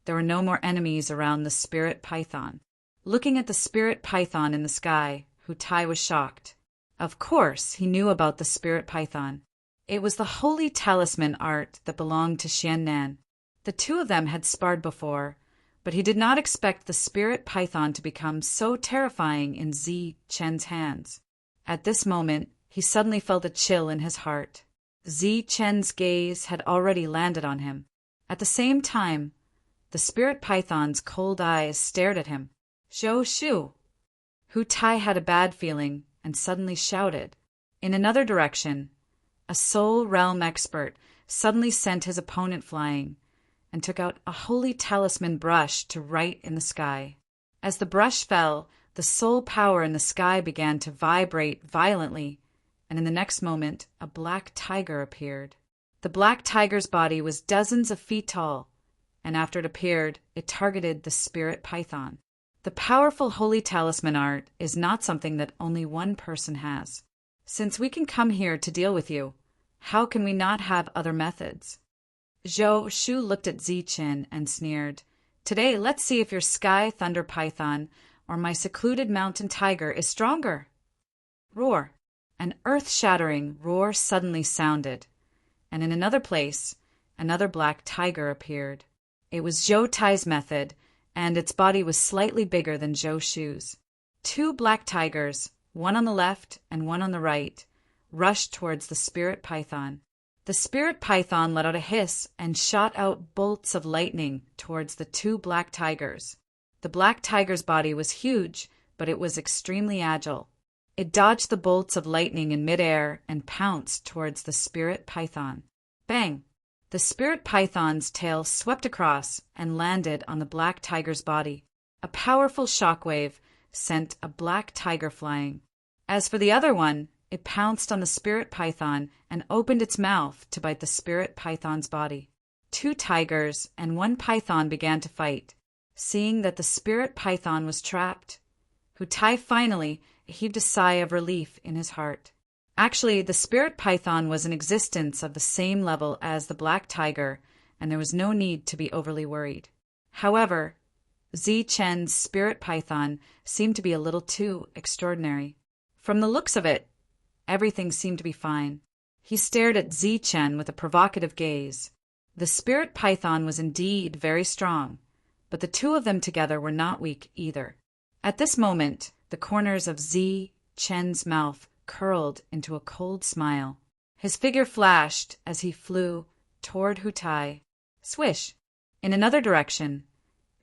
there were no more enemies around the spirit python. Looking at the spirit python in the sky, Hu Tai was shocked. Of course, he knew about the spirit python. It was the holy talisman art that belonged to Xian Nan. The two of them had sparred before, but he did not expect the spirit python to become so terrifying in Zi Chen's hands. At this moment, he suddenly felt a chill in his heart. Zi Chen's gaze had already landed on him. At the same time, the spirit python's cold eyes stared at him. "Zhou Shu!" Hu Tai had a bad feeling and suddenly shouted. In another direction, a soul realm expert suddenly sent his opponent flying and took out a holy talisman brush to write in the sky. As the brush fell, the soul power in the sky began to vibrate violently, and in the next moment, a black tiger appeared. The black tiger's body was dozens of feet tall, and after it appeared, it targeted the spirit python. The powerful holy talisman art is not something that only one person has. Since we can come here to deal with you, how can we not have other methods? Zhou Shu looked at Zichen and sneered. "Today, let's see if your sky thunder python or my secluded mountain tiger is stronger." Roar! An earth-shattering roar suddenly sounded, and in another place, another black tiger appeared. It was Zhou Tai's method, and its body was slightly bigger than Zhou Shu's. Two black tigers, one on the left and one on the right, rushed towards the spirit python. The spirit python let out a hiss and shot out bolts of lightning towards the two black tigers. The black tiger's body was huge, but it was extremely agile. It dodged the bolts of lightning in midair and pounced towards the spirit python. Bang! The spirit python's tail swept across and landed on the black tiger's body. A powerful shockwave sent a black tiger flying. As for the other one, it pounced on the spirit python and opened its mouth to bite the spirit python's body. Two tigers and one python began to fight. Seeing that the spirit python was trapped, Hutai finally heaved a sigh of relief in his heart. Actually, the spirit python was in existence of the same level as the black tiger, and there was no need to be overly worried. However, Zi-Chen's spirit python seemed to be a little too extraordinary. From the looks of it, everything seemed to be fine. He stared at Zi-Chen with a provocative gaze. The spirit python was indeed very strong, but the two of them together were not weak either. At this moment, the corners of Zi-Chen's mouth curled into a cold smile. His figure flashed as he flew toward Hutai. Swish! In another direction,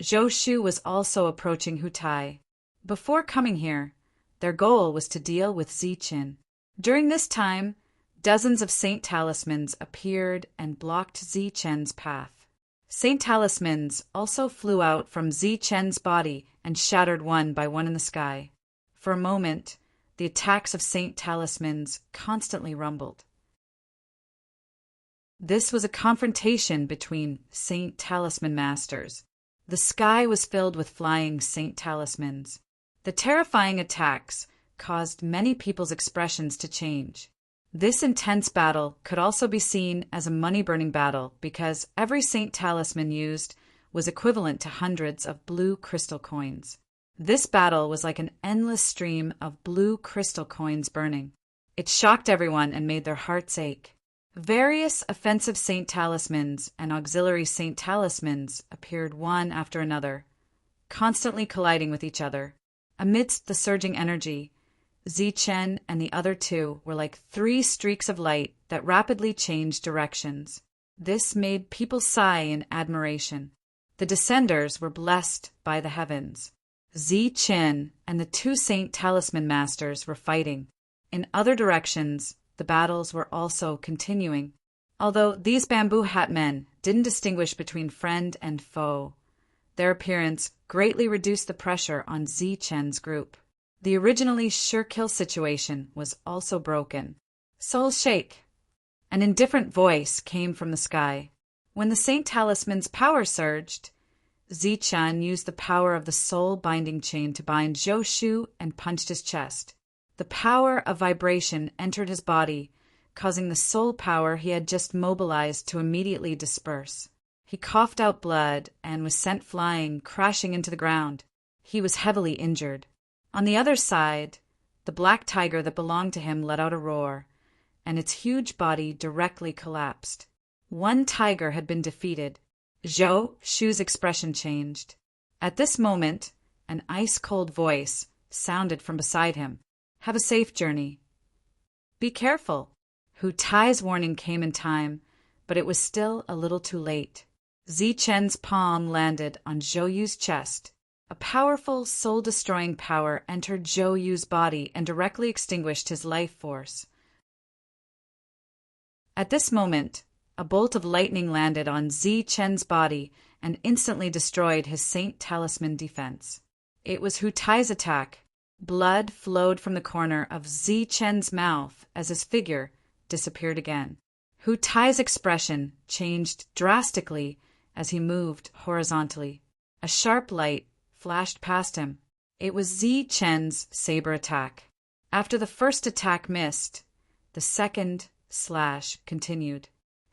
Zhou Shu was also approaching Hutai. Before coming here, their goal was to deal with Zi-Chen. During this time, dozens of Saint Talismans appeared and blocked Zi-Chen's path. Saint Talismans also flew out from Zi-Chen's body and shattered one by one in the sky. For a moment, the attacks of Saint Talismans constantly rumbled. This was a confrontation between Saint Talisman masters. The sky was filled with flying Saint Talismans. The terrifying attacks caused many people's expressions to change. This intense battle could also be seen as a money-burning battle because every Saint Talisman used was equivalent to hundreds of blue crystal coins. This battle was like an endless stream of blue crystal coins burning. It shocked everyone and made their hearts ache. Various offensive Saint Talismans and auxiliary Saint Talismans appeared one after another, constantly colliding with each other. Amidst the surging energy, Zi-Chen and the other two were like three streaks of light that rapidly changed directions. This made people sigh in admiration. The Descenders were blessed by the heavens. Zi-Chen and the two Saint Talisman masters were fighting. In other directions, the battles were also continuing. Although these bamboo hat men didn't distinguish between friend and foe, their appearance greatly reduced the pressure on Zi-Chen's group. The originally sure-kill situation was also broken. Souls shake! An indifferent voice came from the sky. When the Saint Talisman's power surged, Zi-Chen used the power of the soul binding chain to bind Zhou Shu and punched his chest. The power of vibration entered his body, causing the soul power he had just mobilized to immediately disperse. He coughed out blood and was sent flying, crashing into the ground. He was heavily injured. On the other side, the black tiger that belonged to him let out a roar, and its huge body directly collapsed. One tiger had been defeated. Zhou Shu's expression changed. At this moment, an ice-cold voice sounded from beside him. Have a safe journey. Be careful. Hutai's warning came in time, but it was still a little too late. Zi-Chen's palm landed on Zhou Yu's chest. A powerful, soul-destroying power entered Zhou Yu's body and directly extinguished his life force. At this moment, a bolt of lightning landed on Zi-Chen's body and instantly destroyed his Saint Talisman defense. It was Hutai's attack. Blood flowed from the corner of Zi-Chen's mouth as his figure disappeared again. Hutai's expression changed drastically as he moved horizontally. A sharp light flashed past him. It was Zi-Chen's saber attack. After the first attack missed, the second slash continued.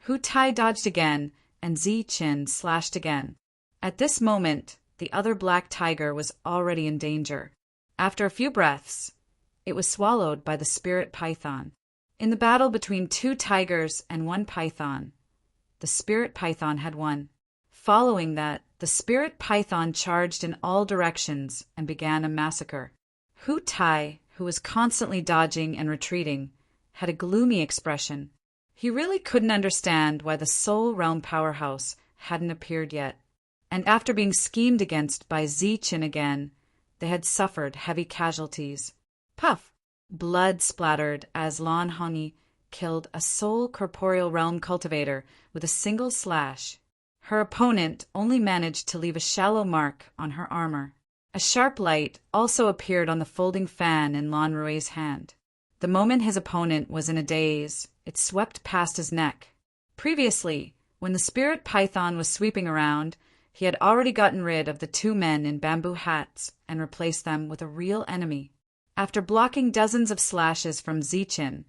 Hutai dodged again, and Zi-Chen slashed again. At this moment, the other black tiger was already in danger. After a few breaths, it was swallowed by the spirit python. In the battle between two tigers and one python, the spirit python had won. Following that, the spirit python charged in all directions and began a massacre. Hutai, who was constantly dodging and retreating, had a gloomy expression. He really couldn't understand why the Soul Realm powerhouse hadn't appeared yet. And after being schemed against by Zi-Chen again, they had suffered heavy casualties. Puff! Blood splattered as Lan Hongyi killed a Soul Corporeal Realm cultivator with a single slash. Her opponent only managed to leave a shallow mark on her armor. A sharp light also appeared on the folding fan in Lan Rui's hand. The moment his opponent was in a daze, it swept past his neck. Previously, when the spirit python was sweeping around, He had already gotten rid of the two men in bamboo hats and replaced them with a real enemy. After blocking dozens of slashes from Zichin,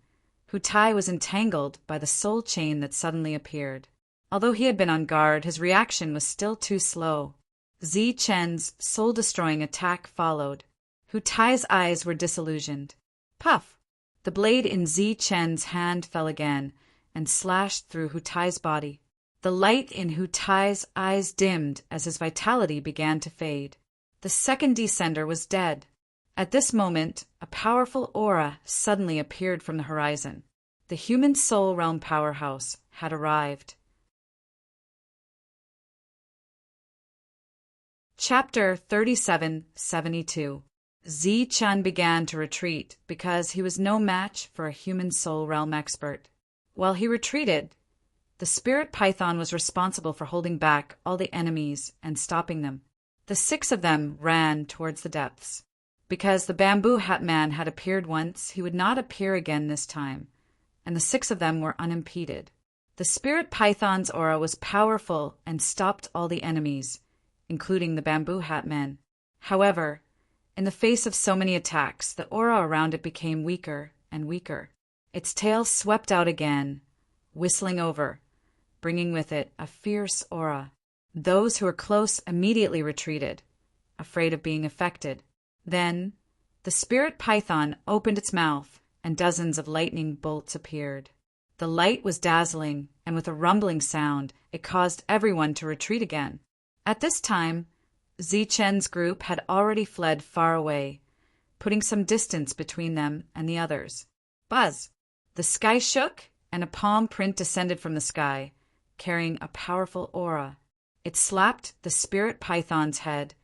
Hutai was entangled by the soul chain that suddenly appeared. Although he had been on guard, his reaction was still too slow. Zichen's soul-destroying attack followed. Hutai's eyes were disillusioned. Puff! The blade in Zichen's hand fell again and slashed through Hutai's body. The light in Hutai's eyes dimmed as his vitality began to fade. The second descender was dead. At this moment, a powerful aura suddenly appeared from the horizon. The human soul realm powerhouse had arrived. Chapter 3772. Zichen began to retreat because he was no match for a human soul realm expert. While he retreated, the spirit python was responsible for holding back all the enemies and stopping them. The 6 of them ran towards the depths. Because the bamboo hat man had appeared once, he would not appear again this time, and the 6 of them were unimpeded. The spirit python's aura was powerful and stopped all the enemies, including the bamboo hat men. However, in the face of so many attacks, the aura around it became weaker and weaker. Its tail swept out again, whistling over, bringing with it a fierce aura. Those who were close immediately retreated, afraid of being affected. Then, the spirit python opened its mouth, and dozens of lightning bolts appeared. The light was dazzling, and with a rumbling sound, it caused everyone to retreat again. At this time, Zichen's group had already fled far away, putting some distance between them and the others. Buzz! The sky shook, and a palm print descended from the sky, carrying a powerful aura. It slapped the spirit python's head,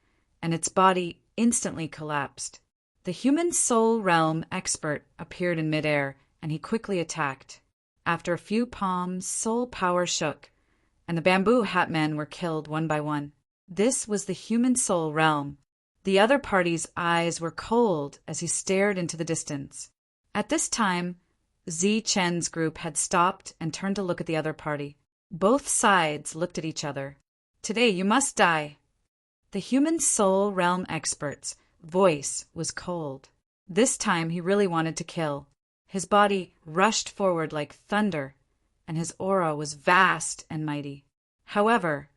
and its body instantly collapsed. The human soul realm expert appeared in midair, and he quickly attacked. After a few palms, soul power shook, and the bamboo hat men were killed one by one. This was the human soul realm. The other party's eyes were cold as he stared into the distance. At this time, Zichen's group had stopped and turned to look at the other party. Both sides looked at each other. Today you must die. The human soul realm expert's voice was cold. This time he really wanted to kill. His body rushed forward like thunder, and his aura was vast and mighty. However,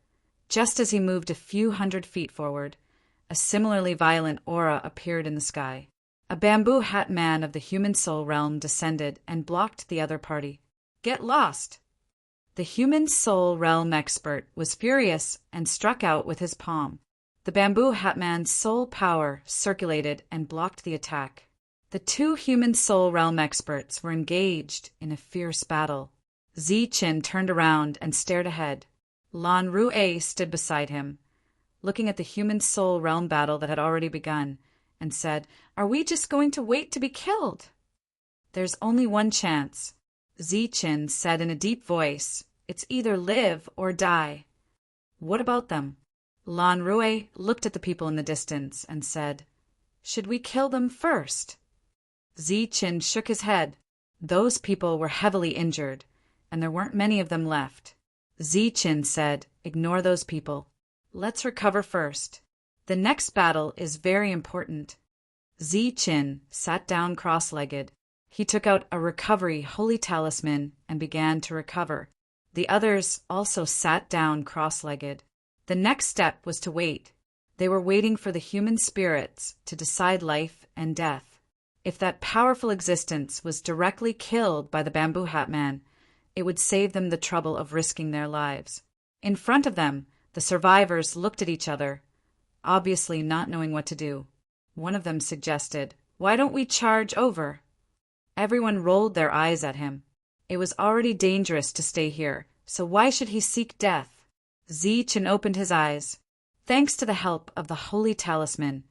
just as he moved a few hundred feet forward, a similarly violent aura appeared in the sky. A bamboo hat man of the human soul realm descended and blocked the other party. Get lost! The human soul realm expert was furious and struck out with his palm. The bamboo hat man's soul power circulated and blocked the attack. The 2 human soul realm experts were engaged in a fierce battle. Zichin turned around and stared ahead. Lan Rue stood beside him, looking at the human soul realm battle that had already begun, and said, "Are we just going to wait to be killed?" "There's only one chance," Zichin said in a deep voice. "It's either live or die." "What about them?" Lan Rue looked at the people in the distance and said, "Should we kill them first?" Zichin shook his head. Those people were heavily injured, and there weren't many of them left. Zichin said, "Ignore those people. Let's recover first. The next battle is very important." Zichin sat down cross-legged. He took out a recovery holy talisman and began to recover. The others also sat down cross-legged. The next step was to wait. They were waiting for the human spirits to decide life and death. If that powerful existence was directly killed by the bamboo hat man, it would save them the trouble of risking their lives. In front of them, the survivors looked at each other, obviously not knowing what to do. One of them suggested, "Why don't we charge over?" Everyone rolled their eyes at him. It was already dangerous to stay here, so why should he seek death? Zichin opened his eyes. Thanks to the help of the holy talisman,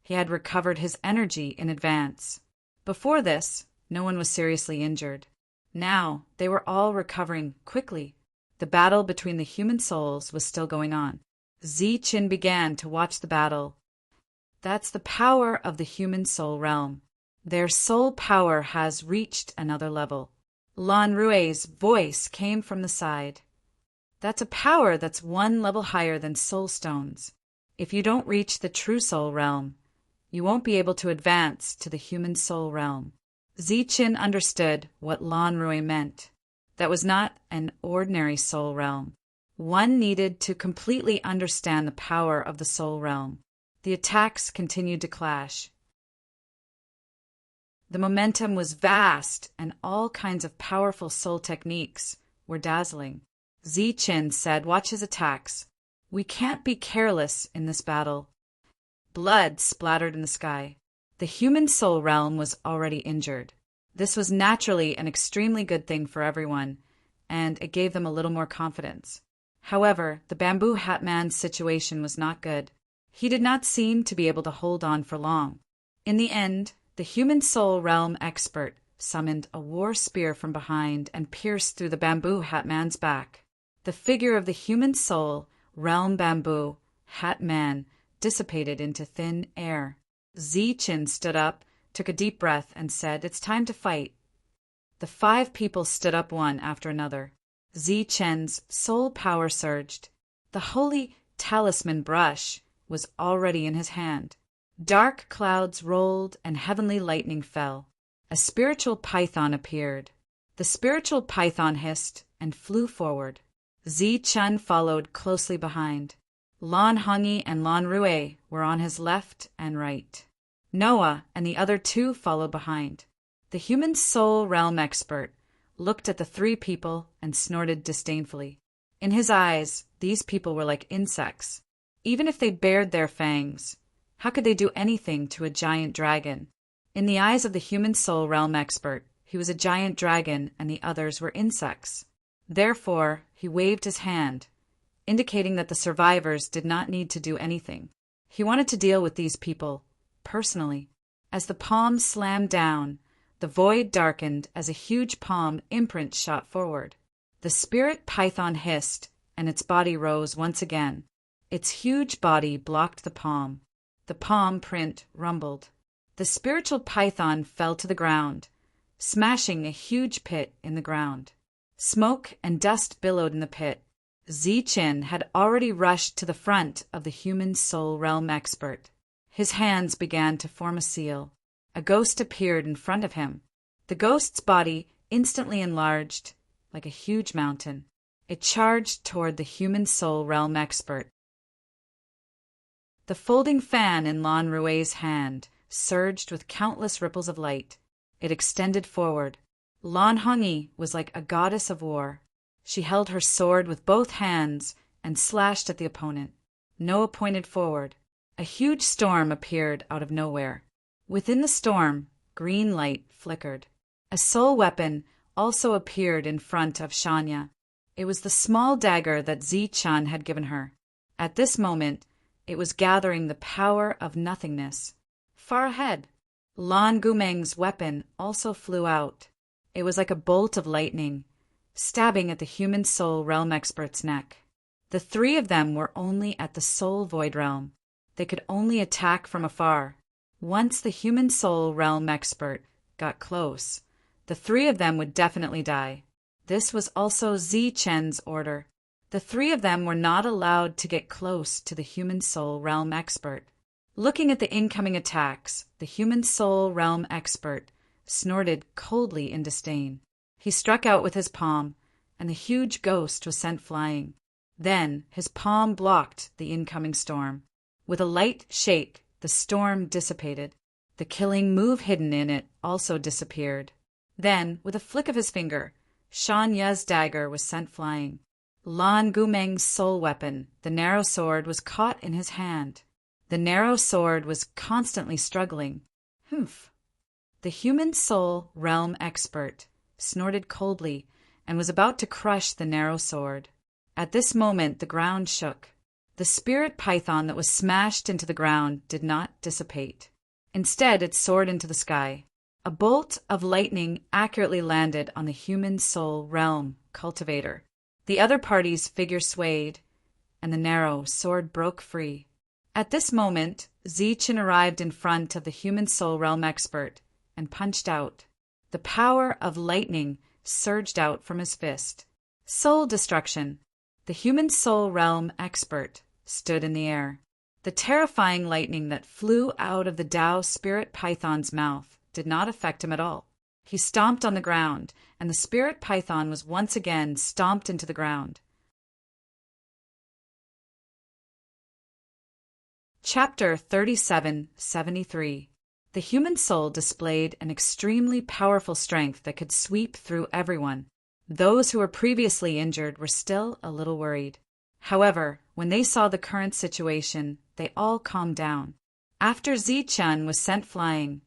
he had recovered his energy in advance. Before this, no one was seriously injured. Now, they were all recovering quickly. The battle between the human souls was still going on. Zichin began to watch the battle. That's the power of the human soul realm. Their soul power has reached another level. Lan Rue's voice came from the side. That's a power that's one level higher than soul stones. If you don't reach the true soul realm, you won't be able to advance to the human soul realm. Ziqin understood what Lan Rui meant. That was not an ordinary soul realm. One needed to completely understand the power of the soul realm. The attacks continued to clash. The momentum was vast, and all kinds of powerful soul techniques were dazzling. Ziqin said, "Watch his attacks. We can't be careless in this battle." Blood splattered in the sky. The human soul realm was already injured. This was naturally an extremely good thing for everyone, and it gave them a little more confidence. However, the Bamboo Hat Man's situation was not good. He did not seem to be able to hold on for long. In the end, the human soul realm expert summoned a war spear from behind and pierced through the Bamboo Hat Man's back. The figure of the human soul realm Bamboo Hat Man dissipated into thin air. Ziqin stood up, took a deep breath, and said, "It's time to fight." The 5 people stood up one after another. Ziqin's soul power surged. The holy talisman brush was already in his hand. Dark clouds rolled and heavenly lightning fell. A spiritual python appeared. The spiritual python hissed and flew forward. Ziqin followed closely behind. Lan Hongyi and Lan Rui were on his left and right. Noah and the other 2 followed behind. The human soul realm expert looked at the 3 people and snorted disdainfully. In his eyes, these people were like insects. Even if they bared their fangs, how could they do anything to a giant dragon? In the eyes of the human soul realm expert, he was a giant dragon and the others were insects. Therefore, he waved his hand, indicating that the survivors did not need to do anything. He wanted to deal with these people personally. As the palm slammed down, the void darkened as a huge palm imprint shot forward. The spirit python hissed, and its body rose once again. Its huge body blocked the palm. The palm print rumbled. The spiritual python fell to the ground, smashing a huge pit in the ground. Smoke and dust billowed in the pit. Ziqin had already rushed to the front of the human soul realm expert. His hands began to form a seal. A ghost appeared in front of him. The ghost's body instantly enlarged like a huge mountain. It charged toward the human soul realm expert. The folding fan in Lan Rui's hand surged with countless ripples of light. It extended forward. Lan Hongyi was like a goddess of war. She held her sword with both hands and slashed at the opponent. Noah pointed forward. A huge storm appeared out of nowhere. Within the storm, green light flickered. A soul weapon also appeared in front of Shanya. It was the small dagger that Ziqin had given her. At this moment, it was gathering the power of nothingness. Far ahead, Lan Gumeng's weapon also flew out. It was like a bolt of lightning, stabbing at the human soul realm expert's neck. The 3 of them were only at the soul void realm. They could only attack from afar. Once the human soul realm expert got close, the 3 of them would definitely die. This was also Ziqin's order. The 3 of them were not allowed to get close to the human soul realm expert. Looking at the incoming attacks, the human soul realm expert snorted coldly in disdain. He struck out with his palm, and the huge ghost was sent flying. Then his palm blocked the incoming storm. With a light shake, the storm dissipated. The killing move hidden in it also disappeared. Then, with a flick of his finger, Shanya's dagger was sent flying. Lan Gumeng's soul weapon, the narrow sword, was caught in his hand. The narrow sword was constantly struggling. Humph! The human soul realm expert snorted coldly and was about to crush the narrow sword. At this moment, the ground shook. The spirit python that was smashed into the ground did not dissipate. Instead, it soared into the sky. A bolt of lightning accurately landed on the human soul realm cultivator. The other party's figure swayed, and the narrow sword broke free. At this moment, Ziqin arrived in front of the human soul realm expert and punched out. The power of lightning surged out from his fist. Soul destruction. the human soul realm expert, stood in the air. The terrifying lightning that flew out of the Tao spirit python's mouth did not affect him at all. He stomped on the ground, and the spirit python was once again stomped into the ground. Chapter 3773. The human soul displayed an extremely powerful strength that could sweep through everyone. Those who were previously injured were still a little worried. However, when they saw the current situation, they all calmed down. After Zichen was sent flying,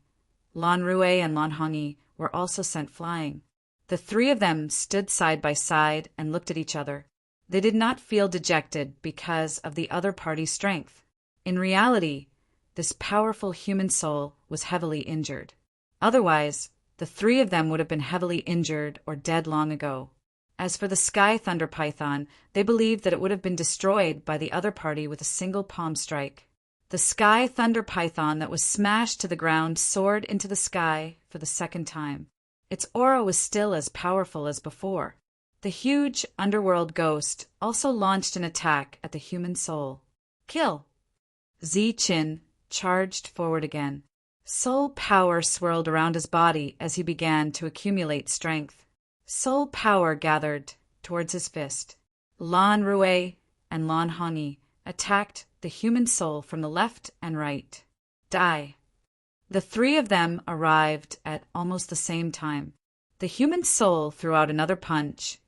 Lan Rue and Lan Hongyi were also sent flying. The three of them stood side by side and looked at each other. They did not feel dejected because of the other party's strength. In reality, this powerful human soul was heavily injured. Otherwise, the three of them would have been heavily injured or dead long ago. As for the Sky Thunder Python, they believed that it would have been destroyed by the other party with a single palm strike. The Sky Thunder Python that was smashed to the ground soared into the sky for the second time. Its aura was still as powerful as before. The huge underworld ghost also launched an attack at the human soul. Kill! Zichen charged forward again. Soul power swirled around his body as he began to accumulate strength. Soul power gathered towards his fist. Lan Rue and Lan Hongyi attacked the human soul from the left and right. Die. The three of them arrived at almost the same time. The human soul threw out another punch,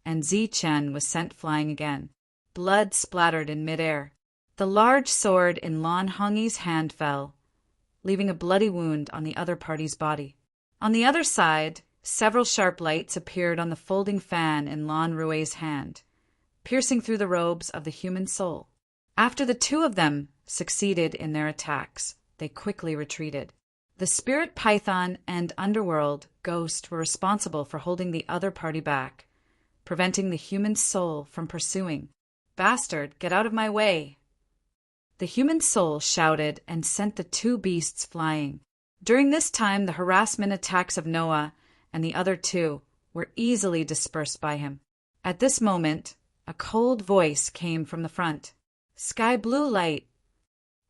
and Zichen was sent flying again. Blood splattered in midair. The large sword in Lan Hongyi's hand fell, leaving a bloody wound on the other party's body. On the other side, several sharp lights appeared on the folding fan in Lan Rue's hand, piercing through the robes of the human soul. After the two of them succeeded in their attacks, they quickly retreated. The spirit python and underworld ghost were responsible for holding the other party back, preventing the human soul from pursuing. "Bastard, get out of my way!" The human soul shouted and sent the two beasts flying. During this time, the harassment attacks of Noah and the other two were easily dispersed by him. At this moment, a cold voice came from the front. "Sky blue light!"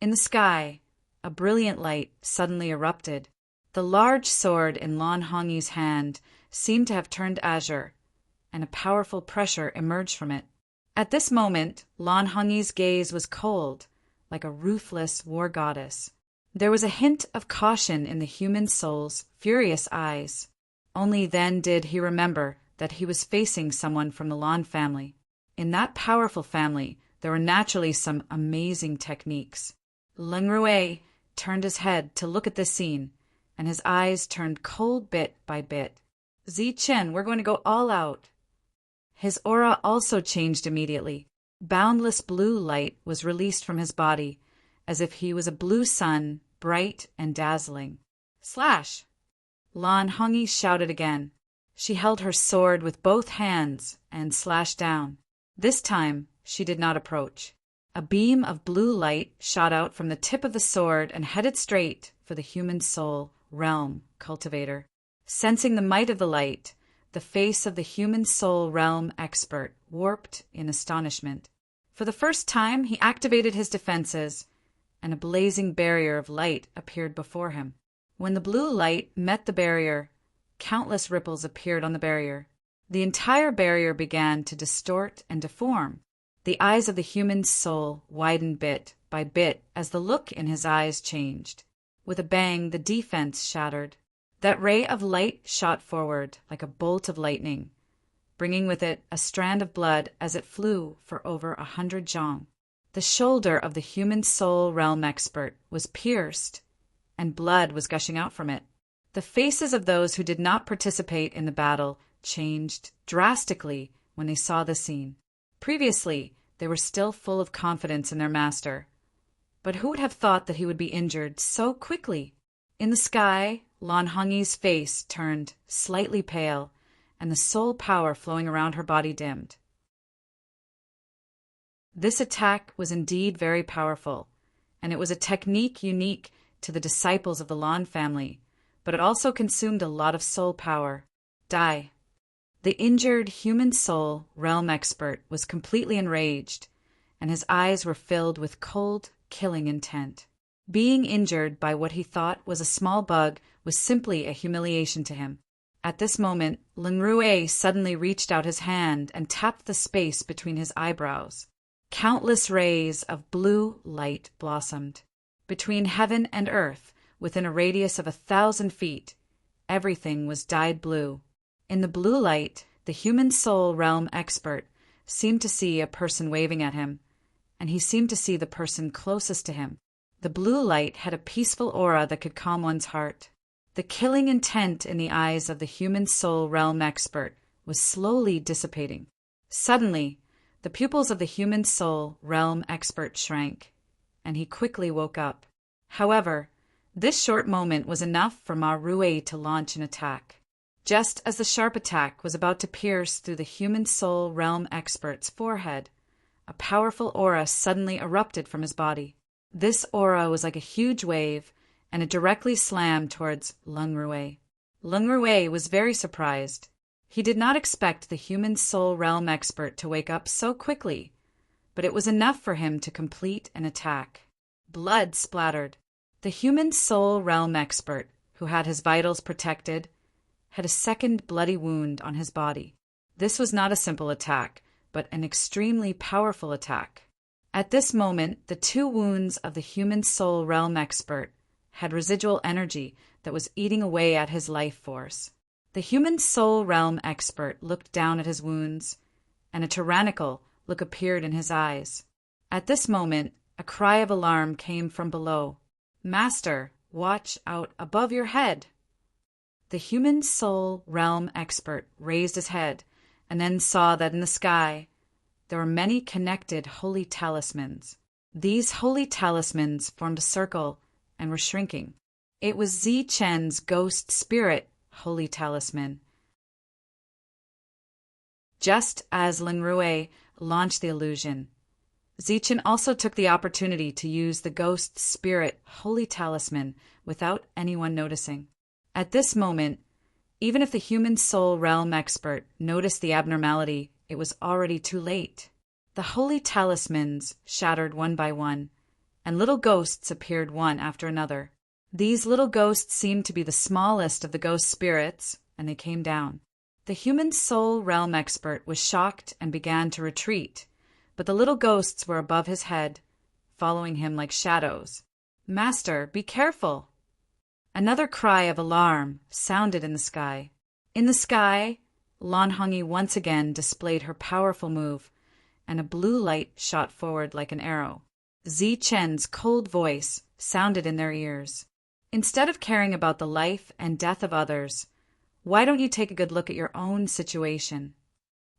In the sky, a brilliant light suddenly erupted. The large sword in Lan Hongyi's hand seemed to have turned azure, and a powerful pressure emerged from it. At this moment, Lan Hongyi's gaze was cold, like a ruthless war goddess. There was a hint of caution in the human soul's furious eyes. Only then did he remember that he was facing someone from the Lan family. In that powerful family, there were naturally some amazing techniques. Lan Rue turned his head to look at this scene, and his eyes turned cold bit by bit. "Zichen, we're going to go all out." His aura also changed immediately. Boundless blue light was released from his body, as if he was a blue sun, bright and dazzling. "Slash!" Lan Hongyi shouted again. She held her sword with both hands and slashed down. This time, she did not approach. A beam of blue light shot out from the tip of the sword and headed straight for the human soul realm cultivator. Sensing the might of the light, the face of the human soul realm expert warped in astonishment. For the first time, he activated his defenses, and a blazing barrier of light appeared before him. When the blue light met the barrier, countless ripples appeared on the barrier. The entire barrier began to distort and deform. The eyes of the human soul widened bit by bit as the look in his eyes changed. With a bang, the defense shattered. That ray of light shot forward like a bolt of lightning, bringing with it a strand of blood as it flew for over 100 zhang. The shoulder of the human soul realm expert was pierced, and blood was gushing out from it. The faces of those who did not participate in the battle changed drastically when they saw the scene. Previously, they were still full of confidence in their master. But who would have thought that he would be injured so quickly? In the sky, Lan Hongyi's face turned slightly pale, and the soul power flowing around her body dimmed. This attack was indeed very powerful, and it was a technique unique to the disciples of the Lan family, but it also consumed a lot of soul power. Die. The injured human soul realm expert was completely enraged, and his eyes were filled with cold, killing intent. Being injured by what he thought was a small bug was simply a humiliation to him. At this moment, Lin suddenly reached out his hand and tapped the space between his eyebrows. Countless rays of blue light blossomed. Between heaven and earth, within a radius of 1,000 feet, everything was dyed blue. In the blue light, the human soul realm expert seemed to see a person waving at him, and he seemed to see the person closest to him. The blue light had a peaceful aura that could calm one's heart. The killing intent in the eyes of the human soul realm expert was slowly dissipating. Suddenly, the pupils of the human soul realm expert shrank, and he quickly woke up. However, this short moment was enough for Ma Rui to launch an attack. Just as the sharp attack was about to pierce through the human soul realm expert's forehead, a powerful aura suddenly erupted from his body. This aura was like a huge wave, and it directly slammed towards Lung Rui. Lung Rui was very surprised. He did not expect the human soul realm expert to wake up so quickly, but it was enough for him to complete an attack. Blood splattered. The human soul realm expert, who had his vitals protected, had a second bloody wound on his body. This was not a simple attack, but an extremely powerful attack. At this moment, the 2 wounds of the human soul realm expert had residual energy that was eating away at his life force. The human soul realm expert looked down at his wounds, and a tyrannical look appeared in his eyes. At this moment, a cry of alarm came from below. "Master, watch out above your head!" The human soul realm expert raised his head and then saw that in the sky there were many connected holy talismans. These holy talismans formed a circle and were shrinking. It was Zichen's ghost spirit holy talisman. Just as Lin Rui launched the illusion, Zichen also took the opportunity to use the ghost spirit holy talisman without anyone noticing. At this moment, even if the human soul realm expert noticed the abnormality, it was already too late. The holy talismans shattered one by one, and little ghosts appeared one after another. These little ghosts seemed to be the smallest of the ghost spirits, and they came down. The human soul realm expert was shocked and began to retreat, but the little ghosts were above his head, following him like shadows. "Master, be careful!" Another cry of alarm sounded in the sky. In the sky, Lan Hongyi once again displayed her powerful move, and a blue light shot forward like an arrow. Zichen's cold voice sounded in their ears. "Instead of caring about the life and death of others, why don't you take a good look at your own situation?"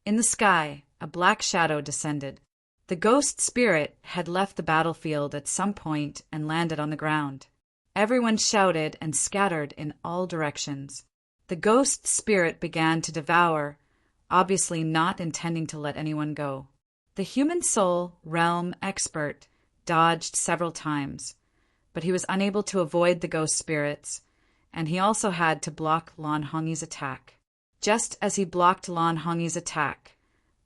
In the sky, a black shadow descended. The ghost spirit had left the battlefield at some point and landed on the ground. Everyone shouted and scattered in all directions. The ghost spirit began to devour, obviously not intending to let anyone go. The human soul realm expert dodged several times, but he was unable to avoid the ghost spirits, and he also had to block Lan Hongyi's attack. Just as he blocked Lan Hongyi's attack,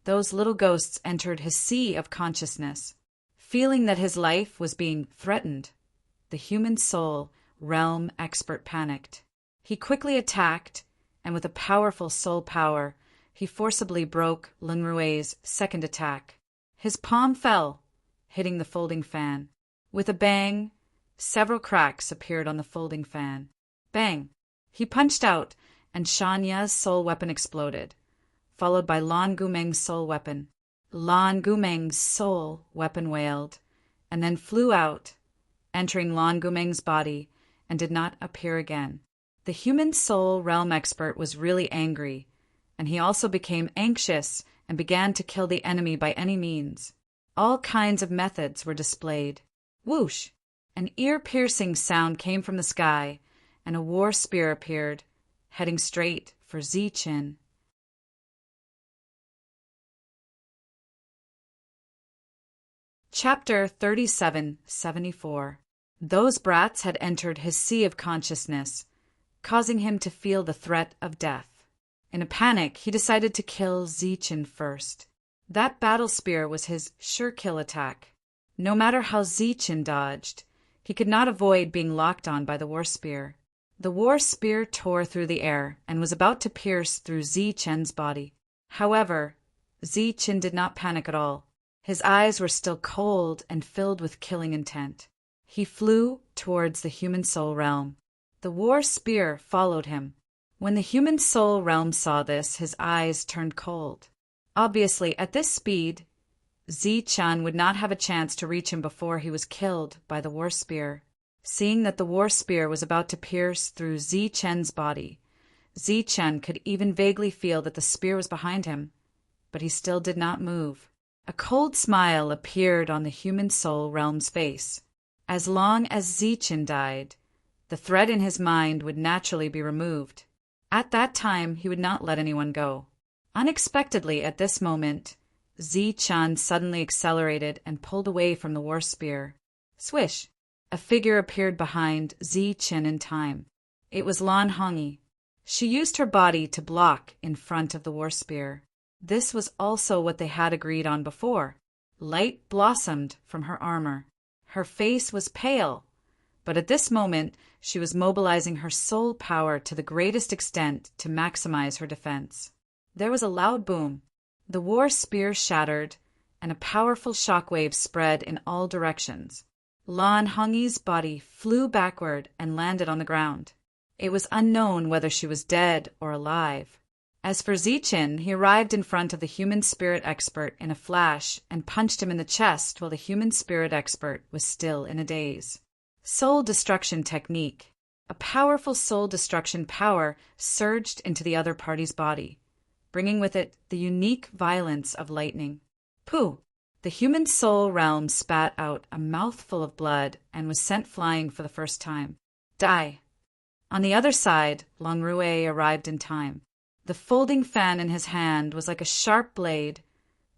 those little ghosts entered his sea of consciousness. Feeling that his life was being threatened, the human soul realm expert panicked. He quickly attacked, and with a powerful soul power, he forcibly broke Lin Rui's second attack. His palm fell, hitting the folding fan. With a bang, several cracks appeared on the folding fan. Bang! He punched out, and Shan Ya's soul weapon exploded, followed by Lan Gumeng's soul weapon. Lan Gumeng's soul weapon wailed, and then flew out, entering Lan Gumeng's body, and did not appear again. The human soul realm expert was really angry, and he also became anxious and began to kill the enemy by any means. All kinds of methods were displayed. Whoosh! An ear-piercing sound came from the sky, and a war spear appeared, heading straight for Zichen. Chapter 3774. Those brats had entered his sea of consciousness, causing him to feel the threat of death. In a panic, he decided to kill Zichen first. That battle spear was his sure kill attack. No matter how Zichen dodged, he could not avoid being locked on by the war spear. The war spear tore through the air and was about to pierce through Zichen's body. However, Zichen did not panic at all. His eyes were still cold and filled with killing intent. He flew towards the human soul realm. The war spear followed him. When the human soul realm saw this, his eyes turned cold. Obviously, at this speed, Zichen would not have a chance to reach him before he was killed by the war spear. Seeing that the war spear was about to pierce through Zichen's body, Zichen could even vaguely feel that the spear was behind him, but he still did not move. A cold smile appeared on the human soul realm's face. As long as Zichen died, the threat in his mind would naturally be removed. At that time, he would not let anyone go. Unexpectedly, at this moment, Zichen suddenly accelerated and pulled away from the war spear. Swish! A figure appeared behind Zichen in time. It was Lan Hongyi. She used her body to block in front of the war spear. This was also what they had agreed on before. Light blossomed from her armor. Her face was pale, but at this moment she was mobilizing her soul power to the greatest extent to maximize her defense. There was a loud boom. The war spear shattered, and a powerful shockwave spread in all directions. Lan Hongyi's body flew backward and landed on the ground. It was unknown whether she was dead or alive. As for Zichen, he arrived in front of the human spirit expert in a flash and punched him in the chest while the human spirit expert was still in a daze. Soul destruction technique. A powerful soul destruction power surged into the other party's body, bringing with it the unique violence of lightning. Pooh! The human soul realm spat out a mouthful of blood and was sent flying for the first time. Die! On the other side, Longrui arrived in time. The folding fan in his hand was like a sharp blade,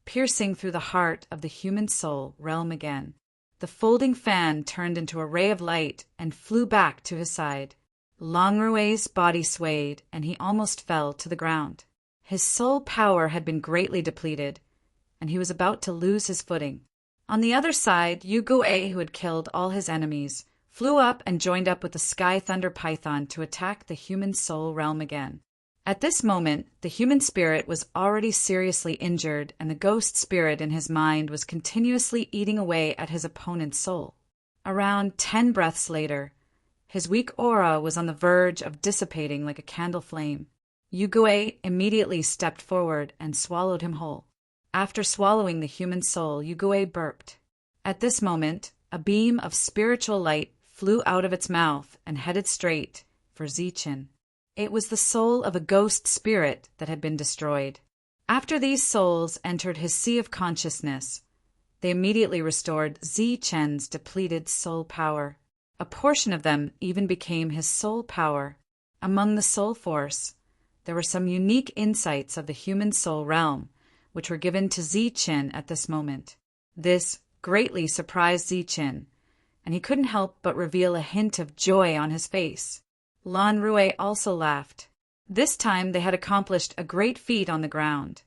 piercing through the heart of the human soul realm again. The folding fan turned into a ray of light and flew back to his side. Longrue's body swayed, and he almost fell to the ground. His soul power had been greatly depleted, and he was about to lose his footing. On the other side, Yu Guo, who had killed all his enemies, flew up and joined up with the Sky Thunder Python to attack the human soul realm again. At this moment, the human spirit was already seriously injured, and the ghost spirit in his mind was continuously eating away at his opponent's soul. Around 10 breaths later, his weak aura was on the verge of dissipating like a candle flame. Yu Guo immediately stepped forward and swallowed him whole. After swallowing the human soul, Yu Guo burped. At this moment, a beam of spiritual light flew out of its mouth and headed straight for Zichen. It was the soul of a ghost spirit that had been destroyed. After these souls entered his sea of consciousness, they immediately restored Zichen's depleted soul power. A portion of them even became his soul power. Among the soul force, there were some unique insights of the human soul realm, which were given to Zichen at this moment. This greatly surprised Zichen, and he couldn't help but reveal a hint of joy on his face. Lan Rui also laughed. This time they had accomplished a great feat on the ground.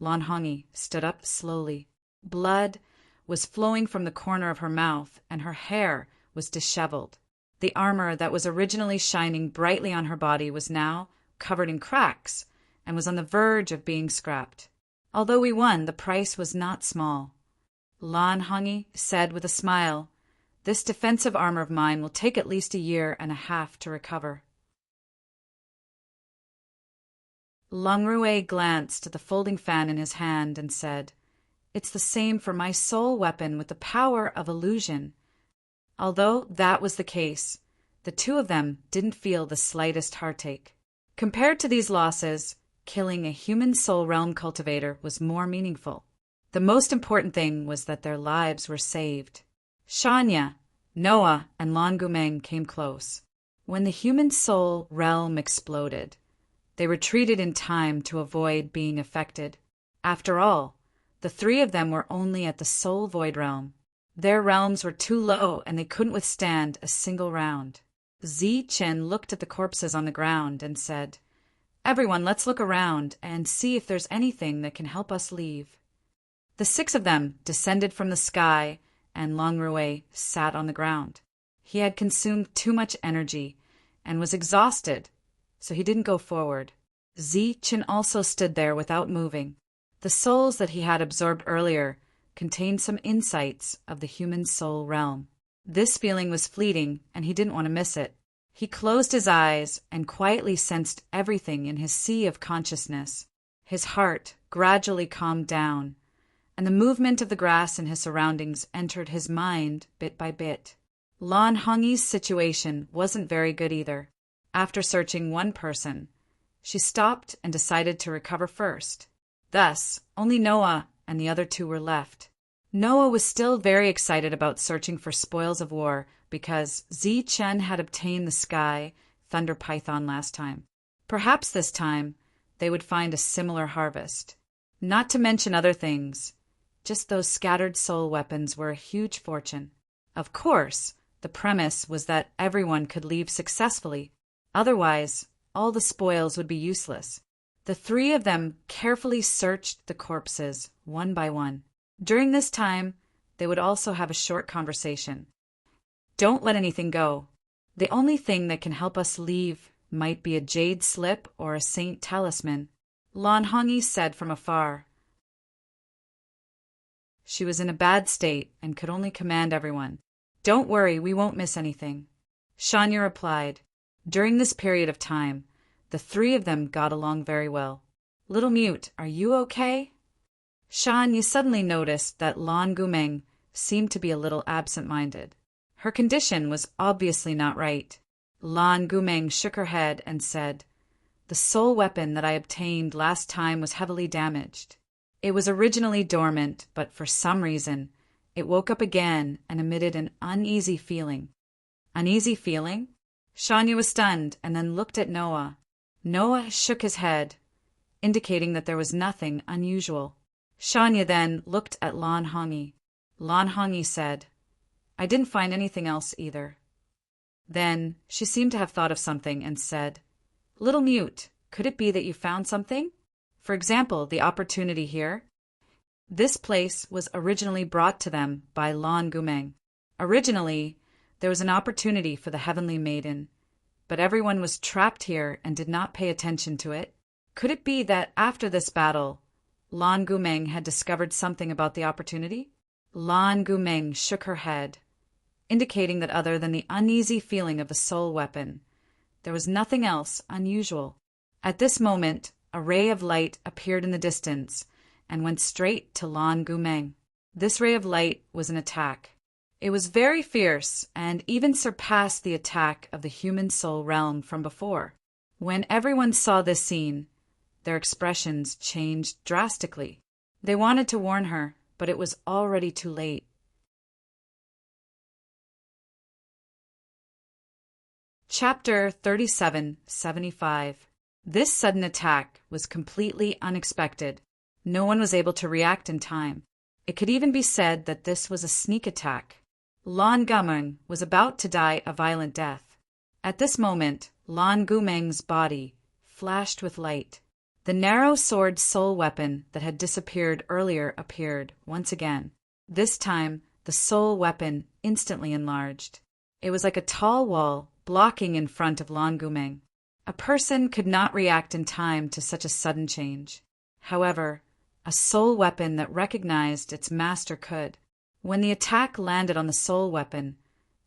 Lan Hongyi stood up slowly. Blood was flowing from the corner of her mouth, and her hair was disheveled. The armor that was originally shining brightly on her body was now covered in cracks and was on the verge of being scrapped. Although we won, the price was not small. Lan Hongyi said with a smile, "This defensive armor of mine will take at least 1.5 years to recover." Longrui glanced at the folding fan in his hand and said, "It's the same for my soul weapon with the power of illusion." Although that was the case, the two of them didn't feel the slightest heartache. Compared to these losses, killing a human soul realm cultivator was more meaningful. The most important thing was that their lives were saved. Shanya, Noah, and Lan Gumeng came close. When the human soul realm exploded, they retreated in time to avoid being affected. After all, the 3 of them were only at the soul void realm. Their realms were too low and they couldn't withstand a single round. Zichen looked at the corpses on the ground and said, Everyone, let's look around and see if there's anything that can help us leave. The 6 of them descended from the sky, and Longrui sat on the ground. He had consumed too much energy and was exhausted, so he didn't go forward. Zichen also stood there without moving. The souls that he had absorbed earlier contained some insights of the human soul realm. This feeling was fleeting, and he didn't want to miss it. He closed his eyes and quietly sensed everything in his sea of consciousness. His heart gradually calmed down, and the movement of the grass in his surroundings entered his mind bit by bit. Lan Hongyi's situation wasn't very good either. After searching one person, she stopped and decided to recover first. Thus, only Noah and the other 2 were left. Noah was still very excited about searching for spoils of war because Zichen had obtained the sky thunder python last time. Perhaps this time they would find a similar harvest. Not to mention other things, just those scattered soul weapons were a huge fortune. Of course, the premise was that everyone could leave successfully. Otherwise, all the spoils would be useless. The 3 of them carefully searched the corpses one by one. During this time, they would also have a short conversation. Don't let anything go. The only thing that can help us leave might be a jade slip or a saint talisman, Lan Hongyi said from afar. She was in a bad state and could only command everyone. Don't worry, we won't miss anything. Shanya replied. During this period of time, the 3 of them got along very well. Little Mute, are you okay? Shanya suddenly noticed that Lan Gumeng seemed to be a little absent-minded. Her condition was obviously not right. Lan Gumeng shook her head and said, The soul weapon that I obtained last time was heavily damaged. It was originally dormant, but for some reason, it woke up again and emitted an uneasy feeling. Uneasy feeling? Shanya was stunned and then looked at Noah. Noah shook his head, indicating that there was nothing unusual. Shanya then looked at Lan Hongyi. Lan Hongyi said, I didn't find anything else either. Then she seemed to have thought of something and said, Little Mute, could it be that you found something? For example, the opportunity here? This place was originally brought to them by Lan Gumeng. Originally, there was an opportunity for the Heavenly Maiden, but everyone was trapped here and did not pay attention to it. Could it be that after this battle, Lan Gumeng had discovered something about the opportunity? Lan Gumeng shook her head, indicating that other than the uneasy feeling of the soul weapon, there was nothing else unusual. At this moment, a ray of light appeared in the distance and went straight to Lan Gumeng. This ray of light was an attack. It was very fierce and even surpassed the attack of the human soul realm from before. When everyone saw this scene, their expressions changed drastically. They wanted to warn her, but it was already too late. Chapter 3775. This sudden attack was completely unexpected. No one was able to react in time. It could even be said that this was a sneak attack. Lan Gumeng was about to die a violent death. At this moment, Lan Gumeng's body flashed with light. The narrow sword soul weapon that had disappeared earlier appeared once again. This time, the soul weapon instantly enlarged. It was like a tall wall blocking in front of Lan Gumeng. A person could not react in time to such a sudden change. However, a soul weapon that recognized its master could. When the attack landed on the soul weapon,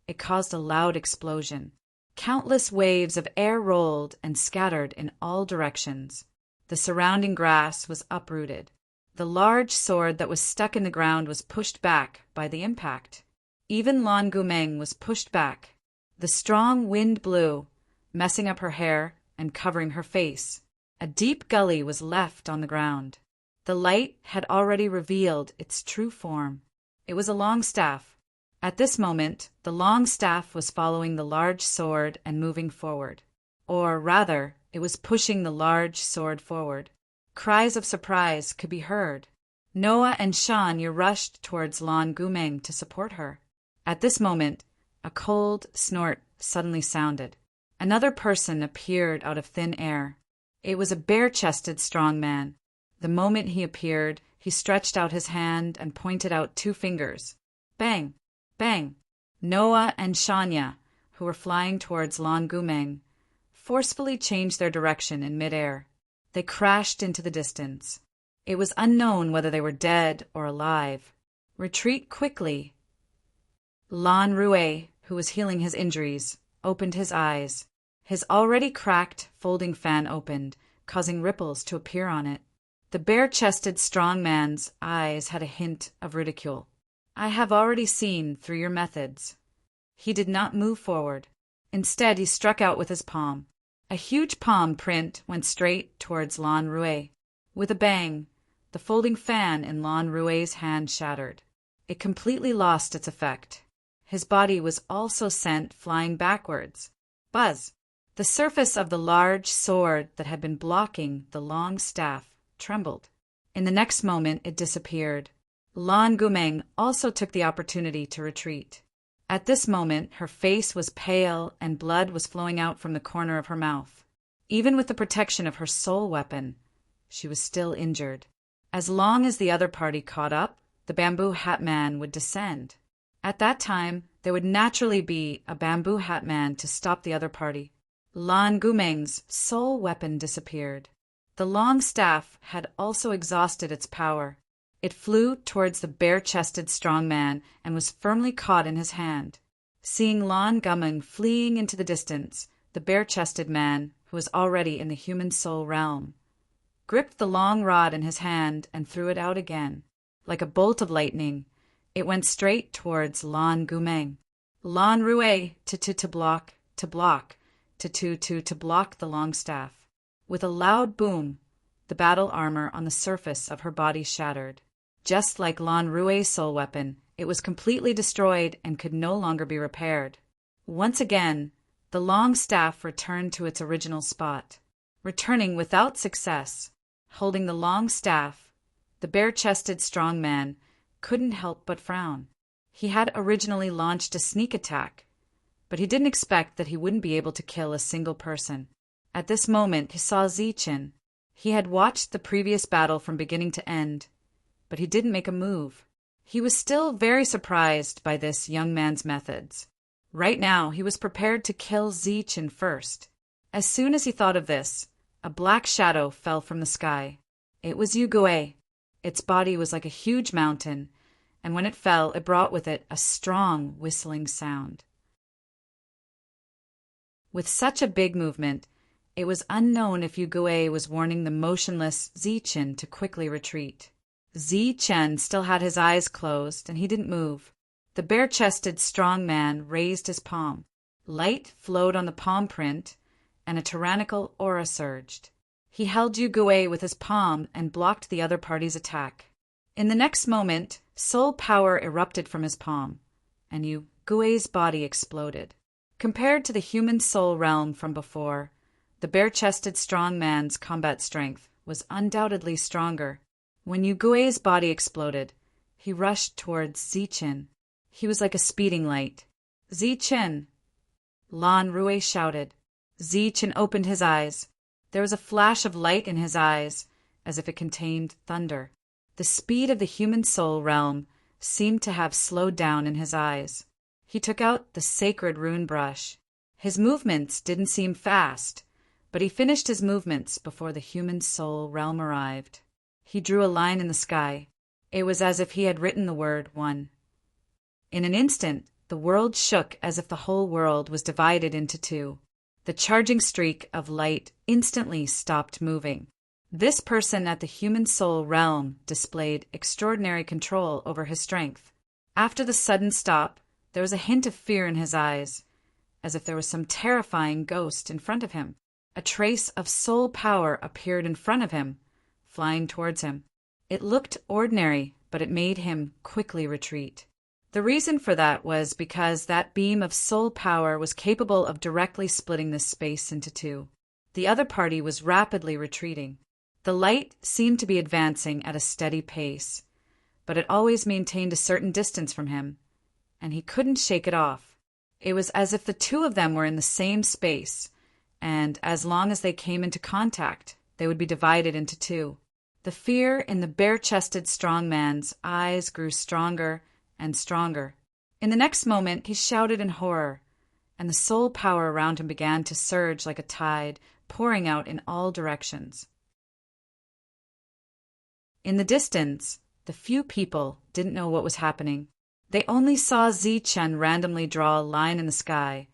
it caused a loud explosion. Countless waves of air rolled and scattered in all directions. The surrounding grass was uprooted. The large sword that was stuck in the ground was pushed back by the impact. Even Lan Gumeng was pushed back. The strong wind blew, messing up her hair and covering her face. A deep gully was left on the ground. The light had already revealed its true form. It was a long staff. At this moment, the long staff was following the large sword and moving forward. Or rather, it was pushing the large sword forward. Cries of surprise could be heard. Noah and Shanya rushed towards Lan Gumeng to support her. At this moment, a cold snort suddenly sounded. Another person appeared out of thin air. It was a bare-chested strong man. The moment he appeared, he stretched out his hand and pointed out 2 fingers. Bang! Bang! Noah and Shania, who were flying towards Lan Gumeng, forcefully changed their direction in midair. They crashed into the distance. It was unknown whether they were dead or alive. Retreat quickly. Lan Rue, who was healing his injuries, opened his eyes. His already cracked folding fan opened, causing ripples to appear on it. The bare-chested strong man's eyes had a hint of ridicule. I have already seen through your methods. He did not move forward. Instead, he struck out with his palm. A huge palm print went straight towards Lan Rue. With a bang, the folding fan in Lan Rue's hand shattered. It completely lost its effect. His body was also sent flying backwards. Buzz! The surface of the large sword that had been blocking the long staff trembled. In the next moment, it disappeared. Lan Gumeng also took the opportunity to retreat. At this moment, her face was pale and blood was flowing out from the corner of her mouth. Even with the protection of her soul weapon, she was still injured. As long as the other party caught up, the bamboo hat man would descend. At that time, there would naturally be a bamboo hat man to stop the other party. Lan Gumeng's soul weapon disappeared. The long staff had also exhausted its power. It flew towards the bare-chested strong man and was firmly caught in his hand. Seeing Lan Gumeng fleeing into the distance, the bare-chested man, who was already in the human soul realm, gripped the long rod in his hand and threw it out again. Like a bolt of lightning, it went straight towards Lan Gumeng. Lan Rue to block, to block, to block the long staff. With a loud boom, the battle armor on the surface of her body shattered. Just like Lan Rue's soul weapon, it was completely destroyed and could no longer be repaired. Once again, the long staff returned to its original spot. Returning without success, holding the long staff, the bare-chested strong man couldn't help but frown. He had originally launched a sneak attack, but he didn't expect that he wouldn't be able to kill a single person. At this moment, he saw Zichen. He had watched the previous battle from beginning to end, but he didn't make a move. He was still very surprised by this young man's methods. Right now, he was prepared to kill Zichen first. As soon as he thought of this, a black shadow fell from the sky. It was Yugue. Its body was like a huge mountain, and when it fell, it brought with it a strong whistling sound. With such a big movement, it was unknown if Yugue was warning the motionless Zichen to quickly retreat. Zichen still had his eyes closed, and he didn't move. The bare-chested strong man raised his palm. Light flowed on the palm print, and a tyrannical aura surged. He held Yugue with his palm and blocked the other party's attack. In the next moment, soul power erupted from his palm, and Yugue's body exploded. Compared to the human soul realm from before, the bare-chested strong man's combat strength was undoubtedly stronger. When Yugue's body exploded, he rushed towards Zichen. He was like a speeding light. Zichen! Lan Rue shouted. Zichen opened his eyes. There was a flash of light in his eyes, as if it contained thunder. The speed of the human soul realm seemed to have slowed down in his eyes. He took out the sacred rune brush. His movements didn't seem fast, but he finished his movements before the human soul realm arrived. He drew a line in the sky. It was as if he had written the word 1. In an instant, the world shook as if the whole world was divided into 2. The charging streak of light instantly stopped moving. This person at the human soul realm displayed extraordinary control over his strength. After the sudden stop, there was a hint of fear in his eyes, as if there was some terrifying ghost in front of him. A trace of soul power appeared in front of him, flying towards him. It looked ordinary, but it made him quickly retreat. The reason for that was because that beam of soul power was capable of directly splitting this space into 2. The other party was rapidly retreating. The light seemed to be advancing at a steady pace, but it always maintained a certain distance from him, and he couldn't shake it off. It was as if the 2 of them were in the same space, and as long as they came into contact, they would be divided into two. The fear in the bare-chested strong man's eyes grew stronger and stronger. In the next moment, he shouted in horror, and the soul power around him began to surge like a tide, pouring out in all directions. In the distance, the few people didn't know what was happening. They only saw Zichen randomly draw a line in the sky,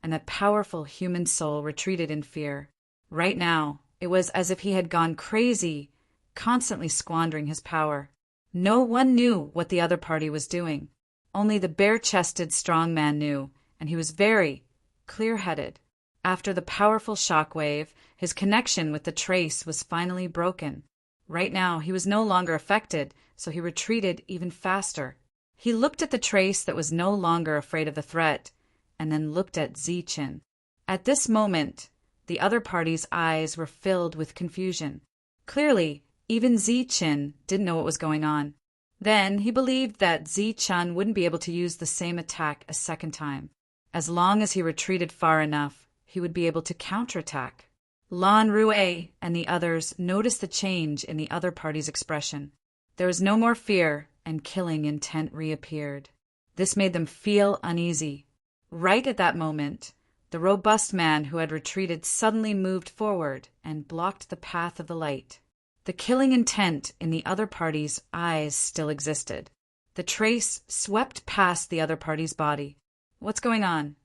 and that powerful human soul retreated in fear. Right now, it was as if he had gone crazy, constantly squandering his power. No one knew what the other party was doing. Only the bare-chested strong man knew, and he was very clear-headed. After the powerful shockwave, his connection with the trace was finally broken. Right now, he was no longer affected, so he retreated even faster. He looked at the trace that was no longer afraid of the threat, and then looked at Zichen. At this moment, the other party's eyes were filled with confusion. Clearly, even Zichen didn't know what was going on. Then he believed that Zichen wouldn't be able to use the same attack a second time. As long as he retreated far enough, he would be able to counterattack. Lan Rue and the others noticed the change in the other party's expression. There was no more fear, and killing intent reappeared. This made them feel uneasy. Right at that moment, the robust man who had retreated suddenly moved forward and blocked the path of the light. The killing intent in the other party's eyes still existed. The trace swept past the other party's body. What's going on?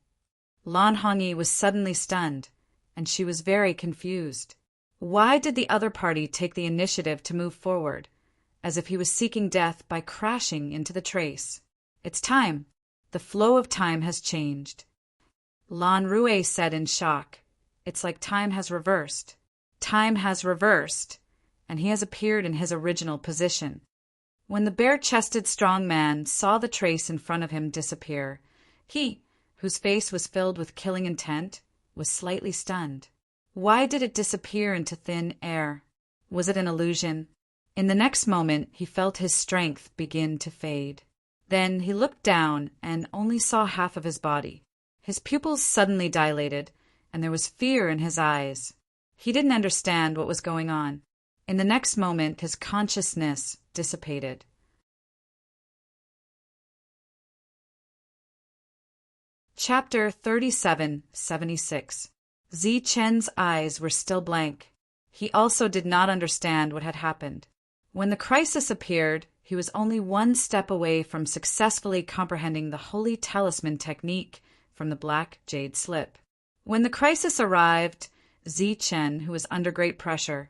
Lan Hongyi was suddenly stunned, and she was very confused. Why did the other party take the initiative to move forward, as if he was seeking death by crashing into the trace? It's time. The flow of time has changed. Lan Rue said in shock, "It's like time has reversed. Time has reversed, and he has appeared in his original position." When the bare-chested strong man saw the trace in front of him disappear, he, whose face was filled with killing intent, was slightly stunned. Why did it disappear into thin air? Was it an illusion? In the next moment, he felt his strength begin to fade. Then he looked down and only saw half of his body. His pupils suddenly dilated, and there was fear in his eyes. He didn't understand what was going on. In the next moment, his consciousness dissipated. Chapter 3776. Zichen's eyes were still blank. He also did not understand what had happened. When the crisis appeared, he was only one step away from successfully comprehending the holy talisman technique from the black jade slip. When the crisis arrived, Zichen, who was under great pressure,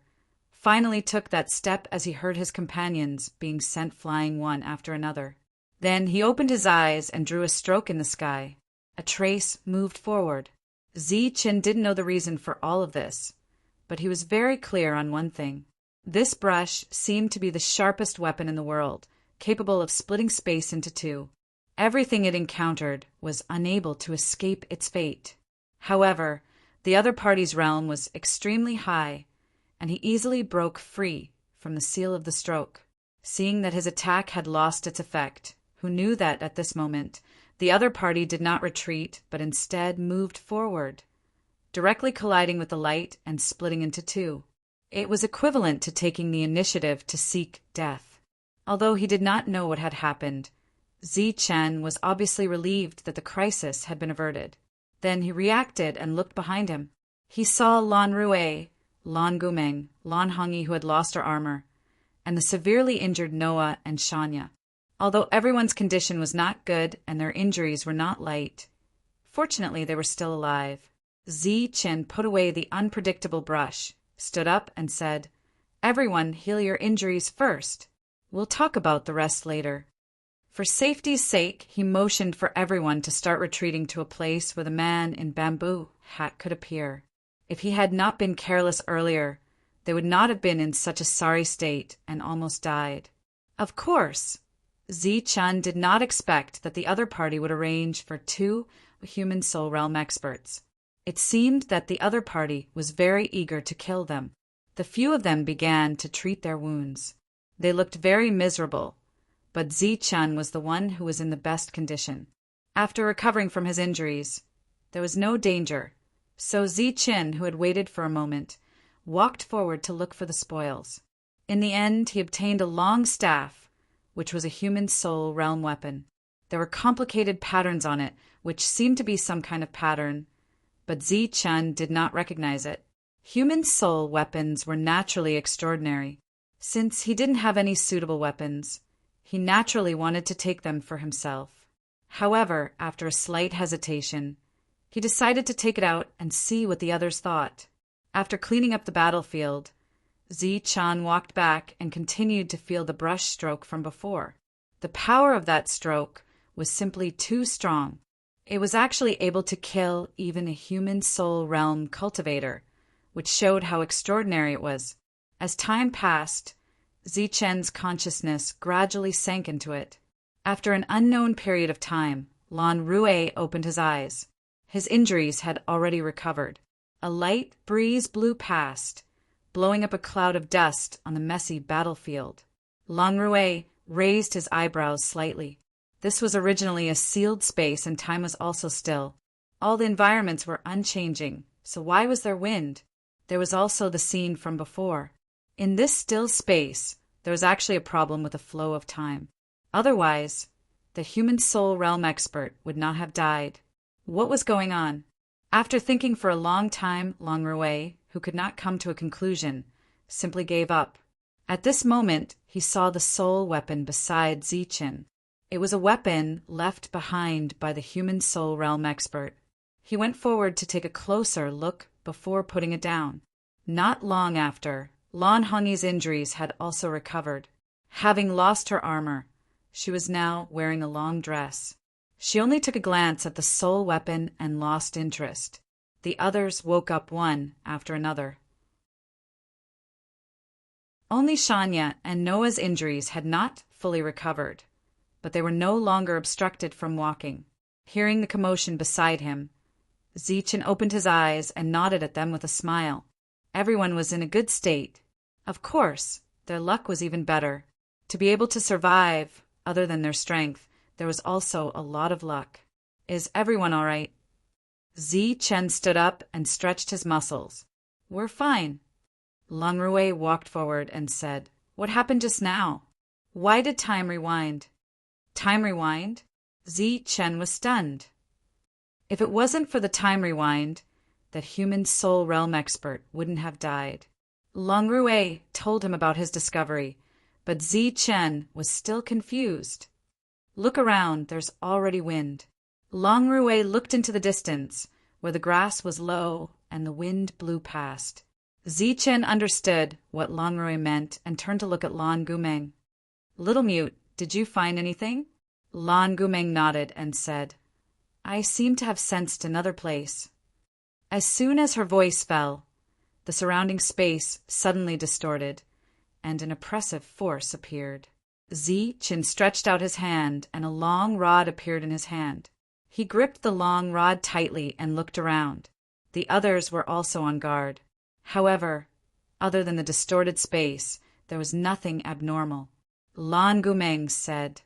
finally took that step as he heard his companions being sent flying one after another. Then he opened his eyes and drew a stroke in the sky. A trace moved forward. Zichen didn't know the reason for all of this, but he was very clear on one thing. This brush seemed to be the sharpest weapon in the world, capable of splitting space into two. Everything it encountered was unable to escape its fate. However, the other party's realm was extremely high, and he easily broke free from the seal of the stroke. Seeing that his attack had lost its effect, who knew that at this moment the other party did not retreat but instead moved forward, directly colliding with the light and splitting into two. It was equivalent to taking the initiative to seek death. Although he did not know what had happened, Zichen was obviously relieved that the crisis had been averted. Then he reacted and looked behind him. He saw Lan Rue, Lan Gumeng, Lan Hongyi who had lost her armor, and the severely injured Noah and Shanya. Although everyone's condition was not good and their injuries were not light, fortunately they were still alive. Zichen put away the unpredictable brush, stood up and said, "Everyone heal your injuries first. We'll talk about the rest later." For safety's sake, he motioned for everyone to start retreating to a place where the man in bamboo hat could appear. If he had not been careless earlier, they would not have been in such a sorry state and almost died. Of course, Zichen did not expect that the other party would arrange for two human soul realm experts. It seemed that the other party was very eager to kill them. The few of them began to treat their wounds. They looked very miserable, but Zichen was the one who was in the best condition. After recovering from his injuries, there was no danger, So Zi-Chin, who had waited for a moment, walked forward to look for the spoils. In the end, he obtained a long staff, which was a human soul realm weapon. There were complicated patterns on it, which seemed to be some kind of pattern, but Zi-Chin did not recognize it. Human soul weapons were naturally extraordinary. Since he didn't have any suitable weapons, he naturally wanted to take them for himself. However, after a slight hesitation, he decided to take it out and see what the others thought. After cleaning up the battlefield, Zi-Chin walked back and continued to feel the brush stroke from before. The power of that stroke was simply too strong. It was actually able to kill even a human soul realm cultivator, which showed how extraordinary it was. As time passed, Zi-Chin's consciousness gradually sank into it. After an unknown period of time, Lan Rui opened his eyes. His injuries had already recovered. A light breeze blew past, blowing up a cloud of dust on the messy battlefield. Lan Rui raised his eyebrows slightly. This was originally a sealed space, and time was also still. All the environments were unchanging, so why was there wind? There was also the scene from before. In this still space, there was actually a problem with the flow of time. Otherwise, the human soul realm expert would not have died. What was going on? After thinking for a long time, Lan Rui, who could not come to a conclusion, simply gave up. At this moment, he saw the soul weapon beside Zi-Chin. It was a weapon left behind by the human soul realm expert. He went forward to take a closer look before putting it down. Not long after, Lan Hongyi's injuries had also recovered. Having lost her armor, she was now wearing a long dress. She only took a glance at the soul weapon and lost interest. The others woke up one after another. Only Shanya and Noah's injuries had not fully recovered, but they were no longer obstructed from walking. Hearing the commotion beside him, Zi-Chin opened his eyes and nodded at them with a smile. Everyone was in a good state. Of course, their luck was even better. To be able to survive, other than their strength, there was also a lot of luck. Is everyone all right? Zi-Chin stood up and stretched his muscles. We're fine. Lan Rui walked forward and said, What happened just now? Why did time rewind? Time rewind? Zi-Chin was stunned. If it wasn't for the time rewind, that human soul realm expert wouldn't have died. Lan Rui told him about his discovery, but Zi-Chin was still confused. Look around, there's already wind. Lan Rui looked into the distance, where the grass was low and the wind blew past. Zi-Chin understood what Lan Rui meant and turned to look at Lan Gumeng. Little Mute, did you find anything? Lan Gumeng nodded and said, I seem to have sensed another place. As soon as her voice fell, the surrounding space suddenly distorted, and an oppressive force appeared. Zi-Chin stretched out his hand, and a long rod appeared in his hand. He gripped the long rod tightly and looked around. The others were also on guard. However, other than the distorted space, there was nothing abnormal. Lan Gumeng said,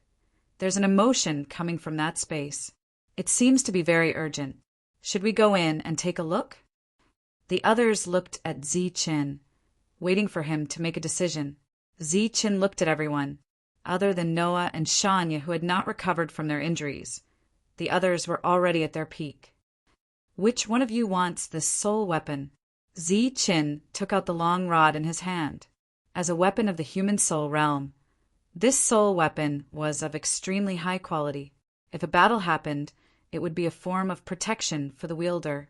There's an emotion coming from that space. It seems to be very urgent. Should we go in and take a look? The others looked at Zi-Chin, waiting for him to make a decision. Zi-Chin looked at everyone, other than Noah and Shanya, who had not recovered from their injuries. The others were already at their peak. Which one of you wants this soul weapon? Zi-Chin took out the long rod in his hand. As a weapon of the human soul realm, this soul weapon was of extremely high quality. If a battle happened, it would be a form of protection for the wielder.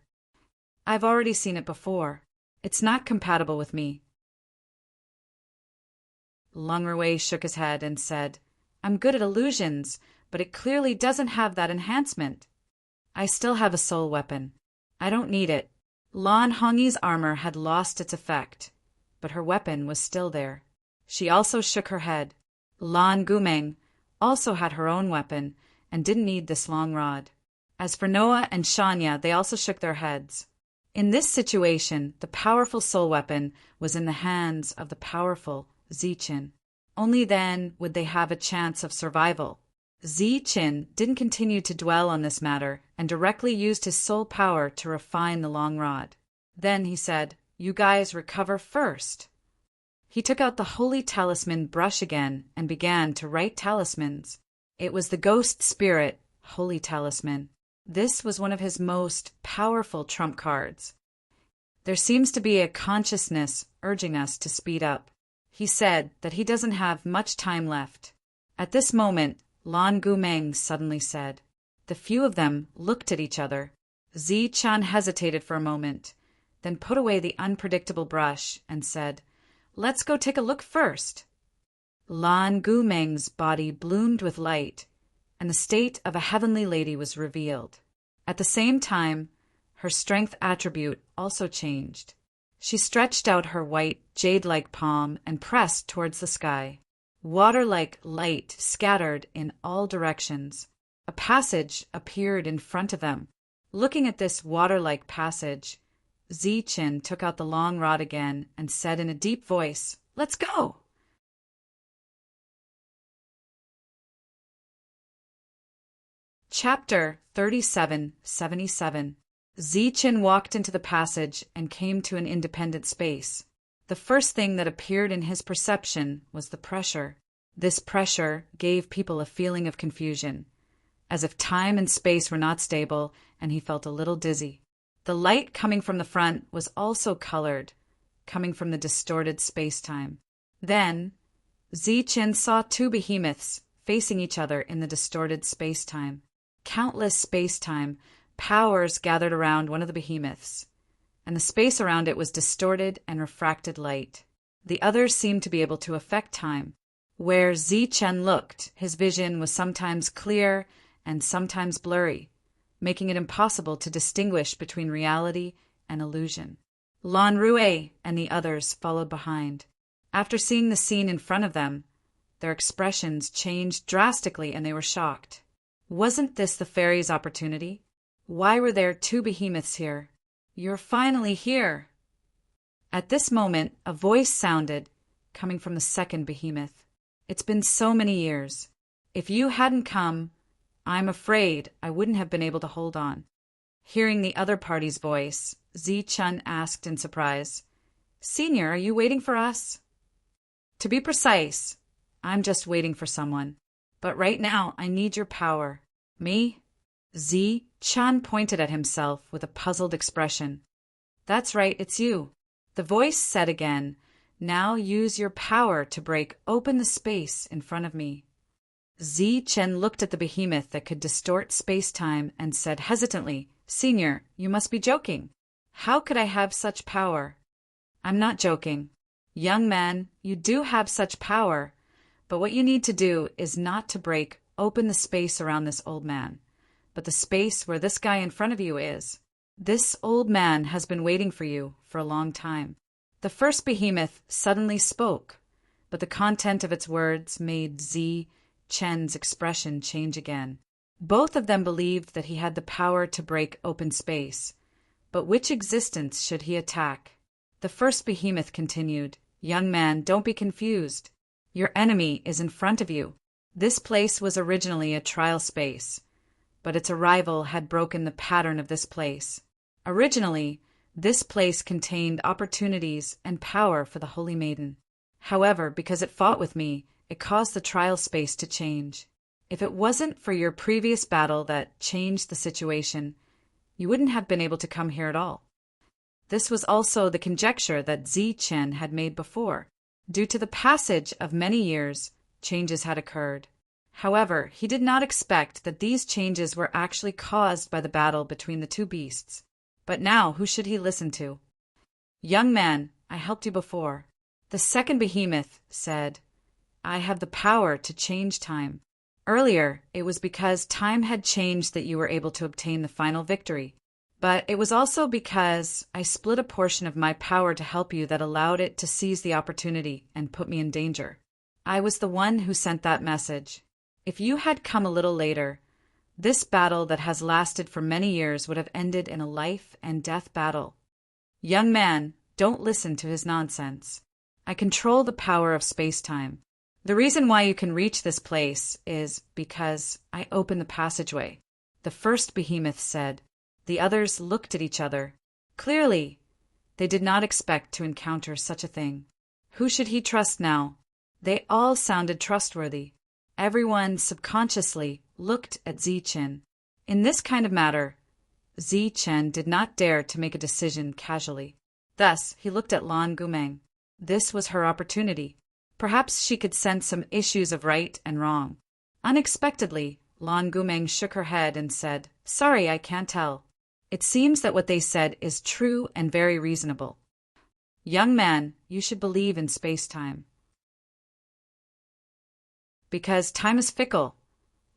I've already seen it before. It's not compatible with me. Lan Rui shook his head and said, I'm good at illusions, but it clearly doesn't have that enhancement. I still have a soul weapon. I don't need it. Lan Hongyi's armor had lost its effect, but her weapon was still there. She also shook her head. Lan Gumeng also had her own weapon and didn't need this long rod. As for Noah and Shanya, they also shook their heads. In this situation, the powerful soul weapon was in the hands of the powerful Zi-Chin. Only then would they have a chance of survival. Qin didn't continue to dwell on this matter and directly used his soul power to refine the long rod. Then he said, "You guys recover first." He took out the holy talisman brush again and began to write talismans. It was the ghost spirit holy talisman. This was one of his most powerful trump cards. There seems to be a consciousness urging us to speed up. He said that he doesn't have much time left. At this moment, Lan Gumeng suddenly said. The few of them looked at each other. Qin hesitated for a moment, then put away the unpredictable brush and said, "Let's go take a look first." Lan Gumeng's body bloomed with light, and the state of a heavenly lady was revealed. At the same time, her strength attribute also changed. She stretched out her white, jade-like palm and pressed towards the sky. Water-like light scattered in all directions. A passage appeared in front of them. Looking at this water-like passage, Qin took out the long rod again and said in a deep voice, "Let's go!" Chapter 3777. Qin walked into the passage and came to an independent space. The first thing that appeared in his perception was the pressure. This pressure gave people a feeling of confusion, as if time and space were not stable, and he felt a little dizzy. The light coming from the front was also colored, coming from the distorted space-time. Then, Qin saw two behemoths facing each other in the distorted space-time. Countless space-time powers gathered around one of the behemoths, and the space around it was distorted and refracted light. The others seemed to be able to affect time. Where Qin looked, his vision was sometimes clear and sometimes blurry, making it impossible to distinguish between reality and illusion. Lan Rue and the others followed behind. After seeing the scene in front of them, their expressions changed drastically and they were shocked. Wasn't this the fairy's opportunity? Why were there two behemoths here? "You're finally here." At this moment, a voice sounded, coming from the second behemoth. "It's been so many years. If you hadn't come, I'm afraid I wouldn't have been able to hold on." Hearing the other party's voice, Qin asked in surprise, "Senior, are you waiting for us?" "To be precise, I'm just waiting for someone. But right now, I need your power." "Me?" Qin pointed at himself with a puzzled expression. "That's right, it's you." The voice said again, "Now use your power to break open the space in front of me." Qin looked at the behemoth that could distort space-time and said hesitantly, "Senior, you must be joking. How could I have such power?" "I'm not joking. Young man, you do have such power, but what you need to do is not to break open the space around this old man, but the space where this guy in front of you is. This old man has been waiting for you for a long time." The first behemoth suddenly spoke, but the content of its words made Qin's expression change again. Both of them believed that he had the power to break open space, but which existence should he attack? The first behemoth continued, "Young man, don't be confused. Your enemy is in front of you. This place was originally a trial space, but its arrival had broken the pattern of this place. Originally, this place contained opportunities and power for the Holy Maiden. However, because it fought with me, it caused the trial space to change. If it wasn't for your previous battle that changed the situation, you wouldn't have been able to come here at all." This was also the conjecture that Qin had made before. Due to the passage of many years, changes had occurred. However, he did not expect that these changes were actually caused by the battle between the two beasts. But now, who should he listen to? "Young man, I helped you before." The second behemoth said, "I have the power to change time. Earlier, it was because time had changed that you were able to obtain the final victory. But it was also because I split a portion of my power to help you that allowed it to seize the opportunity and put me in danger. I was the one who sent that message. If you had come a little later, this battle that has lasted for many years would have ended in a life and death battle. Young man, don't listen to his nonsense. I control the power of space-time. The reason why you can reach this place is because I opened the passageway, the first behemoth said. The others looked at each other. Clearly, they did not expect to encounter such a thing. Who should he trust now? They all sounded trustworthy. Everyone subconsciously looked at Zichen. In this kind of matter, Zichen did not dare to make a decision casually. Thus, he looked at Lan Gumeng. This was her opportunity. Perhaps she could sense some issues of right and wrong. Unexpectedly, Lan Gumeng shook her head and said, "Sorry, I can't tell. It seems that what they said is true and very reasonable. Young man, you should believe in space-time. Because time is fickle,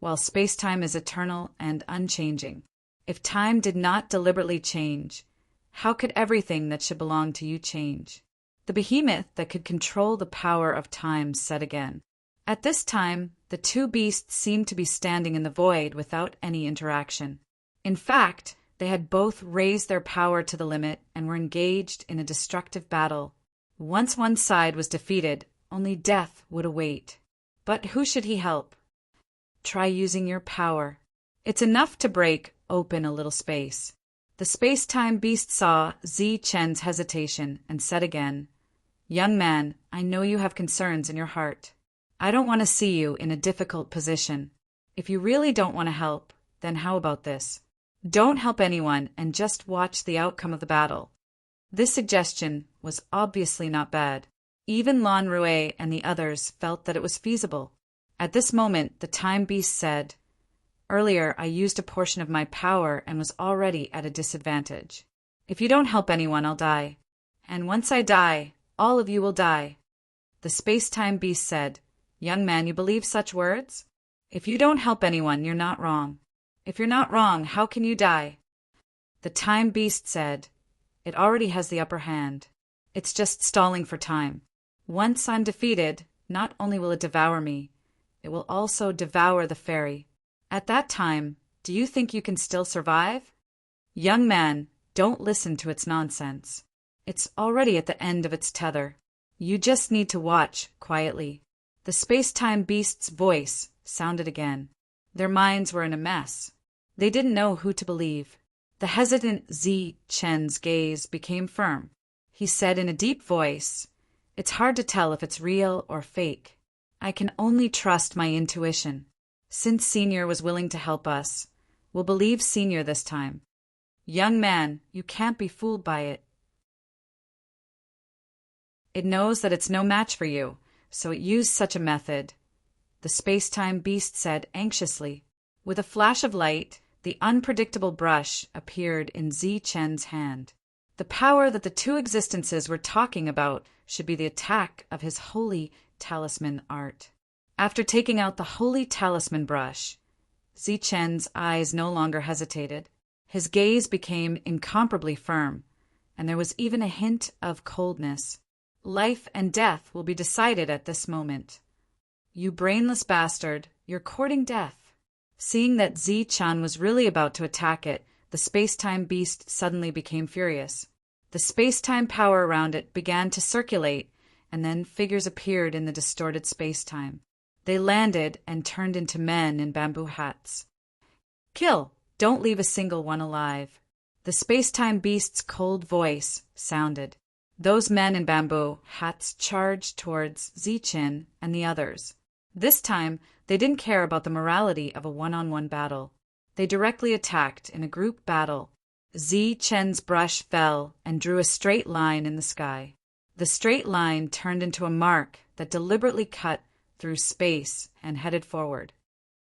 while space-time is eternal and unchanging. If time did not deliberately change, how could everything that should belong to you change?" The behemoth that could control the power of time said again. At this time, the two beasts seemed to be standing in the void without any interaction. In fact, they had both raised their power to the limit and were engaged in a destructive battle. Once one side was defeated, only death would await. But who should he help? Try using your power. It's enough to break open a little space. The space-time beast saw Zichen's hesitation and said again, "Young man, I know you have concerns in your heart. I don't want to see you in a difficult position. If you really don't want to help, then how about this? Don't help anyone and just watch the outcome of the battle." This suggestion was obviously not bad. Even Lan Rue and the others felt that it was feasible. At this moment, the time beast said, "Earlier, I used a portion of my power and was already at a disadvantage. If you don't help anyone, I'll die. And once I die, all of you will die." The space-time beast said, "Young man, you believe such words? If you don't help anyone, you're not wrong. If you're not wrong, how can you die?" The time beast said, "It already has the upper hand. It's just stalling for time. Once I'm defeated, not only will it devour me, it will also devour the fairy. At that time, do you think you can still survive? Young man, don't listen to its nonsense. It's already at the end of its tether. You just need to watch quietly." The space-time beast's voice sounded again. Their minds were in a mess. They didn't know who to believe. The hesitant Zichen's gaze became firm. He said in a deep voice, "It's hard to tell if it's real or fake. I can only trust my intuition. Since Senior was willing to help us, we'll believe Senior this time. Young man, you can't be fooled by it. It knows that it's no match for you, so it used such a method," the space-time beast said anxiously. With a flash of light, the unpredictable brush appeared in Zichen's hand. The power that the two existences were talking about should be the attack of his holy talisman art. After taking out the holy talisman brush, Zichen's eyes no longer hesitated. His gaze became incomparably firm, and there was even a hint of coldness. Life and death will be decided at this moment. You brainless bastard, you're courting death. Seeing that Zichen was really about to attack it, the space-time beast suddenly became furious. The space-time power around it began to circulate, and then figures appeared in the distorted space-time. They landed and turned into men in bamboo hats. "Kill! Don't leave a single one alive." The space-time beast's cold voice sounded. Those men in bamboo hats charged towards Zichen and the others. This time, they didn't care about the morality of a one-on-one battle. They directly attacked in a group battle. Zichen's brush fell and drew a straight line in the sky. The straight line turned into a mark that deliberately cut through space and headed forward.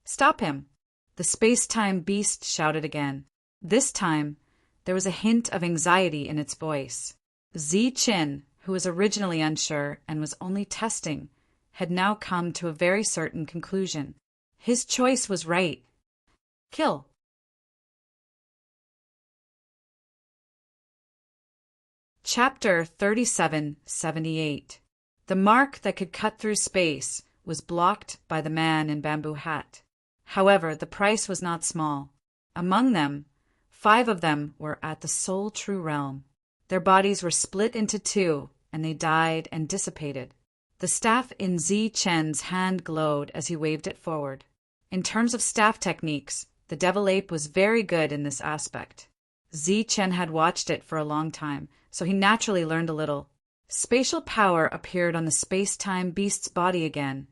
"Stop him!" The space-time beast shouted again. This time, there was a hint of anxiety in its voice. Zichen, who was originally unsure and was only testing, had now come to a very certain conclusion. His choice was right. Kill. Chapter 3778. The mark that could cut through space was blocked by the man in bamboo hat. However, the price was not small. Among them, 5 of them were at the sole true realm. Their bodies were split into 2, and they died and dissipated. The staff in Zi Chen's hand glowed as he waved it forward. In terms of staff techniques, the devil ape was very good in this aspect. Zi Chen had watched it for a long time, so he naturally learned a little. Spatial power appeared on the space-time beast's body again,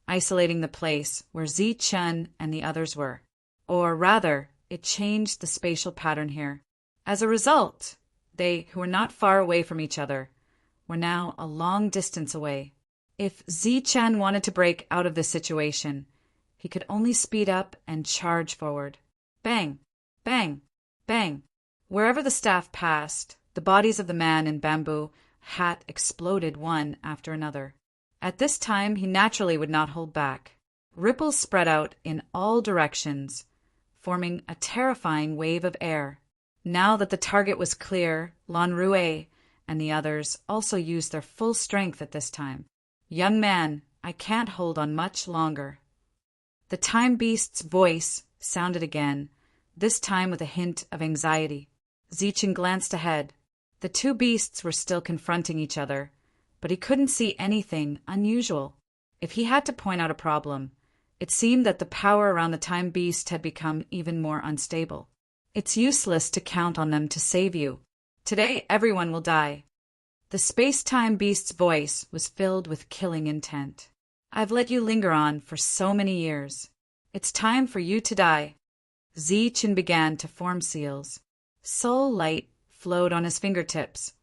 isolating the place where Zi Chen and the others were. Or rather, it changed the spatial pattern here. As a result, they, who were not far away from each other, were now a long distance away. If Zi Chen wanted to break out of this situation, he could only speed up and charge forward. Bang! Bang! Bang! Wherever the staff passed, the bodies of the man in bamboo hat exploded one after another. At this time, he naturally would not hold back. Ripples spread out in all directions, forming a terrifying wave of air. Now that the target was clear, Lan Rue and the others also used their full strength at this time. Young man, I can't hold on much longer. The time beast's voice sounded again, this time with a hint of anxiety. Zichen glanced ahead. The two beasts were still confronting each other, but he couldn't see anything unusual. If he had to point out a problem, it seemed that the power around the time beast had become even more unstable. It's useless to count on them to save you. Today everyone will die. The space-time beast's voice was filled with killing intent. I've let you linger on for so many years. It's time for you to die. Zi Chen began to form seals. Soul light flowed on his fingertips,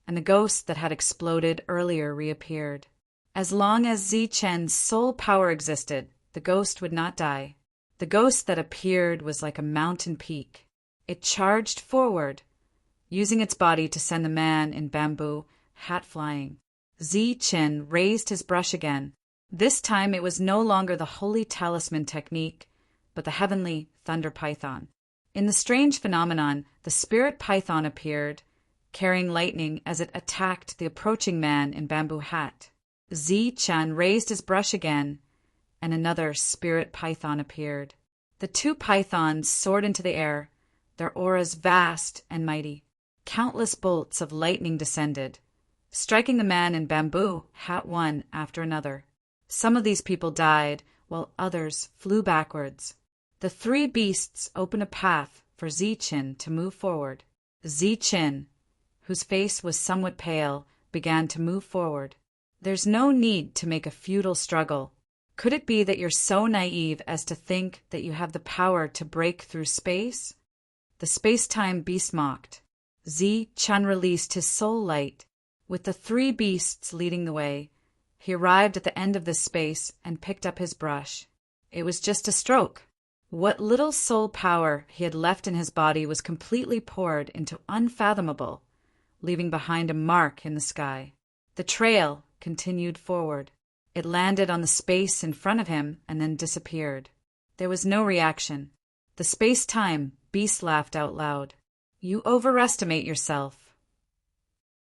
and the ghost that had exploded earlier reappeared. As long as Zi Chen's soul power existed, the ghost would not die. The ghost that appeared was like a mountain peak. It charged forward, using its body to send the man in bamboo hat flying. Zi Chen raised his brush again. This time it was no longer the holy talisman technique, but the heavenly thunder python. In the strange phenomenon, the spirit python appeared, carrying lightning as it attacked the approaching man in bamboo hat. Zi Chen raised his brush again, and another spirit python appeared. The two pythons soared into the air, their auras vast and mighty. Countless bolts of lightning descended, striking the man in bamboo hat one after another. Some of these people died, while others flew backwards. The three beasts opened a path for Zi Chen to move forward. Zi Chen, whose face was somewhat pale, began to move forward. There's no need to make a futile struggle. Could it be that you're so naive as to think that you have the power to break through space? The space-time beast mocked. Zi Chen released his soul light. With the three beasts leading the way, he arrived at the end of this space and picked up his brush. It was just a stroke. What little soul power he had left in his body was completely poured into unfathomable, leaving behind a mark in the sky. The trail continued forward. It landed on the space in front of him and then disappeared. There was no reaction. The space-time beast laughed out loud. You overestimate yourself.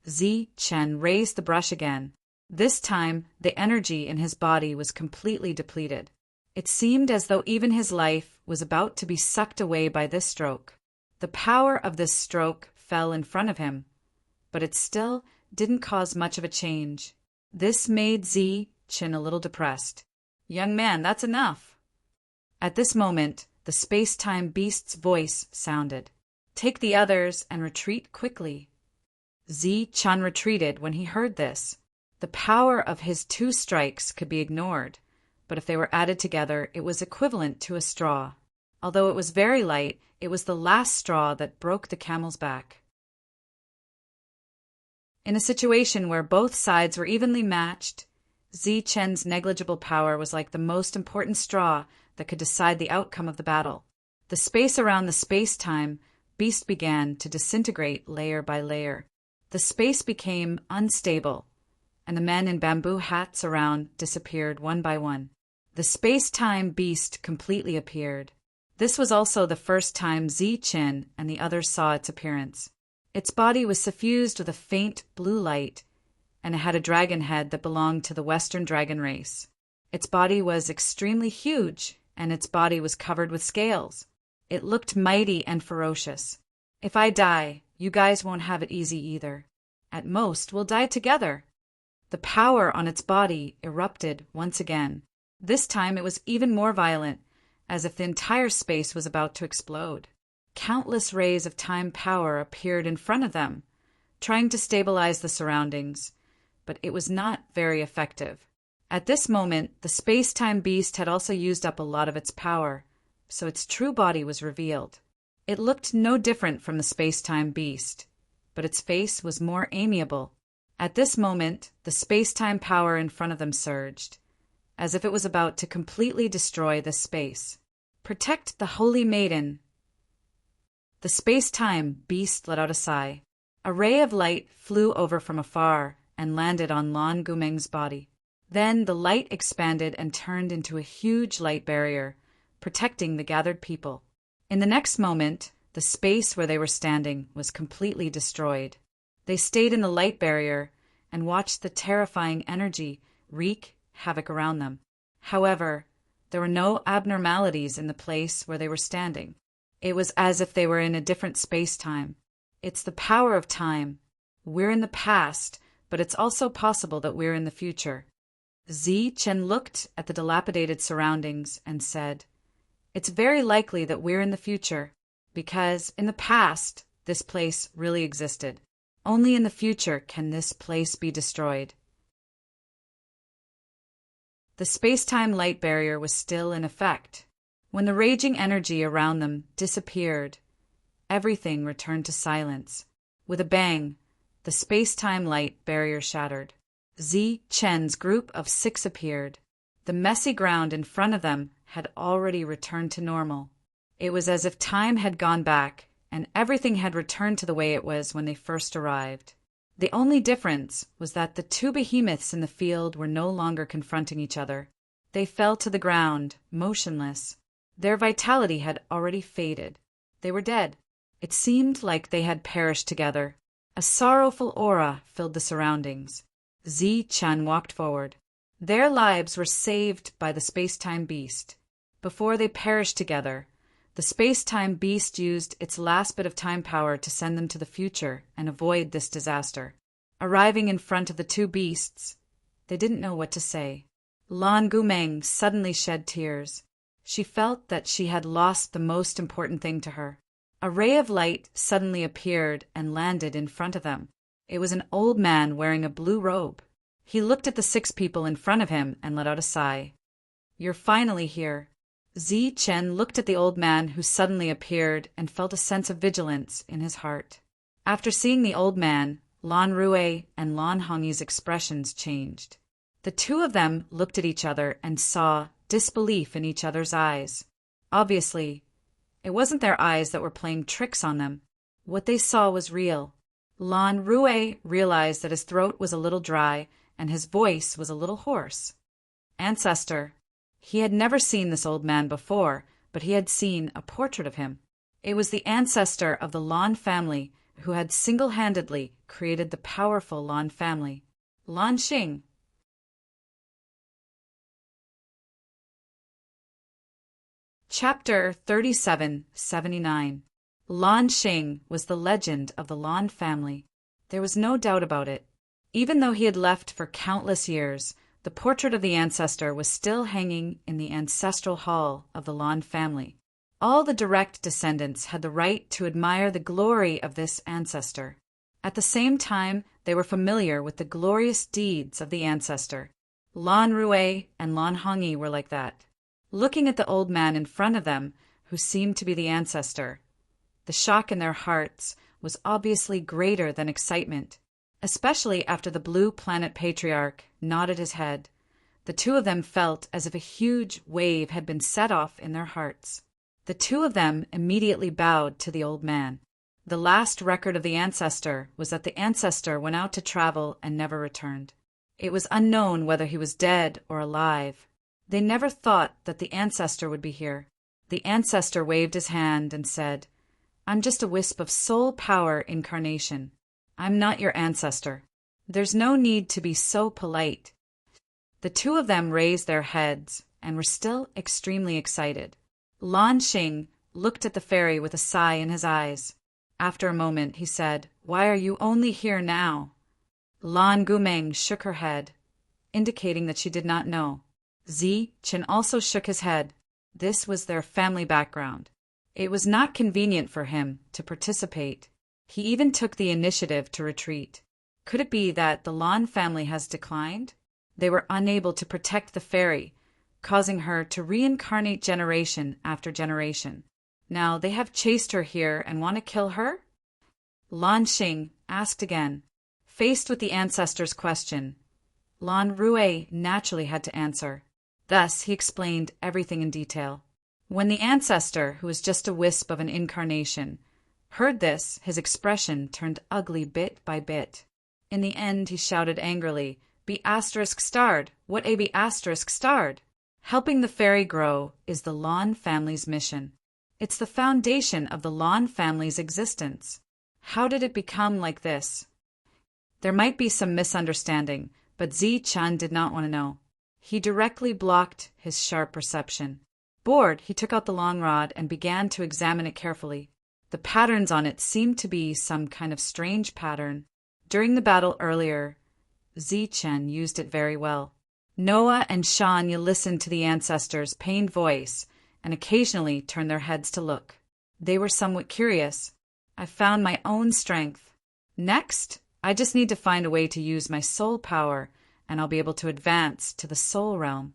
Zi Chen raised the brush again. This time, the energy in his body was completely depleted. It seemed as though even his life was about to be sucked away by this stroke. The power of this stroke fell in front of him, but it still didn't cause much of a change. This made Zi Chen a little depressed. Young man, that's enough. At this moment, the space-time beast's voice sounded. Take the others and retreat quickly. Zi Chen retreated when he heard this. The power of his two strikes could be ignored, but if they were added together, it was equivalent to a straw. Although it was very light, it was the last straw that broke the camel's back. In a situation where both sides were evenly matched, Zi Chen's negligible power was like the most important straw that could decide the outcome of the battle. The space around the space-time beast began to disintegrate layer by layer. The space became unstable, and the men in bamboo hats around disappeared one by one. The space-time beast completely appeared. This was also the first time Zi Chen and the others saw its appearance. Its body was suffused with a faint blue light, and it had a dragon head that belonged to the Western dragon race. Its body was extremely huge, and its body was covered with scales. It looked mighty and ferocious. If I die, you guys won't have it easy either. At most, we'll die together. The power on its body erupted once again. This time it was even more violent, as if the entire space was about to explode. Countless rays of time power appeared in front of them, trying to stabilize the surroundings, but it was not very effective. At this moment, the space-time beast had also used up a lot of its power, so its true body was revealed. It looked no different from the space-time beast, but its face was more amiable. At this moment, the space-time power in front of them surged, as if it was about to completely destroy this space. "Protect the Holy Maiden!" The space-time beast let out a sigh. A ray of light flew over from afar and landed on Lan Gumeng's body. Then the light expanded and turned into a huge light barrier, protecting the gathered people. In the next moment, the space where they were standing was completely destroyed. They stayed in the light barrier and watched the terrifying energy wreak havoc around them. However, there were no abnormalities in the place where they were standing. It was as if they were in a different space-time. It's the power of time. We're in the past, but it's also possible that we're in the future. Chen looked at the dilapidated surroundings and said, "It's very likely that we're in the future, because in the past, this place really existed. Only in the future can this place be destroyed." The space-time light barrier was still in effect. When the raging energy around them disappeared, everything returned to silence. With a bang, the space-time light barrier shattered. Chen's group of 6 appeared. The messy ground in front of them had already returned to normal. It was as if time had gone back and everything had returned to the way it was when they first arrived. The only difference was that the 2 behemoths in the field were no longer confronting each other. They fell to the ground, motionless. Their vitality had already faded. They were dead. It seemed like they had perished together. A sorrowful aura filled the surroundings. Chen walked forward. Their lives were saved by the space-time beast. Before they perished together, the space-time beast used its last bit of time power to send them to the future and avoid this disaster. Arriving in front of the 2 beasts, they didn't know what to say. Lan Gumeng suddenly shed tears. She felt that she had lost the most important thing to her. A ray of light suddenly appeared and landed in front of them. It was an old man wearing a blue robe. He looked at the 6 people in front of him and let out a sigh. "You're finally here." Chen looked at the old man who suddenly appeared and felt a sense of vigilance in his heart. After seeing the old man, Lan Rue and Lan Hongyi's expressions changed. The 2 of them looked at each other and saw disbelief in each other's eyes. Obviously, it wasn't their eyes that were playing tricks on them. What they saw was real. Lan Rue realized that his throat was a little dry and his voice was a little hoarse. Ancestor. He had never seen this old man before, but he had seen a portrait of him. It was the ancestor of the Lan family who had single-handedly created the powerful Lan family. Lan Xing. Chapter 3779. Lan Xing was the legend of the Lan family. There was no doubt about it. Even though he had left for countless years, the portrait of the ancestor was still hanging in the ancestral hall of the Lan family. All the direct descendants had the right to admire the glory of this ancestor. At the same time, they were familiar with the glorious deeds of the ancestor. Lan Rue and Lan Hongyi were like that. Looking at the old man in front of them, who seemed to be the ancestor, the shock in their hearts was obviously greater than excitement. Especially after the Blue Planet Patriarch nodded his head, the 2 of them felt as if a huge wave had been set off in their hearts. The 2 of them immediately bowed to the old man. The last record of the ancestor was that the ancestor went out to travel and never returned. It was unknown whether he was dead or alive. They never thought that the ancestor would be here. The ancestor waved his hand and said, "I'm just a wisp of soul power incarnation. I'm not your ancestor. There's no need to be so polite." The 2 of them raised their heads and were still extremely excited. Lan Xing looked at the fairy with a sigh in his eyes. After a moment, he said, "Why are you only here now?" Lan Gumeng shook her head, indicating that she did not know. Zi Chen also shook his head. This was their family background. It was not convenient for him to participate. He even took the initiative to retreat. Could it be that the Lan family has declined? They were unable to protect the fairy, causing her to reincarnate generation after generation. Now they have chased her here and want to kill her? Lan Xing asked again. Faced with the ancestors' question, Lan Rui naturally had to answer. Thus he explained everything in detail. When the ancestor, who was just a wisp of an incarnation, heard this, his expression turned ugly bit by bit. In the end he shouted angrily, "Be asterisk starred! What a be asterisk starred!" Helping the fairy grow is the Lan family's mission. It's the foundation of the Lan family's existence. How did it become like this? There might be some misunderstanding, but Zi Chan did not want to know. He directly blocked his sharp perception. Bored, he took out the long rod and began to examine it carefully. The patterns on it seemed to be some kind of strange pattern. During the battle earlier, Zi Chen used it very well. Noah and Shanya listened to the ancestors' pained voice and occasionally turned their heads to look. They were somewhat curious. I found my own strength. Next, I just need to find a way to use my soul power, and I'll be able to advance to the soul realm.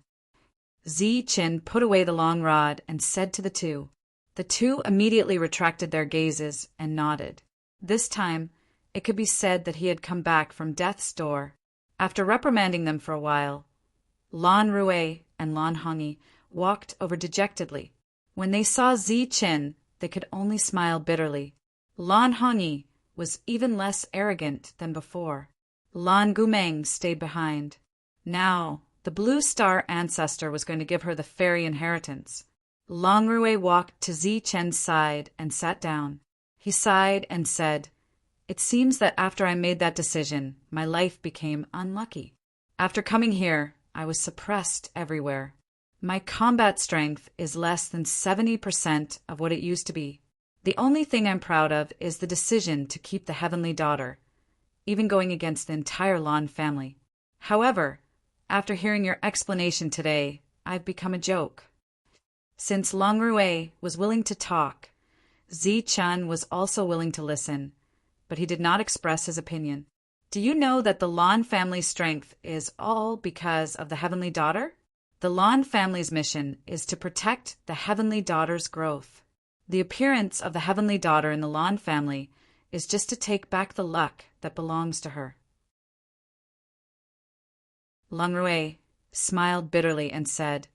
Zi Chen put away the long rod and said to the two. The two immediately retracted their gazes and nodded. This time, it could be said that he had come back from death's door. After reprimanding them for a while, Lan Rui and Lan Hongyi walked over dejectedly. When they saw Zi Chen, they could only smile bitterly. Lan Hongyi was even less arrogant than before. Lan Gumeng stayed behind. Now, the Blue Star ancestor was going to give her the fairy inheritance. Lan Rui walked to Zi Chen's side and sat down. He sighed and said, "It seems that after I made that decision, my life became unlucky. After coming here, I was suppressed everywhere. My combat strength is less than 70% of what it used to be. The only thing I'm proud of is the decision to keep the Heavenly Daughter, even going against the entire Lan family. However, after hearing your explanation today, I've become a joke." Since Lan Rui was willing to talk, Zi Chan was also willing to listen, but he did not express his opinion. Do you know that the Lan family's strength is all because of the Heavenly Daughter? The Lan family's mission is to protect the Heavenly Daughter's growth. The appearance of the Heavenly Daughter in the Lan family is just to take back the luck that belongs to her. Lan Rui smiled bitterly and said,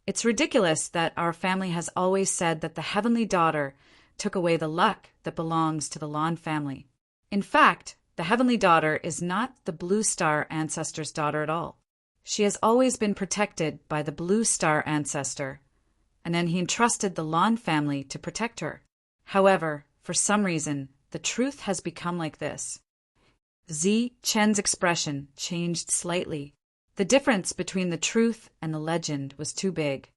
"It's ridiculous that our family has always said that the Heavenly Daughter took away the luck that belongs to the Lan family. In fact, the Heavenly Daughter is not the Blue Star ancestor's daughter at all. She has always been protected by the Blue Star ancestor, and then he entrusted the Lan family to protect her. However, for some reason, the truth has become like this." Zi Chen's expression changed slightly. The difference between the truth and the legend was too big.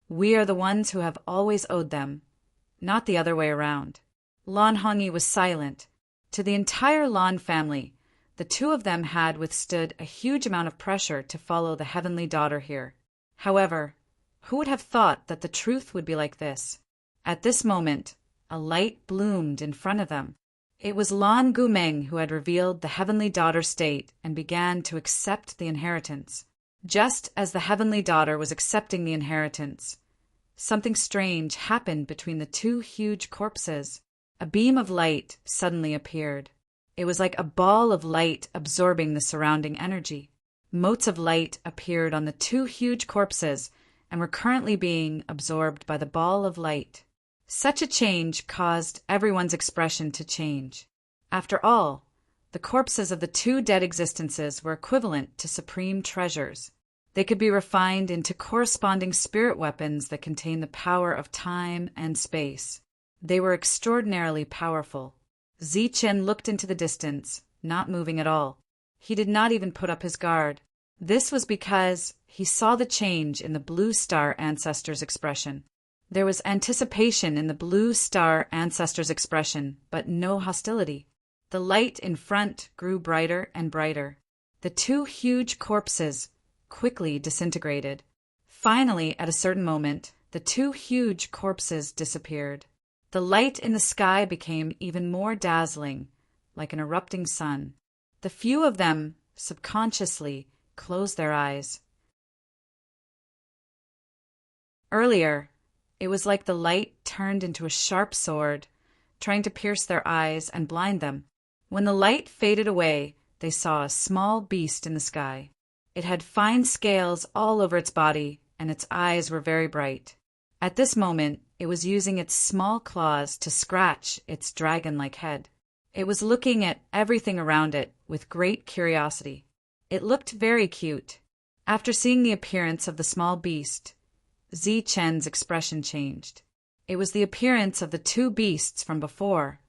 We are the ones who have always owed them, not the other way around. Lan Hongyi was silent. To the entire Lan family, the two of them had withstood a huge amount of pressure to follow the Heavenly Daughter here. However, who would have thought that the truth would be like this? At this moment, a light bloomed in front of them. It was Lan Gumeng who had revealed the Heavenly Daughter's state and began to accept the inheritance. Just as the Heavenly Daughter was accepting the inheritance, something strange happened between the two huge corpses. A beam of light suddenly appeared. It was like a ball of light absorbing the surrounding energy. Motes of light appeared on the two huge corpses and were currently being absorbed by the ball of light. Such a change caused everyone's expression to change. After all, the corpses of the two dead existences were equivalent to supreme treasures. They could be refined into corresponding spirit weapons that contain the power of time and space. They were extraordinarily powerful. Zi Chen looked into the distance, not moving at all. He did not even put up his guard. This was because he saw the change in the Blue Star ancestor's expression. There was anticipation in the Blue Star ancestor's expression, but no hostility. The light in front grew brighter and brighter. The two huge corpses quickly disintegrated. Finally, at a certain moment, the two huge corpses disappeared. The light in the sky became even more dazzling, like an erupting sun. The few of them subconsciously closed their eyes. Earlier, it was like the light turned into a sharp sword, trying to pierce their eyes and blind them. When the light faded away, they saw a small beast in the sky. It had fine scales all over its body, and its eyes were very bright. At this moment, it was using its small claws to scratch its dragon-like head. It was looking at everything around it with great curiosity. It looked very cute. After seeing the appearance of the small beast, Zi-Chen's expression changed. It was the appearance of the two beasts from before,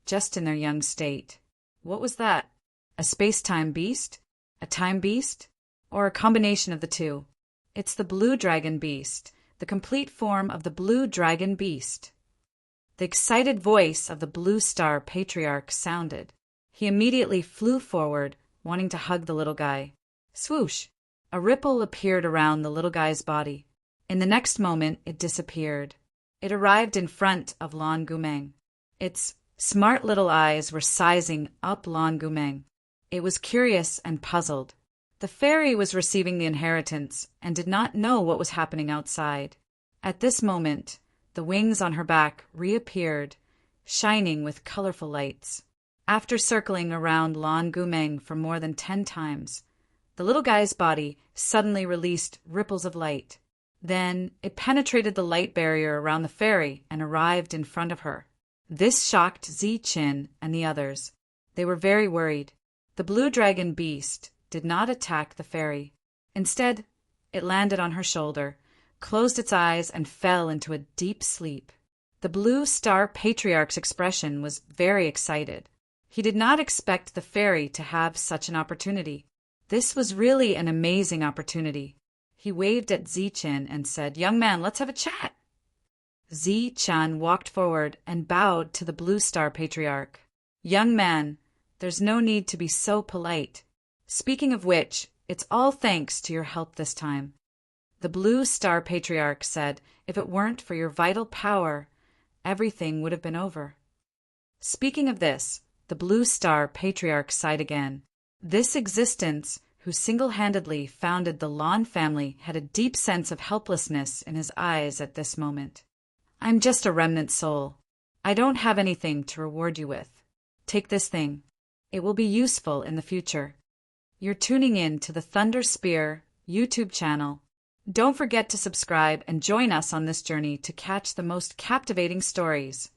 just in their young state. What was that? A space-time beast? A time beast? Or a combination of the two? It's the blue dragon beast, the complete form of the blue dragon beast. The excited voice of the Blue Star Patriarch sounded. He immediately flew forward, wanting to hug the little guy. Swoosh! A ripple appeared around the little guy's body. In the next moment, it disappeared. It arrived in front of Lan Gumeng. Its smart little eyes were sizing up Lan Gumeng. It was curious and puzzled. The fairy was receiving the inheritance and did not know what was happening outside. At this moment, the wings on her back reappeared, shining with colorful lights. After circling around Lan Gumeng for more than 10 times, the little guy's body suddenly released ripples of light. Then it penetrated the light barrier around the fairy and arrived in front of her. This shocked Zi-Chen and the others. They were very worried. The blue dragon beast did not attack the fairy. Instead, it landed on her shoulder, closed its eyes, and fell into a deep sleep. The Blue Star Patriarch's expression was very excited. He did not expect the fairy to have such an opportunity. This was really an amazing opportunity. He waved at Zi-Chen and said, "Young man, let's have a chat." Zi-Chen walked forward and bowed to the Blue Star Patriarch. "Young man, there's no need to be so polite. Speaking of which, it's all thanks to your help this time." The Blue Star Patriarch said, "If it weren't for your vital power, everything would have been over." Speaking of this, the Blue Star Patriarch sighed again. This existence, who single-handedly founded the Lan family, had a deep sense of helplessness in his eyes at this moment. "I'm just a remnant soul. I don't have anything to reward you with. Take this thing. It will be useful in the future." You're tuning in to the Thunder Spear YouTube channel. Don't forget to subscribe and join us on this journey to catch the most captivating stories.